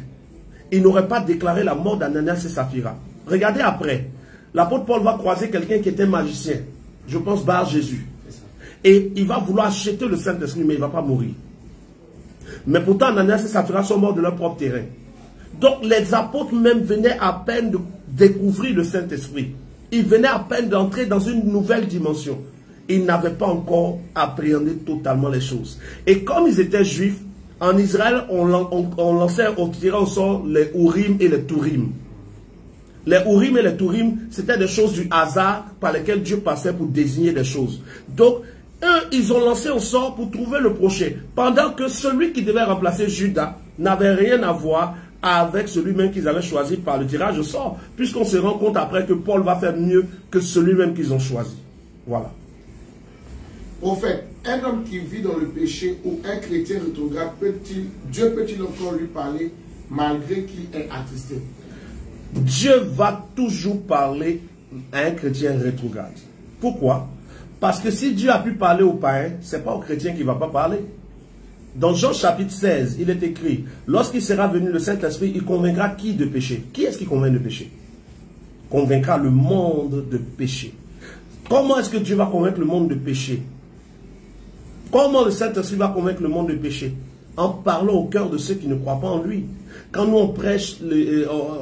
il n'aurait pas déclaré la mort d'Ananias et Saphira. Regardez après. L'apôtre Paul va croiser quelqu'un qui était magicien. Je pense Bar Jésus. Et il va vouloir acheter le Saint-Esprit, mais il ne va pas mourir. Mais pourtant, Ananias et Saphira sont morts de leur propre terrain. Donc, les apôtres même venaient à peine de découvrir le Saint-Esprit. Ils venaient à peine d'entrer dans une nouvelle dimension. Ils n'avaient pas encore appréhendé totalement les choses. Et comme ils étaient juifs, en Israël, on tirait au sort les Urim et les Turim. Les Urim et les Turim, c'était des choses du hasard par lesquelles Dieu passait pour désigner des choses. Donc, eux, ils ont lancé au sort pour trouver le prochain. Pendant que celui qui devait remplacer Judas n'avait rien à voir avec celui-même qu'ils avaient choisi par le tirage au sort. Puisqu'on se rend compte après que Paul va faire mieux que celui-même qu'ils ont choisi. Voilà. Prophète, un homme qui vit dans le péché ou un chrétien rétrograde, Dieu peut-il encore lui parler malgré qu'il est attristé? Dieu va toujours parler à un chrétien rétrograde. Pourquoi? Parce que si Dieu a pu parler aux païens, ce n'est pas aux chrétiens qu'il ne va pas parler. Dans Jean chapitre 16, il est écrit, lorsqu'il sera venu le Saint-Esprit, il convaincra qui de péché? Qui est-ce qui convainc de péché? Convaincra le monde de péché. Comment est-ce que Dieu va convaincre le monde de péché? Comment le Saint-Esprit va convaincre le monde de péché? En parlant au cœur de ceux qui ne croient pas en lui. Quand nous on prêche,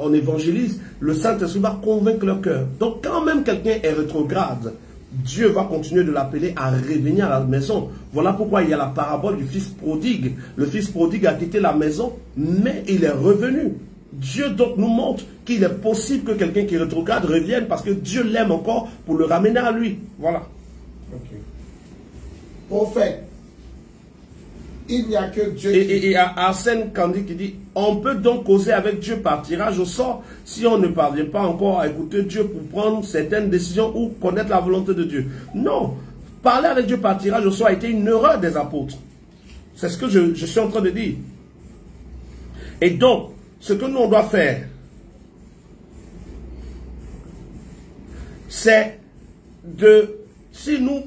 on évangélise, le Saint-Esprit va convaincre leur cœur. Donc quand même quelqu'un est rétrograde, Dieu va continuer de l'appeler à revenir à la maison. Voilà pourquoi il y a la parabole du fils prodigue. Le fils prodigue a quitté la maison, mais il est revenu. Dieu donc nous montre qu'il est possible que quelqu'un qui rétrograde revienne parce que Dieu l'aime encore pour le ramener à lui. Voilà. Okay. Prophète, il n'y a que Dieu et Arsène Kandi qui dit, on peut donc causer avec Dieu par tirage au sort si on ne parvient pas encore à écouter Dieu pour prendre certaines décisions ou connaître la volonté de Dieu. Non, parler avec Dieu par tirage au sort a été une erreur des apôtres. C'est ce que je suis en train de dire. Et donc, ce que nous on doit faire, c'est de, si nous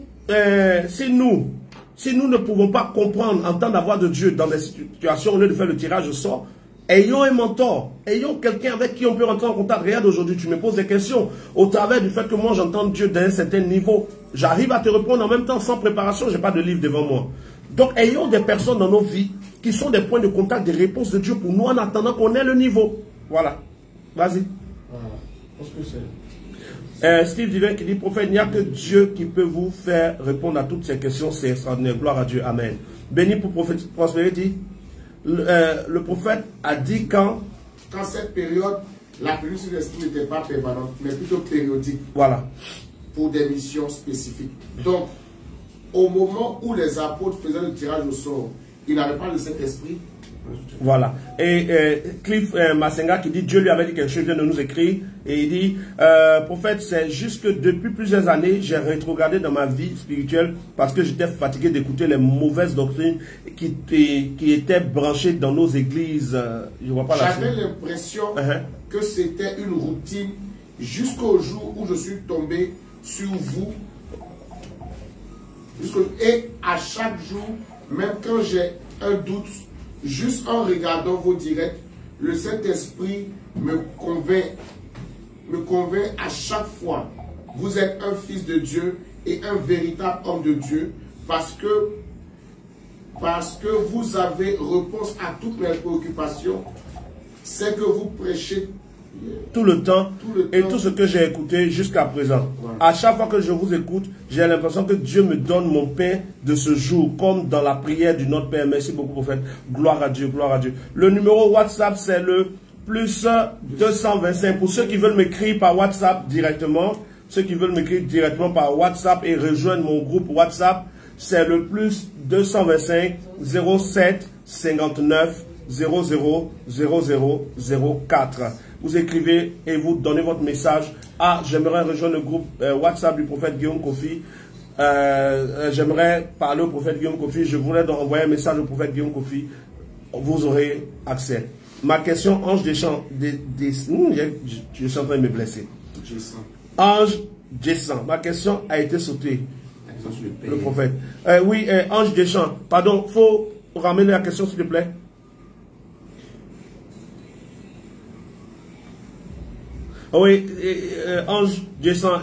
ne pouvons pas comprendre, entendre la voix de Dieu dans des situations, au lieu de faire le tirage au sort, ayons un mentor, ayons quelqu'un avec qui on peut rentrer en contact. Regarde, aujourd'hui, tu me poses des questions. Au travers du fait que moi, j'entends Dieu d'un certain niveau, j'arrive à te répondre en même temps sans préparation, je n'ai pas de livre devant moi. Donc, ayons des personnes dans nos vies qui sont des points de contact, des réponses de Dieu pour nous en attendant qu'on ait le niveau. Voilà. Vas-y. Parce que Steve Divin qui dit, prophète, il n'y a que Dieu qui peut vous faire répondre à toutes ces questions. C'est extraordinaire. Gloire à Dieu. Amen. Béni pour prospérer dit, le prophète a dit quand cette période, la pluie sur l'esprit n'était pas permanente, mais plutôt périodique. Voilà. Pour des missions spécifiques. Donc, au moment où les apôtres faisaient le tirage au sort, ils n'avaient pas le Saint-Esprit. Voilà. Et Cliff Masenga qui dit, Dieu lui avait dit quelque chose, vient de nous écrire, et il dit, prophète, c'est juste que depuis plusieurs années, j'ai rétrogradé dans ma vie spirituelle parce que j'étais fatigué d'écouter les mauvaises doctrines qui étaient branchées dans nos églises. Je vois pas la J'avais l'impression que c'était une routine jusqu'au jour où je suis tombé sur vous. Et à chaque jour, même quand j'ai un doute, juste en regardant vos directs, le Saint-Esprit me convainc à chaque fois. Vous êtes un fils de Dieu et un véritable homme de Dieu parce que vous avez réponse à toutes mes préoccupations. C'est que vous prêchez tout le temps et tout ce que j'ai écouté jusqu'à présent. Voilà. À chaque fois que je vous écoute, j'ai l'impression que Dieu me donne mon pain de ce jour, comme dans la prière du Notre Père. Merci beaucoup, prophète. Gloire à Dieu, gloire à Dieu. Le numéro WhatsApp, c'est le plus 225. Pour ceux qui veulent m'écrire par WhatsApp directement, ceux qui veulent m'écrire directement par WhatsApp et rejoindre mon groupe WhatsApp, c'est le plus 225 07 59 00 00 04. Vous écrivez et vous donnez votre message. Ah, j'aimerais rejoindre le groupe WhatsApp du prophète Guillaume Kofi. J'aimerais parler au prophète Guillaume Kofi. Je voudrais donc envoyer un message au prophète Guillaume Kofi. Vous aurez accès. Ma question, Ange Deschamps. Je suis en train de me blesser. Ange Deschamps. Ma question a été sautée. Le prophète. Oui, Ange Deschamps. Pardon, il faut ramener la question, s'il te plaît. Oui, Ange Descend.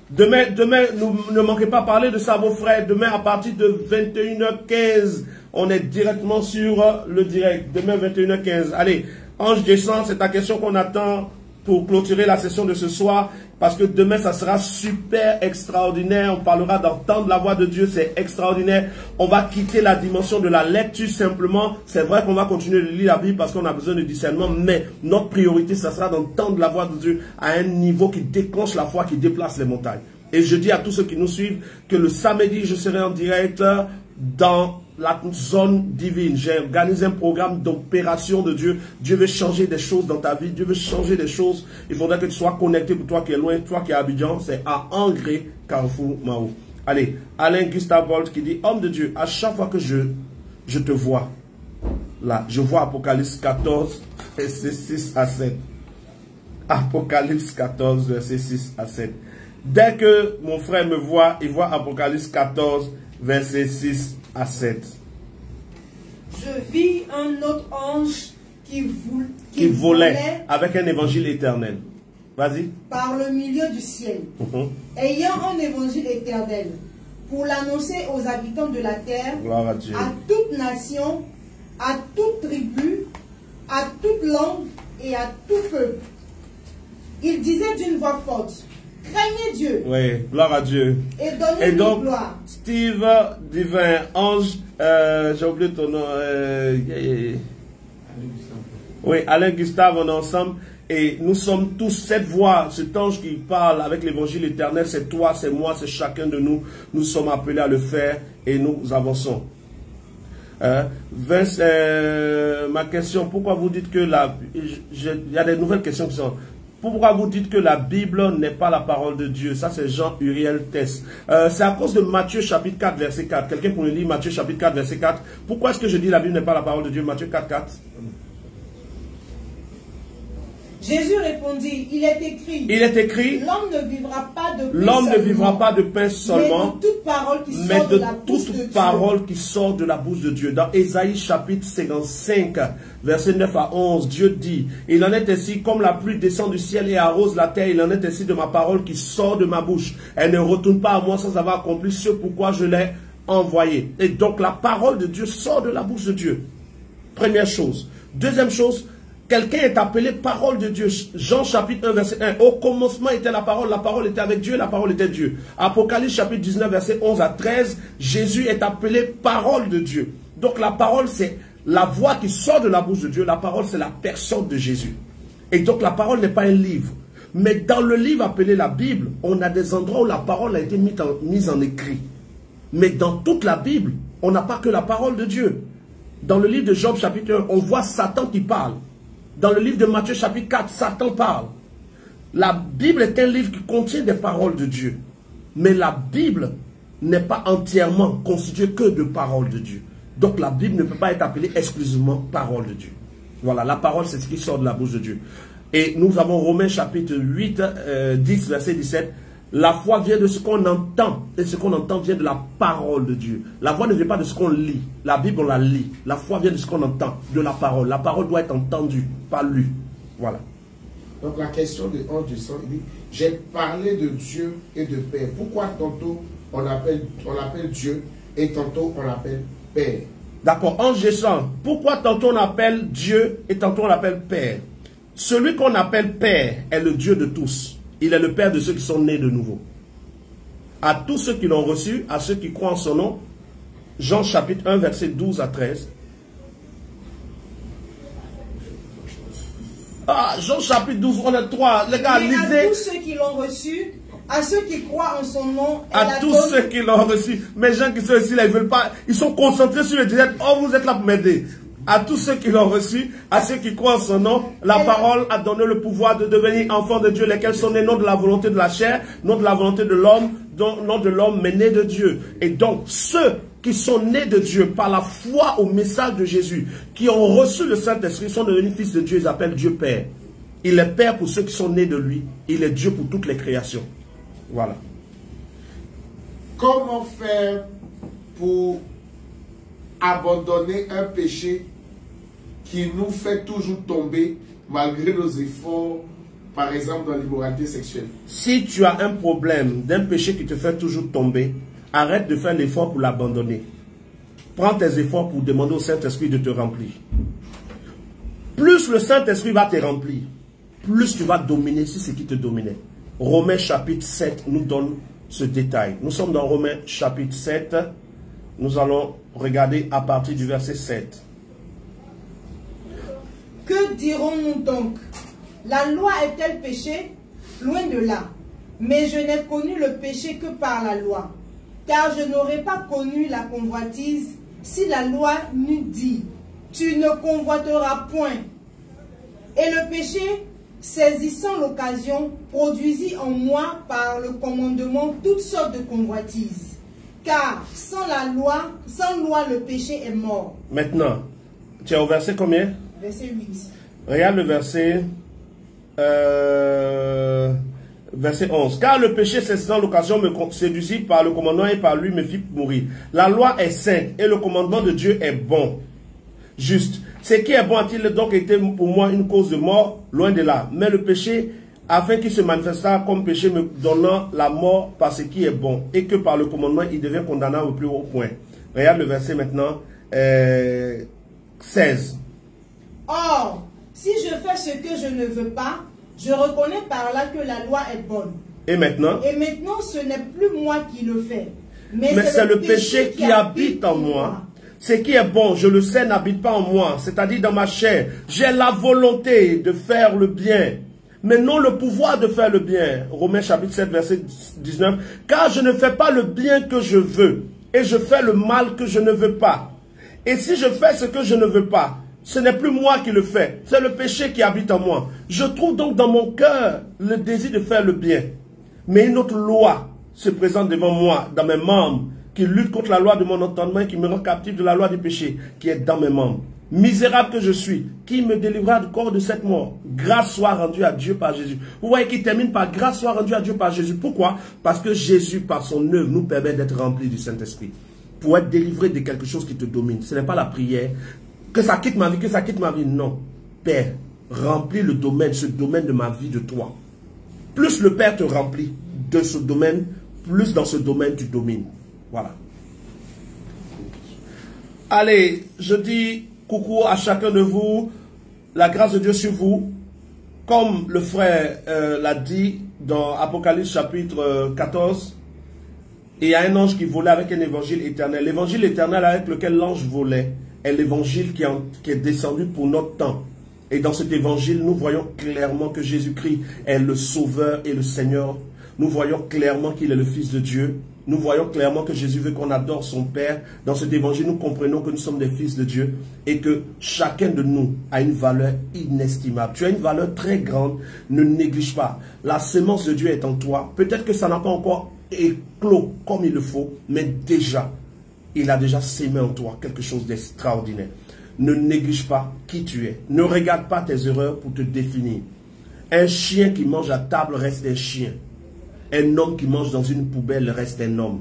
Demain, ne manquez pas parler de ça, vos frères. Demain, à partir de 21h15, on est directement sur le direct. Demain, 21h15. Allez, Ange Descend, c'est ta question qu'on attend pour clôturer la session de ce soir. Parce que demain, ça sera super extraordinaire. On parlera d'entendre la voix de Dieu. C'est extraordinaire. On va quitter la dimension de la lecture simplement. C'est vrai qu'on va continuer de lire la Bible parce qu'on a besoin de discernement. Mais notre priorité, ça sera d'entendre la voix de Dieu à un niveau qui déclenche la foi, qui déplace les montagnes. Et je dis à tous ceux qui nous suivent que le samedi, je serai en direct dans la zone divine. J'ai organisé un programme d'opération de Dieu. Dieu veut changer des choses dans ta vie. Dieu veut changer des choses. Il faudrait que tu sois connecté pour toi qui es loin, toi qui es à Abidjan. C'est à Angré, Carrefour, Mao. Allez, Alain Gustave Bolt qui dit, homme de Dieu, à chaque fois que je te vois, là, je vois Apocalypse 14, verset 6 à 7. Apocalypse 14, verset 6 à 7. Dès que mon frère me voit, il voit Apocalypse 14, verset 6 à 7. Je vis un autre ange qui volait avec un évangile éternel. Vas-y. Par le milieu du ciel. Ayant un évangile éternel pour l'annoncer aux habitants de la terre, gloire à Dieu, à toute nation, à toute tribu, à toute langue et à tout peuple. Il disait d'une voix forte, craignez Dieu. Oui, gloire à Dieu. Et donnez-lui gloire. Steve Divin, Ange, j'ai oublié ton nom. Oui, Alain Gustave, on est ensemble. Et nous sommes tous cette voix, cet ange qui parle avec l'évangile éternel. C'est toi, c'est moi, c'est chacun de nous. Nous sommes appelés à le faire et nous avançons. Vince, ma question, pourquoi vous dites que il y a des nouvelles questions qui sont... Pourquoi vous dites que la Bible n'est pas la parole de Dieu? Ça, c'est Jean Uriel Tess. C'est à cause de Matthieu chapitre 4, verset 4. Quelqu'un pour nous lire Matthieu chapitre 4, verset 4. Pourquoi est-ce que je dis la Bible n'est pas la parole de Dieu? Matthieu 4, 4. Jésus répondit, il est écrit. Il est écrit. L'homme ne vivra pas de pain seulement. L'homme ne vivra pas de pain seulement. Mais de toute parole qui sort de la bouche de Dieu. Parole qui sort de la bouche de Dieu. Dans Ésaïe chapitre 55, verset 9 à 11, Dieu dit, il en est ainsi comme la pluie descend du ciel et arrose la terre, il en est ainsi de ma parole qui sort de ma bouche. Elle ne retourne pas à moi sans avoir accompli ce pourquoi je l'ai envoyée. Et donc la parole de Dieu sort de la bouche de Dieu. Première chose. Deuxième chose, Quelqu'un est appelé parole de Dieu. Jean chapitre 1 verset 1. Au commencement était la parole était avec Dieu, la parole était Dieu. Apocalypse chapitre 19 verset 11 à 13. Jésus est appelé parole de Dieu. Donc la parole c'est la voix qui sort de la bouche de Dieu. La parole c'est la personne de Jésus. Et donc la parole n'est pas un livre. Mais dans le livre appelé la Bible, on a des endroits où la parole a été mise en écrit. Mais dans toute la Bible, on n'a pas que la parole de Dieu. Dans le livre de Job chapitre 1, on voit Satan qui parle. Dans le livre de Matthieu chapitre 4, Satan parle. La Bible est un livre qui contient des paroles de Dieu. Mais la Bible n'est pas entièrement constituée que de paroles de Dieu. Donc la Bible ne peut pas être appelée exclusivement parole de Dieu. Voilà, la parole c'est ce qui sort de la bouche de Dieu. Et nous avons Romains chapitre 8, 10, verset 17. La foi vient de ce qu'on entend. Et ce qu'on entend vient de la parole de Dieu. La foi ne vient pas de ce qu'on lit. La Bible, on la lit. La foi vient de ce qu'on entend, de la parole. La parole doit être entendue, pas lue. Voilà. Donc la question de Ange du sang, il dit, j'ai parlé de Dieu et de Père. Pourquoi tantôt on l'appelle Dieu et tantôt on l'appelle Père? D'accord, Ange du sang. Pourquoi tantôt on appelle Dieu et tantôt on l'appelle Père? Celui qu'on appelle Père est le Dieu de tous. Il est le Père de ceux qui sont nés de nouveau. À tous ceux qui l'ont reçu, à ceux qui croient en son nom, Jean chapitre 1, verset 12 à 13. Ah, Jean chapitre 12, on est 3. Les gars, lisez. À tous ceux qui l'ont reçu, à ceux qui croient en son nom. À tous ceux qui l'ont reçu. Mais les gens qui sont ici, là, ils veulent pas. Ils sont concentrés sur le direct. Oh, vous êtes là pour m'aider. À tous ceux qui l'ont reçu, à ceux qui croient en son nom, la parole a donné le pouvoir de devenir enfants de Dieu, lesquels sont nés non de la volonté de la chair, non de la volonté de l'homme, non de l'homme, mais nés de Dieu. Et donc, ceux qui sont nés de Dieu par la foi au message de Jésus, qui ont reçu le Saint-Esprit, sont devenus fils de Dieu, ils appellent Dieu Père. Il est Père pour ceux qui sont nés de lui. Il est Dieu pour toutes les créations. Voilà. Comment faire pour abandonner un péché qui nous fait toujours tomber malgré nos efforts, par exemple dans l'immoralité sexuelle? Si tu as un problème d'un péché qui te fait toujours tomber, arrête de faire l'effort pour l'abandonner. Prends tes efforts pour demander au Saint-Esprit de te remplir. Plus le Saint-Esprit va te remplir, plus tu vas dominer sur ce qui te dominait. Romains chapitre 7 nous donne ce détail. Nous sommes dans Romains chapitre 7. Nous allons regarder à partir du verset 7. Que dirons-nous donc? La loi est-elle péché? Loin de là. Mais je n'ai connu le péché que par la loi. Car je n'aurais pas connu la convoitise si la loi n'eût dit, tu ne convoiteras point. Et le péché, saisissant l'occasion, produisit en moi par le commandement toutes sortes de convoitises. Car sans loi, le péché est mort. Maintenant, tu es au verset combien? Verset 8. Regarde le verset, verset 11. Car le péché, saisissant l'occasion, me séduisit par le commandement et par lui me fit mourir. La loi est sainte et le commandement de Dieu est bon. Juste. Ce qui est bon a-t-il donc été pour moi une cause de mort? Loin de là. Mais le péché, afin qu'il se manifestât comme péché, me donnant la mort par ce qui est bon, et que par le commandement, il devient condamnable au plus haut point. Regarde le verset maintenant, 16. Or, si je fais ce que je ne veux pas, je reconnais par là que la loi est bonne. Et maintenant, ce n'est plus moi qui le fais, mais c'est le péché qui habite en moi. Ce qui est bon, je le sais, n'habite pas en moi, c'est-à-dire dans ma chair. J'ai la volonté de faire le bien, mais non le pouvoir de faire le bien. Romains chapitre 7, verset 19. Car je ne fais pas le bien que je veux, et je fais le mal que je ne veux pas. Et si je fais ce que je ne veux pas, ce n'est plus moi qui le fais, c'est le péché qui habite en moi. Je trouve donc dans mon cœur le désir de faire le bien. Mais une autre loi se présente devant moi, dans mes membres, qui lutte contre la loi de mon entendement et qui me rend captif de la loi du péché, qui est dans mes membres. Misérable que je suis, qui me délivrera du corps de cette mort? Grâce soit rendue à Dieu par Jésus. Vous voyez qu'il termine par grâce soit rendue à Dieu par Jésus. Pourquoi? Parce que Jésus, par son œuvre, nous permet d'être remplis du Saint-Esprit. Pour être délivré de quelque chose qui te domine. Ce n'est pas la prière. Que ça quitte ma vie, que ça quitte ma vie. Non. Père, remplis le domaine, ce domaine de ma vie de toi. Plus le Père te remplit de ce domaine, plus dans ce domaine tu domines. Voilà. Allez, je dis coucou à chacun de vous. la grâce de Dieu sur vous, comme le frère l'a dit dans Apocalypse chapitre 14, il y a un ange qui volait avec un évangile éternel. L'évangile éternel avec lequel l'ange volait est l'évangile qui est descendu pour notre temps. Et dans cet évangile, nous voyons clairement que Jésus-Christ est le Sauveur et le Seigneur. Nous voyons clairement qu'il est le Fils de Dieu. Nous voyons clairement que Jésus veut qu'on adore son Père. Dans cet évangile, nous comprenons que nous sommes des fils de Dieu et que chacun de nous a une valeur inestimable. Tu as une valeur très grande, ne néglige pas. La sémence de Dieu est en toi. Peut-être que ça n'a pas encore éclos comme il le faut, mais déjà, il a déjà sémé en toi quelque chose d'extraordinaire. Ne néglige pas qui tu es. Ne regarde pas tes erreurs pour te définir. Un chien qui mange à table reste un chien. Un homme qui mange dans une poubelle reste un homme.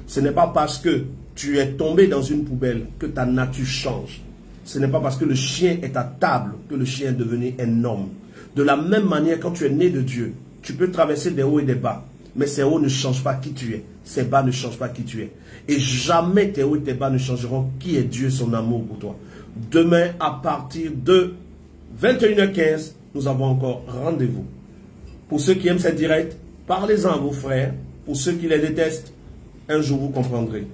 Ce n'est pas parce que tu es tombé dans une poubelle que ta nature change. Ce n'est pas parce que le chien est à table que le chien est devenu un homme. De la même manière, quand tu es né de Dieu, tu peux traverser des hauts et des bas. Mais ces hauts ne changent pas qui tu es. Ces bas ne changent pas qui tu es. Et jamais tes hauts et tes bas ne changeront qui est Dieu, son amour pour toi. Demain, à partir de 21h15, nous avons encore rendez-vous. Pour ceux qui aiment cette directe, parlez-en à vos frères. Pour ceux qui les détestent, un jour vous comprendrez.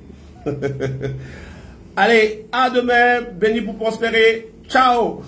Allez, à demain. Béni pour prospérer. Ciao.